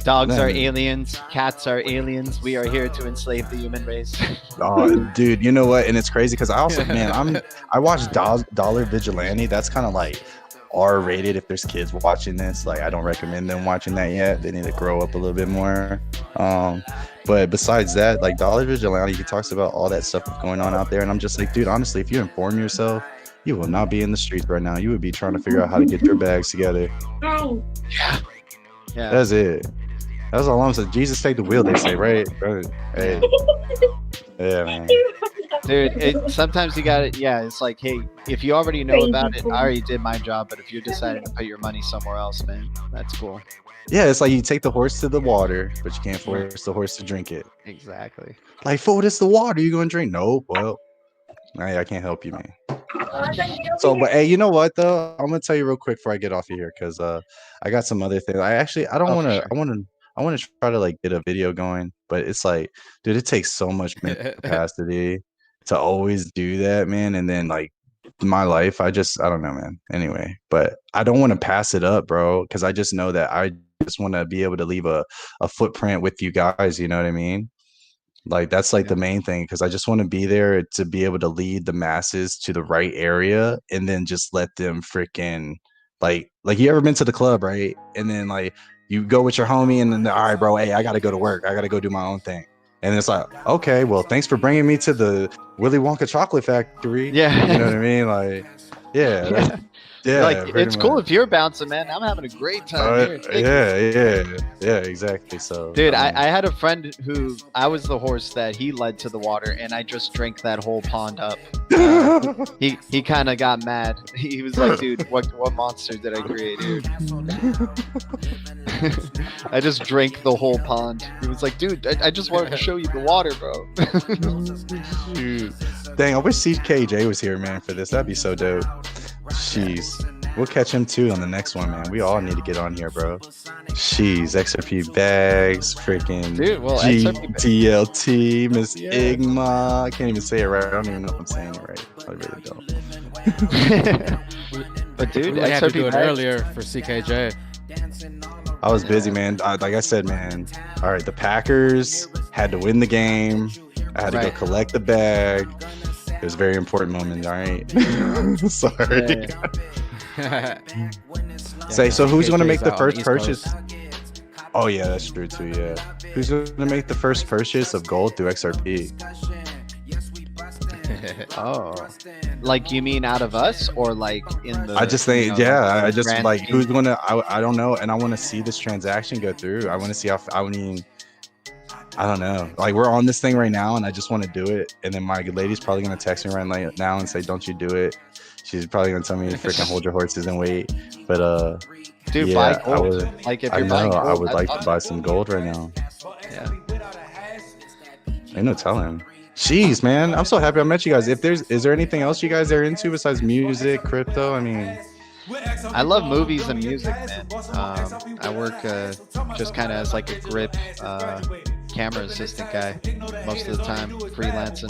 Dogs are aliens. Cats are aliens. We are here to enslave the human race. Oh, dude, you know what? And it's crazy because I also, man, I watch Dollar Vigilante. That's kind of like R-rated if there's kids watching this. Like, I don't recommend them watching that yet. They need to grow up a little bit more. But besides that, like, Dollar Vigilante, he talks about all that stuff that's going on out there, and I'm just like, dude, honestly, if you inform yourself, you will not be in the streets right now. You would be trying to figure out how to get your bags together. Yeah. That's it. That's all I'm saying. Jesus, take the wheel, they say, right? Hey. Yeah, man. Dude, sometimes you got it. Yeah, it's like, hey, if you already know about it, I already did my job. But if you're deciding to put your money somewhere else, man, that's cool. Yeah, it's like you take the horse to the water, but you can't force the horse to drink it. Exactly. Like, fool, this the water. You gonna drink? No, well, I can't help you, man. So, but hey, you know what though? I'm gonna tell you real quick before I get off of here, because I got some other things. I don't want to. Sure. I want to try to like get a video going, but it's like, dude, it takes so much mental capacity to always do that, man. And then like my life, I don't know, man. Anyway, but I don't want to pass it up, bro, because I just know that I just want to be able to leave a footprint with you guys. You know what I mean? Like, that's like the main thing, because I just want to be there to be able to lead the masses to the right area, and then just let them freaking like you ever been to the club, right? And then like you go with your homie, and then all right, bro, hey, I gotta go to work. I gotta go do my own thing. And it's like, okay, well, thanks for bringing me to the Willy Wonka chocolate factory. Yeah. You know what I mean? Like, yeah. Yeah, like, pretty it's cool much. if you're bouncing, man. I'm having a great time here. Take it. Yeah, exactly. So, Dude, I mean, I had a friend who I was the horse that he led to the water, and I just drank that whole pond up. He kind of got mad. He was like, "Dude, what monster did I create here?" I just drank the whole pond. He was like, "Dude, I just wanted to show you the water, bro." shoot. Dang, I wish CKJ was here, man, for this. That'd be so dope. Jeez. We'll catch him too on the next one, man. We all need to get on here, bro. Jeez, XRP bags, freaking Dude, well, XRP DLT, Miss Yeah. Igma. I can't even say it right. I don't even know if I'm saying it right. I really don't. But dude, We had to do XRP it bags, earlier for CKJ. I was busy, man. Like I said, man. All right, the Packers had to win the game. I had to Right. go collect the bag. It was a very important moment. All right. Sorry. Say, so who's going to make the first purchase? Oh yeah, that's true too. Yeah, who's going to make the first purchase of gold through XRP? Oh, like you mean out of us or like in the? I just think, yeah, I just grand like scheme? who's going to? I don't know, and I want to see this transaction go through. I want to see how. I mean, I don't know. Like we're on this thing right now, and I just want to do it. And then my lady's probably going to text me right now and say, "Don't you do it?" She's probably going to tell me to freaking hold your horses and wait. But Dude, yeah, buy I gold. would. Like if I you're buying know. gold, I would that's like to awesome. buy some gold right now. Yeah. Ain't no telling. Jeez, man, I'm so happy I met you guys. Is there anything else you guys are into besides music, crypto? I mean, I love movies and music, man. I work just kind of as like a grip camera assistant guy most of the time, freelancing.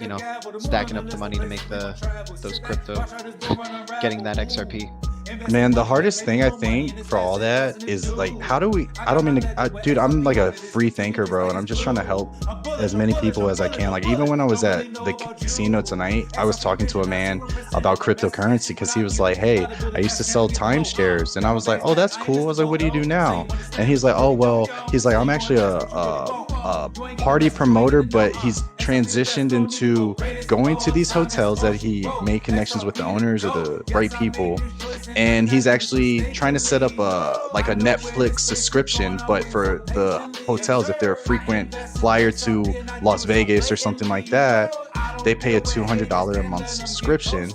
You know, stacking up the money to make those crypto, getting that XRP. man, the hardest thing I think for all that is like, how do we? I don't mean to, dude. I'm like a free thinker, bro, and I'm just trying to help as many people as I can. Like even when I was at the casino tonight, I was talking to a man about cryptocurrency because he was like, "Hey, I used to sell timeshares," and I was like, "Oh, that's cool." I was like, "What do you do now?" And he's like, "Oh, well," he's like, "I'm actually a party promoter, but he's transitioned into going to these hotels that he made connections with the owners or the right people." And he's actually trying to set up a Netflix subscription, but for the hotels, if they're a frequent flyer to Las Vegas or something like that, they pay a $200 a month subscription.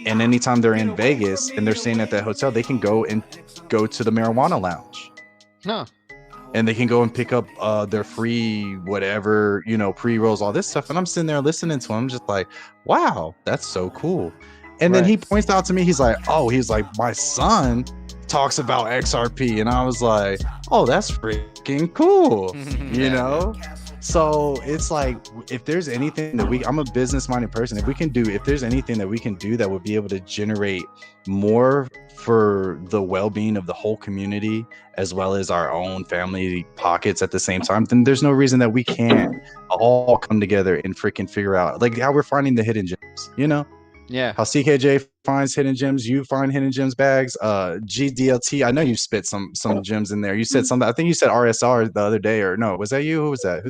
And anytime they're in Vegas and they're staying at that hotel, they can go to the marijuana lounge. No. And they can go and pick up their free whatever, pre-rolls, all this stuff. And I'm sitting there listening to him, I'm just like, wow, that's so cool. And then he points out to me, he's like, my son talks about XRP. And I was like, oh, that's freaking cool, you know? So it's like, if there's anything that I'm a business-minded person. If there's anything that we can do that would be able to generate more for the well-being of the whole community, as well as our own family pockets at the same time, then there's no reason that we can't all come together and freaking figure out like how we're finding the hidden gems, Yeah. How CKJ finds hidden gems, you find hidden gems bags. GDLT, I know you spit some gems in there. You said something. I think you said RSR the other day, or no? Was that you? Who was that?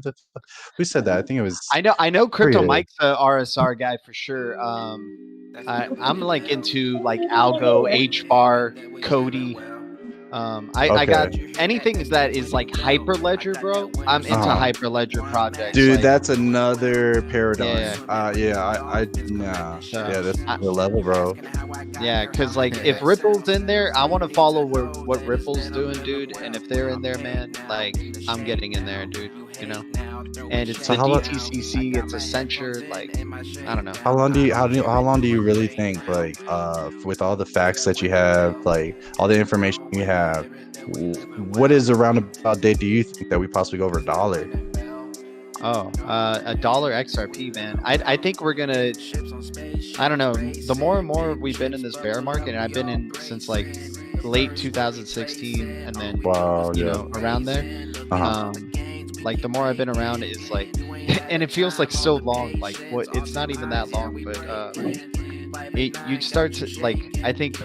Who said that? I think it was. I know Crypto Pretty. Mike's a RSR guy for sure. I'm like into like Algo, HBAR, Cody. I got anything that is like Hyperledger, bro. I'm into Hyperledger projects. Dude, like, that's another paradigm. Yeah. Yeah, that's the level, bro. Yeah, because like if Ripple's in there, I want to follow what Ripple's doing, dude. And if they're in there, man, like I'm getting in there, dude. And it's So a how about- DTCC, it's a censure. Like I don't know. How long do you really think, like, with all the facts that you have, like all the information you have, what is a roundabout date do you think that we possibly go over $1? Oh, $1 XRP, man. I think we're gonna. I don't know. The more and more we've been in this bear market, and I've been in since like late 2016, and then around there. Like the more I've been around is like, and it feels like so long. Like what? It's not even that long, but you'd start to like. I think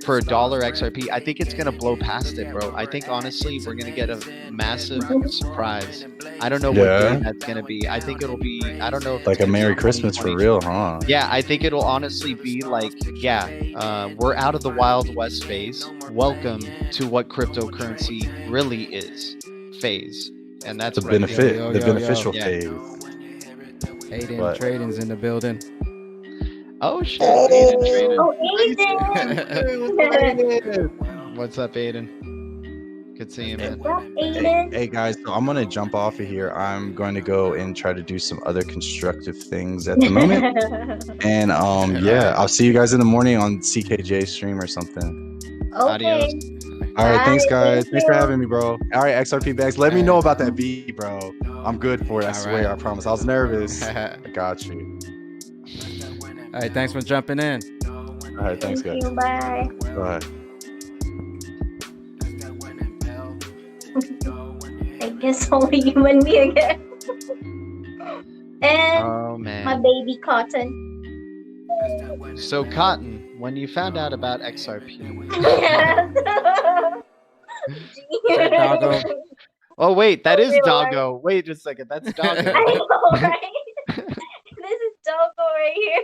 for $1 XRP, I think it's gonna blow past it, bro. I think honestly, we're gonna get a massive surprise. I don't know what Yeah. day that's gonna be. I think it'll be. I don't know if it's Like a gonna be Merry Christmas for 2020. real, huh? Yeah, I think it'll honestly be like, we're out of the Wild West phase. Welcome to what cryptocurrency really is phase, and that's The right benefit, Yo, the yo, yo. beneficial Yeah. phase. Aiden What? Trading's in the building. Oh shit, Aiden traded. Oh, Aiden! What's up, Aiden? Good seeing you, man. What's up, Hey, Aiden? hey guys, so I'm gonna jump off of here. I'm going to go and try to do some other constructive things at the moment. And yeah, I'll see you guys in the morning on CKJ stream or something. Okay. All right, thanks Bye, guys. thank Thanks for you. having me, bro. All right, XRP bags. Let me know about that beat, bro. I'm good for it. I All swear. right. I promise. I was nervous. I got you. All right, thanks for jumping in. All right, thanks Thank guys. you. Bye. Bye. I guess only you and me again. And Oh my man. baby Cotton. So Cotton, when you found out about XRP, Doggo. oh wait, that is Real Doggo. Wait a second, that's Doggo. I know, right? This is Doggo right here.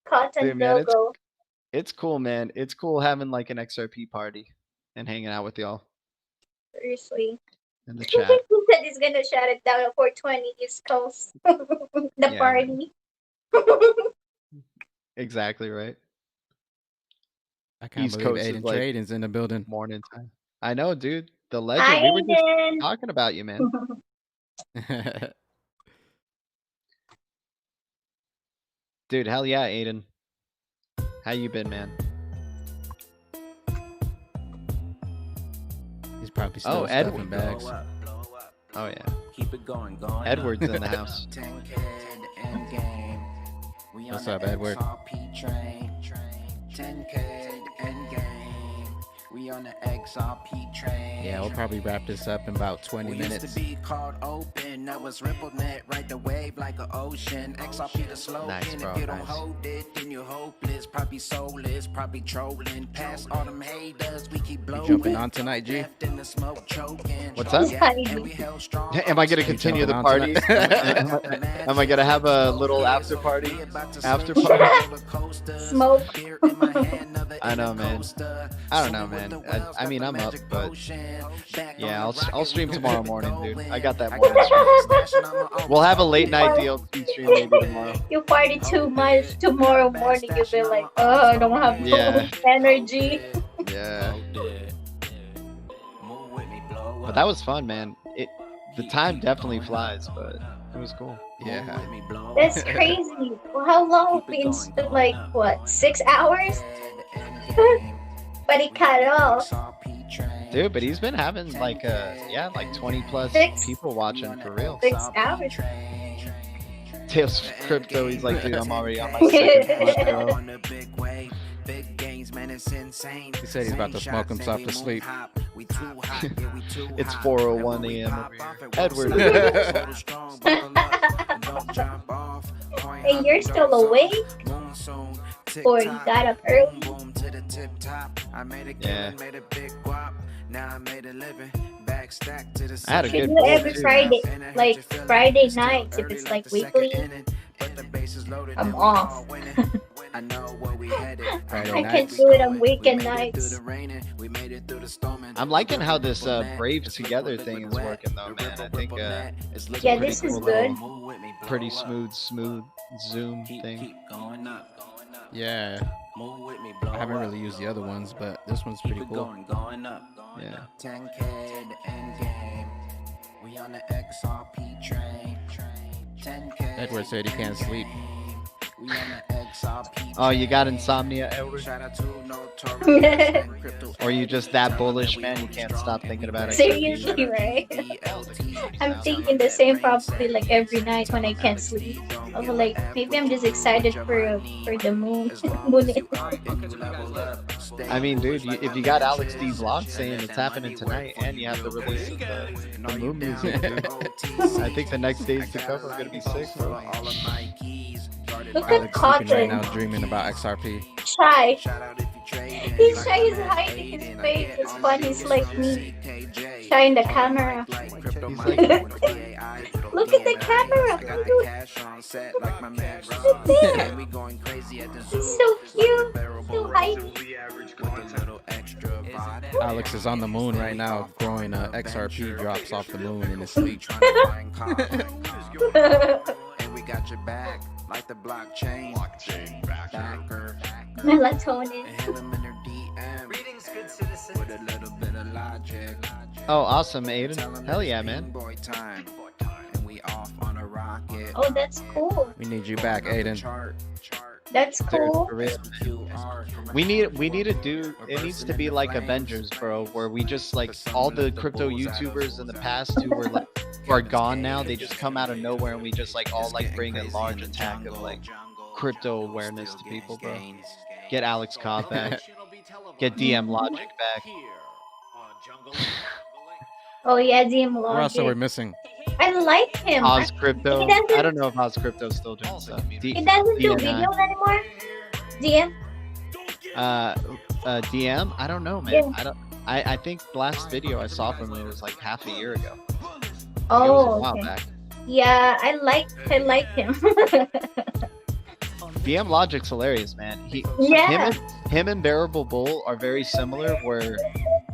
Cotton Dude, man, Doggo. It's cool, man. It's cool having like an XRP party and hanging out with y'all Seriously. in the He chat. said he's gonna shut it down at 420 East Coast. The Yeah, party. Exactly right. I can't East believe Coast is Aiden like Trading's in the building. morning time. I know, dude. The legend. Hi, We were just Aiden. talking about you, man. Dude, hell yeah, Aiden. How you been, man? He's probably still Oh, stuffing Edward. bags. Oh yeah. Keep it going. Edward's in the house. What's up, Edward? 10K end game. We on the XRP train. Yeah, we'll probably wrap this up in about 20 We minutes. used to be called open, that was ripple net, right the wave like an ocean. XRP the slogan, Nice, bro, if you don't nice. hold it, then you're hopeless. Probably soulless, probably trolling. Past all them haters, we keep You blowing. jumping on tonight, G? Left in the smoke choking. What's up? Yeah, and we held strong. Am I gonna continue the party? Am I gonna have a little after party? After party? Smoke. I know, man. I don't know, man. I mean, I'm up, but yeah, I'll stream tomorrow morning, dude. I got that morning stream. We'll have a late night DLT stream maybe tomorrow. You party too much tomorrow morning. You'll be like, oh, I don't have Yeah. energy. Yeah. But that was fun, man. The time definitely flies, but it was cool. Yeah. That's crazy. Well, how long we been stood? Like what? 6 hours? But he cut off. Dude, but he's been having like 20 plus Six- people watching for real. 6 hours. Tales of Crypto, he's like, dude, I'm already on my second month, bro. He said he's about to smoke himself to sleep. It's 4:01 a.m. over here. Edward. And you're still awake? Or you got up early? Yeah. I had a Should good do bowl, every too. Friday, like Friday nights if it's like weekly. I'm off. Friday I can nights. do it on weekend nights. I'm liking how this Brave Together thing is working though, man. I think it's Yeah, pretty this is cool good. little- pretty smooth Zoom thing. Yeah. I haven't really used the other ones, but this one's pretty cool. Yeah. 10K the end game. We on the XRP train. 10K. Edward said he can't sleep. Oh, you got insomnia, Elder? Or you just that bullish, man? You can't stop thinking about it. Seriously, right? I'm thinking the same probably like every night when I can't sleep. I'm like, maybe I'm just excited for the moon. I mean, dude, if you got Alex D vlog saying it's happening tonight, and you have the release of the moon music, dude, I think the next days to come are gonna be sick, bro. Look Alex at sleeping right Cotton. now, dreaming about XRP. Shy. He's shy. He's hiding his face. It's fun. He's like me. Shy in the camera. Look at the camera. Look there. He's so cute. So hiding. Alex is on the moon right now, growing XRP drops off the moon in his sleep. We got your back, like the blockchain. Backer. Melatonin. Greetings, good citizens. With a little bit of logic. Oh, awesome, Aiden. Hell yeah, man. And we off on a rocket. Oh, that's cool. We need you back, Aiden. That's cool. For real. We need to do. It needs to be like Avengers, bro, where we just like all the crypto YouTubers in the past who were like who are gone now. They just come out of nowhere, and we just like all like bring a large attack of like crypto awareness to people, bro. Get Alex Cobb back. Get DM Logic back. Oh yeah, DM Who else are we Logic. missing? I like him. Oz Crypto. He doesn't- I don't know if Oz Crypto's still doing stuff. He doesn't do videos anymore. DM. DM. I don't know, man. Yeah. I don't. I think the last video I saw from him was like half a year ago. It was a Oh, while okay. back. Yeah, I like him. DM Logic's hilarious, man. Yeah. Him and Bearable Bull are very similar, where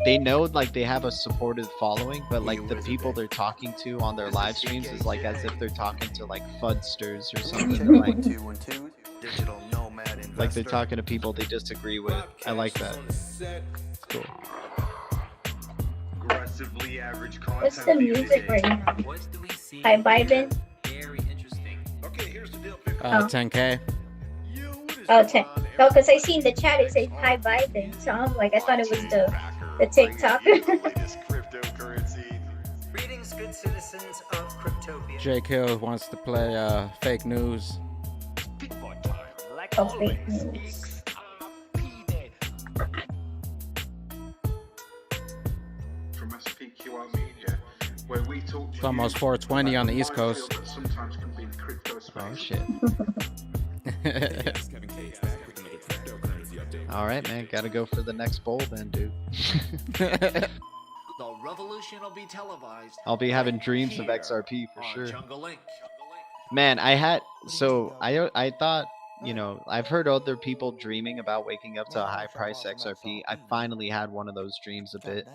they know like they have a supportive following, but like the people they're talking to on their live streams is like as if they're talking to like fudsters or something. Like they're talking to people they disagree with. I like that. It's cool. What's the music right now? Hi, vibing. 10K. Oh, no, because I see in the chat it says hi vibing, so I'm like, I thought it was the TikTok. Greetings, good citizens of Cryptopia. Jake Hill wants to play fake news. Oh, fake news. It's almost 4:20 on the East Coast. Oh shit. All right, man. Gotta go for the next bowl then, dude. The revolution will be televised. I'll be having dreams of XRP for sure. Man, I thought, you know, I've heard other people dreaming about waking up to a high price XRP. I finally had one of those dreams a bit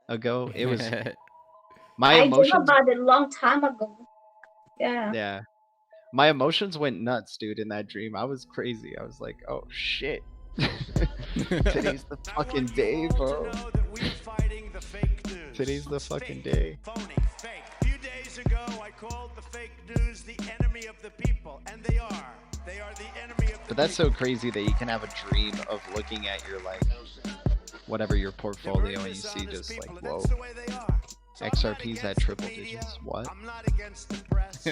ago. It was my I dreamed emotions. about it a long time ago. Yeah. Yeah. My emotions went nuts, dude, in that dream. I was crazy. I was like, oh shit. Today's the fucking day, bro. Today's the fucking day. Few days ago, I called the fake news the enemy of the people, and they are. They are the enemy of the But that's so crazy that you can have a dream of looking at your like whatever your portfolio and you see just like, whoa, XRP's at triple digits. What? I'm not against the press.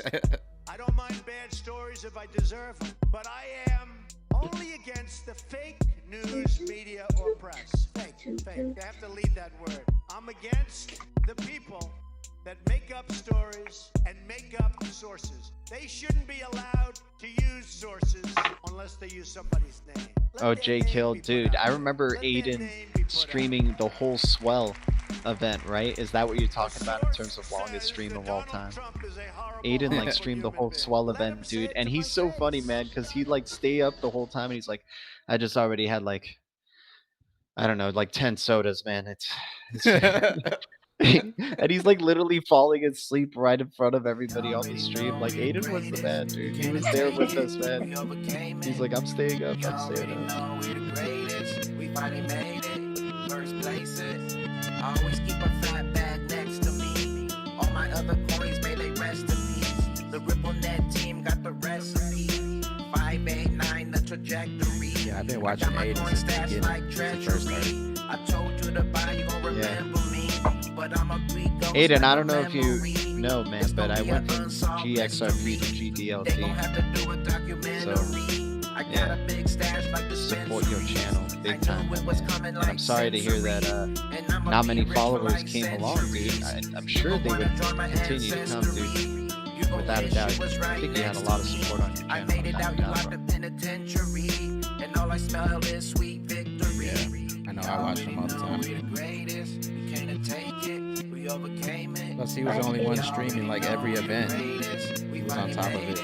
I don't mind bad stories if I deserve them, but I am only against the fake news media or press. Fake. You have to leave that word. I'm against the people that make up stories and make up sources. They shouldn't be allowed to use sources unless they use somebody's name. Oh, Jake Hill, dude, I remember Aiden streaming the whole Swell event, right? Is that what you're talking about in terms of longest stream of all time? Aiden like streamed the whole Swell event, dude, and he's so funny, man, because he like stay up the whole time and he's like, I just already had like, I don't know, like 10 sodas, man. It's and he's like literally falling asleep right in front of everybody on the stream. Like Aiden was the man, dude. He was there with us, man. He's like, I'm staying up. I'm staying up. We finally made it. First places. I always keep a fat bag next to me. All my other coins, may they rest in peace. The Ripple Net team got the recipe. 5 a been watching Aiden since the beginning, since it first started. Yeah. Aiden, I don't know if you know, man, but I went from GXRP to GDLT. So, yeah, support your channel big time, man. And I'm sorry to hear that not many followers came along, dude. I'm sure they would continue to come, dude. Without a doubt. I think you had a lot of support on your channel. Without a doubt, bro. Yeah, I know. I watch him all the time. Plus, he was the only one streaming like every event. He was on top of it.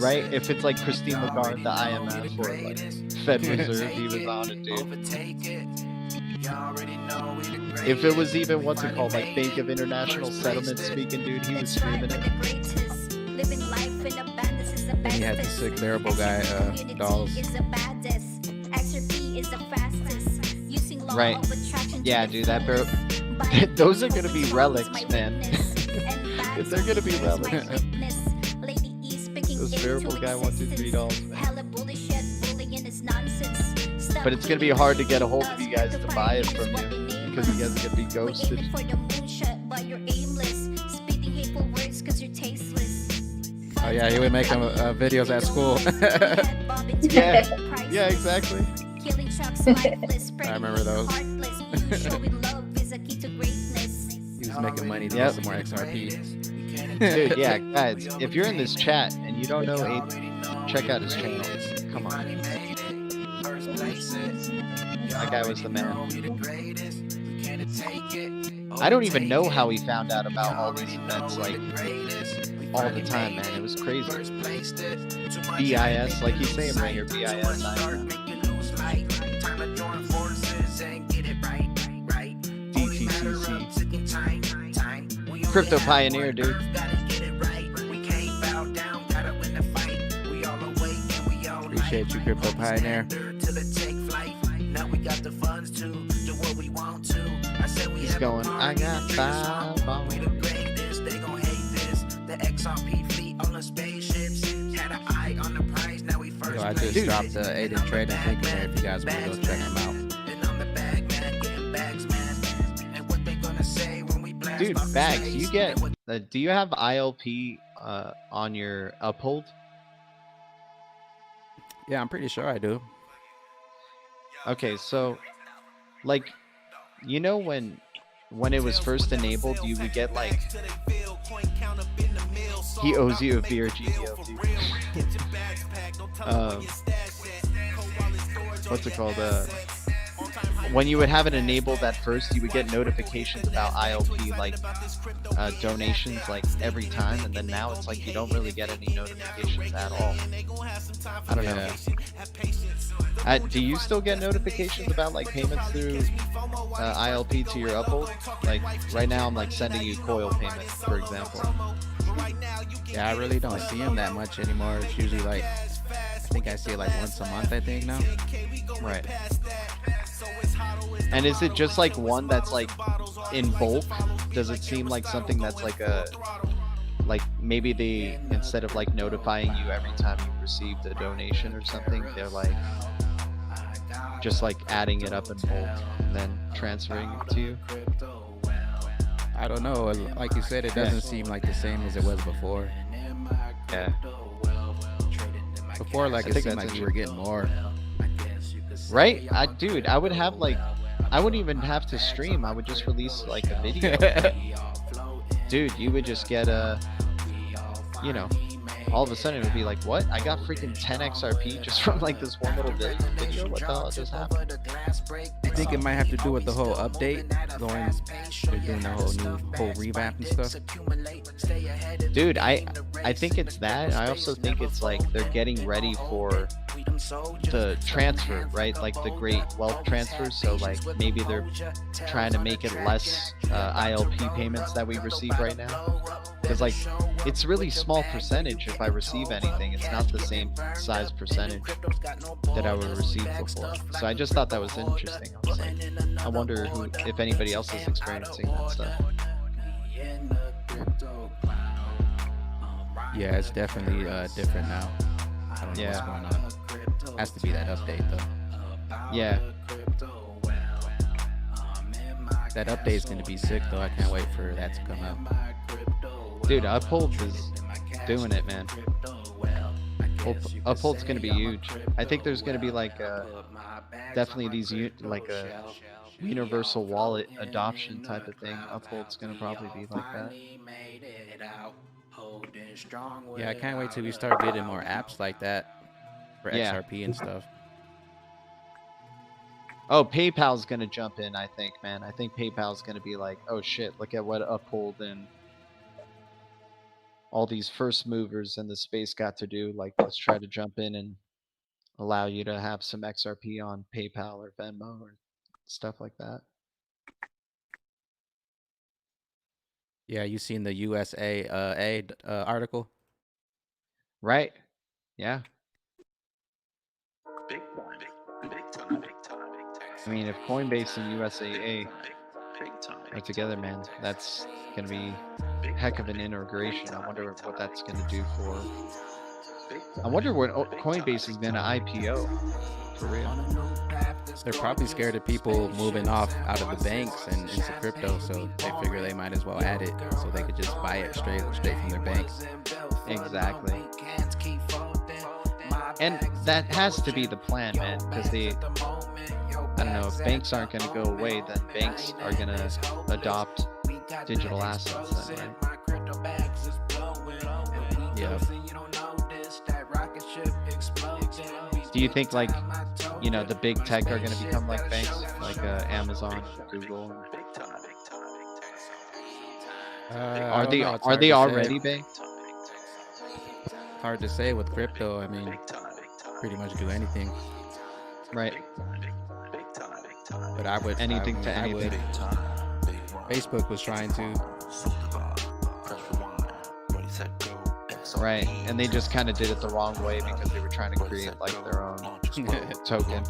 Right? If it's like Christine Lagarde, the IMF, or like Fed Reserve, he was on it, dude. If it was even, what's it called, like Bank of International Settlements speaking, dude, he was streaming it. Then he had the sick bearable guy, dolls. Right. Yeah, dude, that bear. Those are gonna be relics, man. They're gonna be relics. Those bearable guy $1, $2, $3, man. But it's gonna be hard to get a hold of you guys to buy it from you because you guys are gonna be ghosted. Oh yeah, he would make them videos at school. Yeah, exactly. I remember those. He was making money to get some more XRP. Dude, yeah, guys, if you're in this chat and you don't know Aiden, check out his channel. Come on. That guy was the man. I don't even know how he found out about all these events, like, all the time, man. It was crazy. BIS, like he's saying right here, BIS. DTCC. Crypto Pioneer, dude. Appreciate you, Crypto Pioneer. He's going, I got 5 bombs. Yo, I just dropped the Aiden Trading link in there if you guys want to go check him out. Dude, Bags, you get, do you have ILP on your Uphold? Yeah, I'm pretty sure I do. Okay, so, like, you know when it was first enabled, you would get, like, he owes you a beer, GDLT. What's it called? When you would have it enabled at first, you would get notifications about ILP, like donations, like every time, and then now it's like you don't really get any notifications at all. I don't know. Do you still get notifications about like payments through ILP to your Uphold? Like right now, I'm like sending you coil payments, for example. Yeah, I really don't see him that much anymore. It's usually like, I think I see it like once a month, I think now. Right. And is it just like one that's like in bulk? Does it seem like something that's like like maybe they, instead of like notifying you every time you received a donation or something, they're like just like adding it up in bulk and then transferring it to you? I don't know. Like you said, it doesn't seem like the same as it was before. Yeah. Before, like, it seemed like you were getting more. Right? Dude, I would have like, I wouldn't even have to stream. I would just release like a video. Dude, you would just get you know, all of a sudden it would be like, what? I got freaking 10 XRP just from like this one little video. What the hell just happened? I think it might have to do with the whole update. They're doing the whole revamp and stuff. Dude, I think it's that. I also think it's like they're getting ready for the transfer, right? Like the great wealth transfer. So like maybe they're trying to make it less ILP payments that we receive right now. Because like it's really small percentage if I receive anything. It's not the same size percentage that I would receive before. So I just thought that was interesting. I was like, I wonder if anybody else is experiencing that stuff. Yeah, it's definitely different now. I don't know what's going on. Has to be that update though. Yeah. That update is gonna be sick though. I can't wait for that to come out. Dude, Uphold is doing it, man. Uphold's gonna be huge. I think there's gonna be like definitely these like a universal wallet adoption type of thing. Uphold's gonna probably be like that. Yeah, I can't wait till we start getting more apps like that for Yeah. XRP and stuff. Oh, PayPal's gonna jump in, I think, man. I think PayPal's gonna be like, oh shit, look at what Uphold and all these first movers in the space got to do. Like, let's try to jump in and allow you to have some XRP on PayPal or Venmo or stuff like that. Yeah, you seen the USA article? Right? Yeah. I mean, if Coinbase and USAA are together, man, that's gonna be a heck of an integration. I wonder what that's gonna do for. I wonder what Coinbase is gonna IPO for real. They're probably scared of people moving off out of the banks and into crypto, so they figure they might as well add it so they could just buy it straight from their bank. Exactly. And that has to be the plan, man, because I don't know, if banks aren't going to go away, then banks are going to adopt digital assets then, right? Yeah. Do you think, like, you know, the big tech are going to become like banks, like Amazon, Google? Are they already banks? Hard to say with crypto. I mean, pretty much do anything. Right. But I would anything to anything. Facebook was trying to. Right, and they just kind of did it the wrong way because they were trying to create like their own token.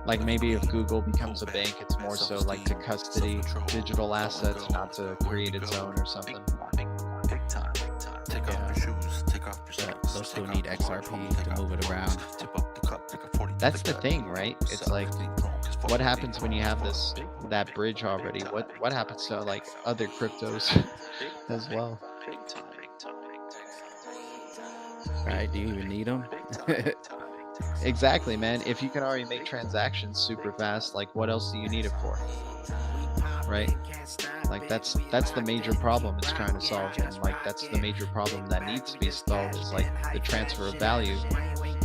Like maybe if Google becomes a bank, it's more so like to custody digital assets, not to create its own or something. They'll still need XRP to move it around. That's the thing, right? It's like, what happens when you have that bridge already? What happens to like other cryptos as well? Right? Do you even need them? Exactly, man. If you can already make transactions super fast, like what else do you need it for? Right? Like that's the major problem it's trying to solve, and like that's the major problem that needs to be solved is like the transfer of value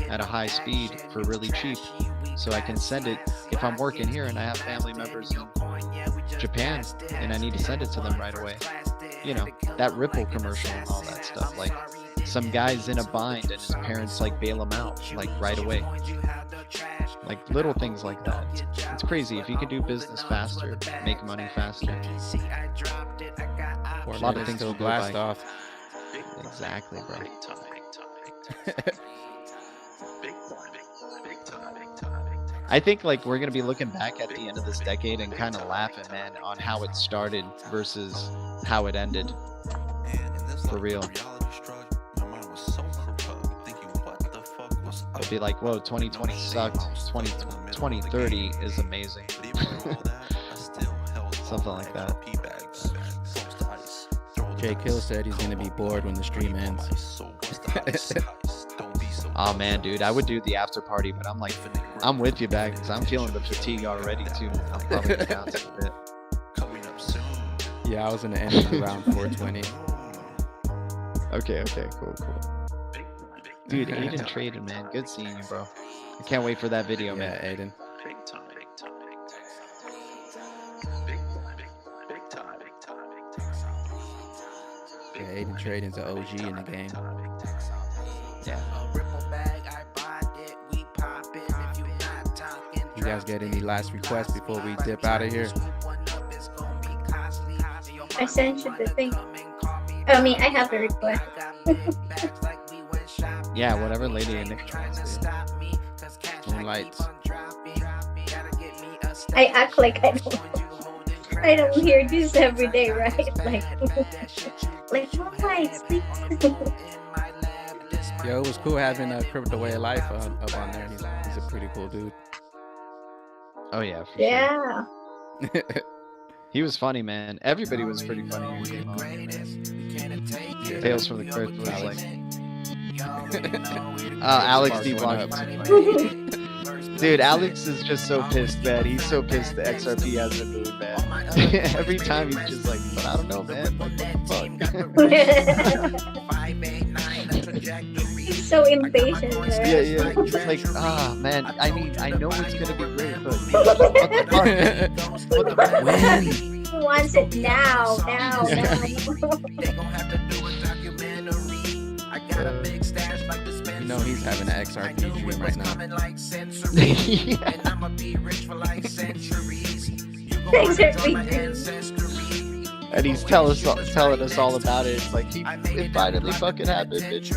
at a high speed for really cheap. So I can send it if I'm working here and I have family members in Japan and I need to send it to them right away. You know, that Ripple commercial and all that stuff. Like some guy's in a bind and his parents like bail him out like right away. Like little things like that. It's crazy. If you can do business faster, make money faster. Or a lot of things will blast by. off. Exactly, bro. I think like we're gonna be looking back at the end of this decade and kind of laughing, man, on how it started versus how it ended. For real. It'll be like, whoa, 2020 sucked. 2030 is amazing. Something like that. Jay Kill said he's gonna be bored when the stream ends. Oh man, dude, I would do the after party, but I'm like, I'm with you back because I'm feeling the fatigue already too. I'm probably gonna bounce a bit. Yeah, I was gonna end it around 420. Okay, cool. Dude, Aiden traded, man. Good seeing you, bro. I can't wait for that video, man. Yeah, Aiden. Yeah, Aiden Trading's an OG in the game. Yeah. You guys got any last requests before we dip out of here? I sent you the thing. I mean, I have a request. Yeah, whatever Lady and Nick wants to. Moonlights. I act like I don't hear this every day, right? Like, like moonlights, please. Yo, it was cool having a CryptoWayofLife up on there. He's a pretty cool dude. Oh yeah, for Yeah. sure. He was funny, man. Everybody was pretty funny when he came on. Tales from the Crypt was like Alex D Block. Dude, Alex is just so pissed, man. He's so pissed the XRP hasn't moved, man. Every time he's just like, but I don't know, man. Like, what the fuck? He's so impatient. Right? Yeah. It's like, man. I mean, I know it's gonna be great, but what the fuck? What the fuck? When? He wants it now. You know he's having an XRP dream right now. And he's telling us all about it. It's like, it finally fucking happened, bitch.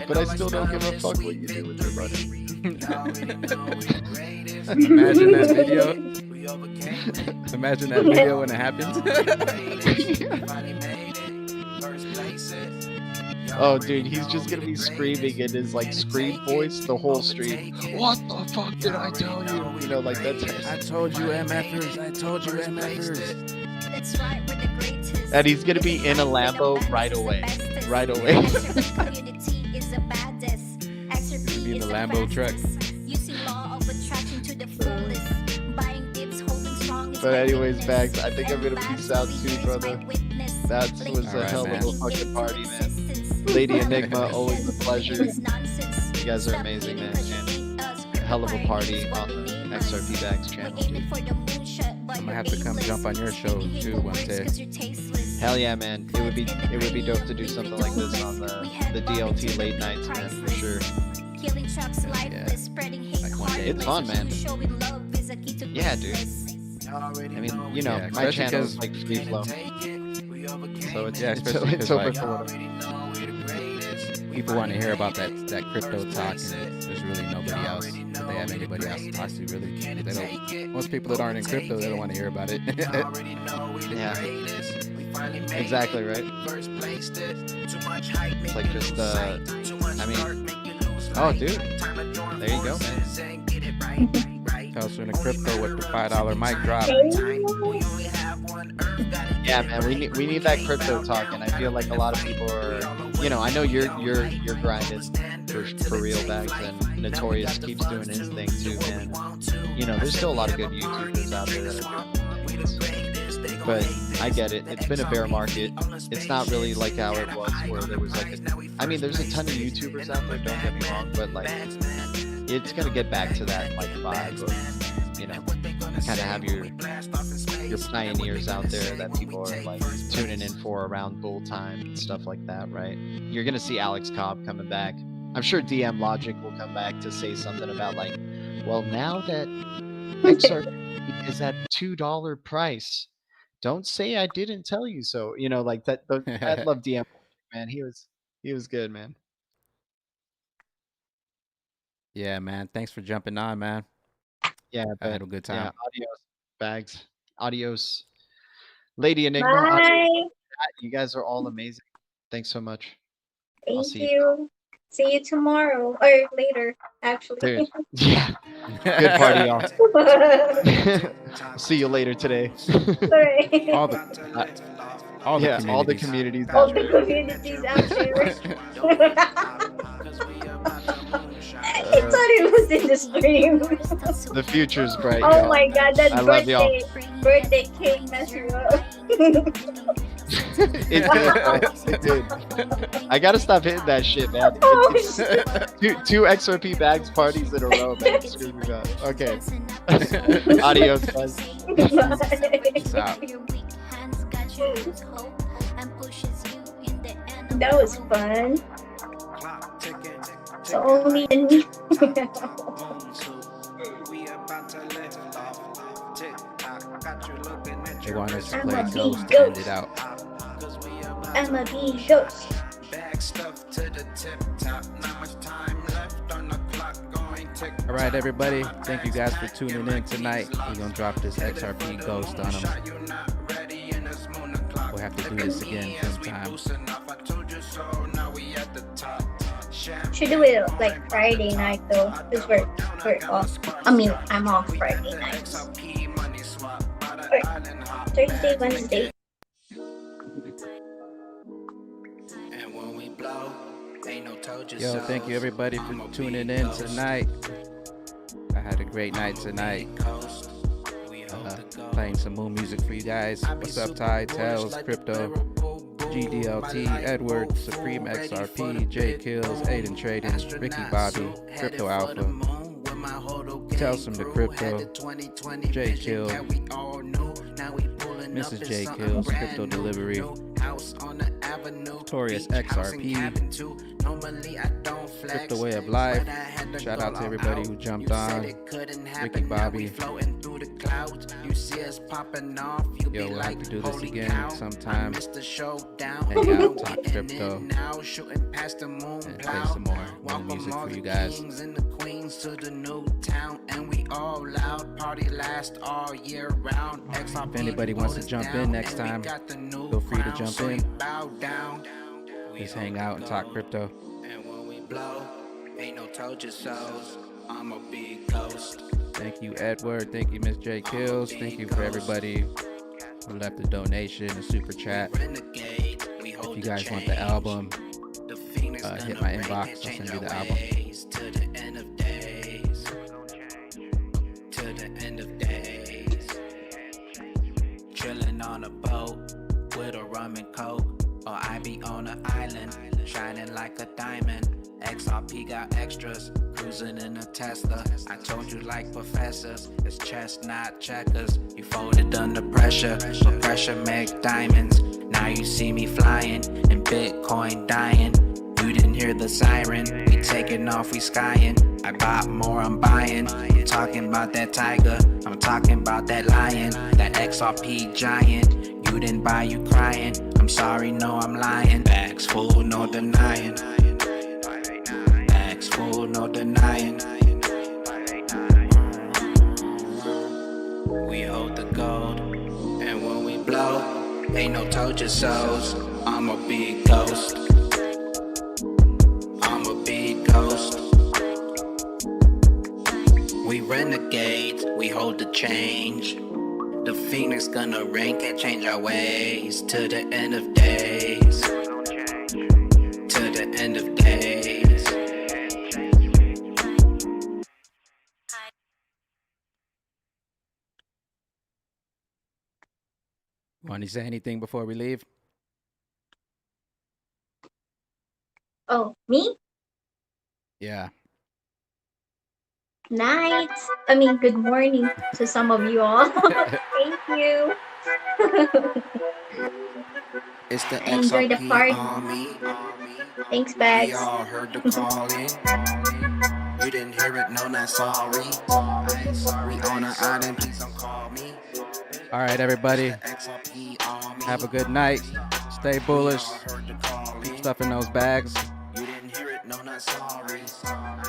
But I still don't give a fuck what you do with your money. Imagine that video. Imagine that video when it happens. Oh, dude, he's just gonna be screaming in his like scream voice the whole stream. What the fuck did I tell you? You know, like that's. I told you MFers. I told you MFers. And he's gonna be in a Lambo right away. Right away. He's gonna be in the Lambo truck. But anyways, Bags, I think I'm gonna peace out too, brother. That was a hell of a fucking party, man. Lady Enigma, always a pleasure. You guys are amazing, man. And a hell of a party on the XRP Bags channel, dude. I'm gonna have to come jump on your show too one day. Hell yeah, man. It would be dope to do something like this on the DLT late nights, man, for sure. Yeah. Like one day. It's fun, man. Yeah, dude. I mean, you know, Yeah, my especially channel is 'cause- like free flow. So it's, Yeah, it's especially 'cause, open like, for whatever. People want to hear about that crypto talk, and there's really nobody else. That they have anybody else to talk to, really. They don't. Most people that aren't in crypto, they don't want to hear about it. Yeah. Exactly, right? It's like just, I mean, oh, dude. There you go, man. Tell us in the crypto with the $5 mic drop. Yeah, man, we need that crypto talk, and I feel like a lot of people are, you know, I know you're grinding for real, Bags, and Notorious keeps doing his thing too, man. You know, there's still a lot of good YouTubers out there that are doing things. But I get it. It's been a bear market. It's not really like how it was where there was like I mean, there's a ton of YouTubers out there, don't get me wrong, but like it's gonna get back to that like vibe of, you know, kind of have your pioneers out there that people are like tuning in for around bull time and stuff like that, right? You're gonna see Alex Cobb coming back. I'm sure DM Logic will come back to say something about like, well, now that XRP is at $2 price, don't say I didn't tell you so. You know, like that. I love DM, man. He was good, man. Yeah, man. Thanks for jumping on, man. Yeah, I had a good time. Yeah, adios, Bags. Adios, Lady Enigma. Bye. Adios. You guys are all amazing. Thanks so much. Thank see you. See you tomorrow or later, actually. Dude, yeah. Good party, y'all. See you later today. Sorry. All the all the communities. communities. All out the there. communities out there. He thought it was in the stream. The future's bright. Oh y'all. my god, that I love y'all. birthday cake messed you up. It did. I gotta stop hitting that shit, man. Oh, Two XRP Bags parties in a row, man. Screw me, man. Okay. Adios, guys. Peace out. That was fun. So only in They want us to I'm play a Ghost big to end ghost. it out. I'm a bee ghost. All right, everybody. Thank you guys for tuning in tonight. We're gonna drop this XRP Ghost on them. We'll have to do this again sometime. Should do it like Friday night though, because we're off. I mean, I'm off Friday nights. Or Thursday, Wednesday. Yo, thank you everybody for tuning in tonight. I had a great night tonight. Playing some moon music for you guys. What's up, Ty, Tails, Crypto, GDLT, Edward, Supreme XRP, J Kills, Aiden Trading, Ricky Bobby, Crypto Alpha, Tell Some to Crypto, J Kills, Mrs. J Kills, Crypto Delivery, Notorious XRP, CryptoWayofLife. Shout out to everybody who jumped on. Ricky Bobby. Yo, we'll have to do this again sometime. Hang out, talk crypto, and play some more music for you guys. If anybody wants to jump in next time, feel free to jump in. Just hang out and talk crypto. Thank you, Edward. Thank you, Miss J Kills. Thank you for everybody who left a donation, a super chat. If you guys want the album, hit my inbox. I'll send you the album. Chilling on a boat with a rum and coke, or I be on an island shining like a diamond. XRP got extras, cruising in a Tesla. I told you like professors, it's chess not checkers. You folded under pressure, but pressure make diamonds. Now you see me flying and Bitcoin dying. You didn't hear the siren, we taking off, we skying. I bought more, I'm buying. I'm talking about that tiger, I'm talking about that lion, that XRP giant. You didn't buy, you crying. I'm sorry, no, I'm lying. Bags full, no denying. Bags full, no denying. We hold the gold, and when we blow, ain't no told you so's. I'm a big ghost. I'm a big ghost. We renegades, we hold the change. The Phoenix gonna rank and change our ways to the end of days. To the end of days. Want to say anything before we leave? Oh, me? Yeah. Night. I mean, good morning to some of you all. Thank you. It's the Enjoy the XRP party. army. Thanks, We Bags. all heard the calling. You didn't hear it, no, not sorry. We on an island, please don't call me. All right, everybody. XRP army. Have a good night. Stay bullish. Keep stuff in those bags. You didn't hear it, no, not sorry.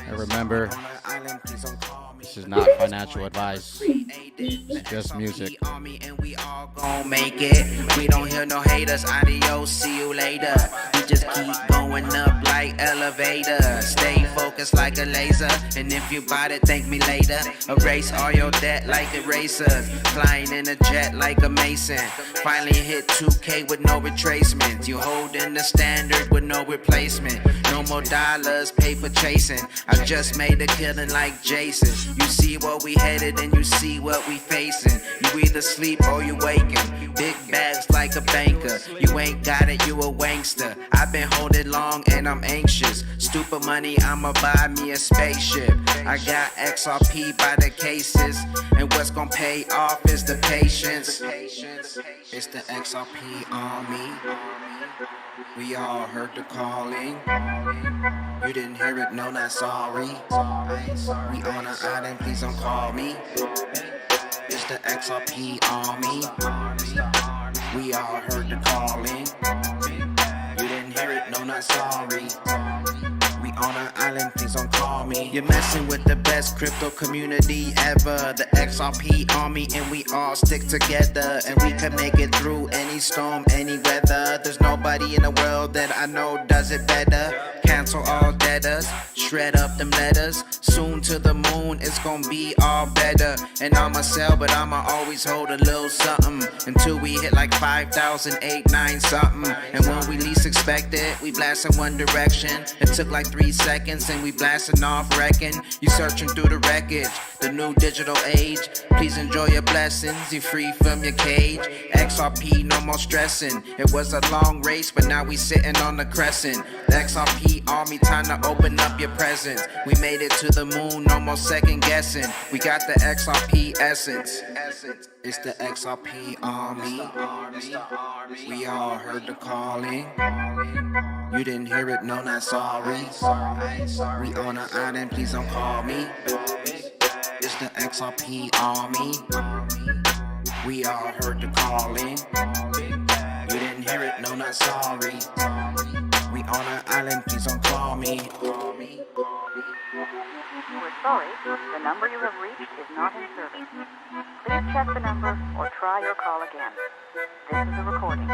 And remember, On an island, please don't call me. this is not financial advice. It's just music. Army and we all gon' make it. We don't hear no haters. Adios, see you later. We just keep going up like elevator. Stay focused like a laser. And if you bought it, thank me later. Erase all your debt like erasers. Flying in a jet like a mason. Finally hit 2K with no retracement. You holding the standard with no replacement. No more dollars, paper chasing. I just made a killing like Jason. You see where we headed and you see what we facing. You either sleep or you waking. Big bags like a banker. You ain't got it, you a wankster. I've been holding long and I'm anxious. Stupid money, I'ma buy me a spaceship. I got XRP by the cases. And what's gonna pay off is the patience. It's the XRP army. We all heard the calling. You didn't hear it, no, not sorry. We on an island, please don't call me. It's the XRP army. We all heard the calling. You didn't hear it, no, not sorry. We on an island, please don't call me. You're messing with the best crypto community ever. The XRP army and we all stick together. And we can make it through any storm, any weather. There's nobody in the world that I know does it better. cancel all debtors, shred up them letters. Soon to the moon, it's gonna be all better. And I'ma sell, but I'ma always hold a little something until we hit like 5,000, 8, 9 something. And when we least expect it, we blast in one direction. It took like 3 seconds, and we blasting off wrecking. You searching through the wreckage, the new digital age. Please enjoy your blessings, you free from your cage. XRP, no more stressing. It was a long race, but now we sitting on the crescent. The XRP army, time to open up your presents. We made it to the moon, no more second guessing. We got the XRP essence. It's the XRP army. We all heard the calling. You didn't hear it, no, not sorry. We on an island, please don't call me. It's the XRP army. We all heard the calling. You didn't hear it, no, not sorry. We on an island, please don't call me. We're sorry, the number you have reached is not in service. Please check the number or try your call again. This is a recording.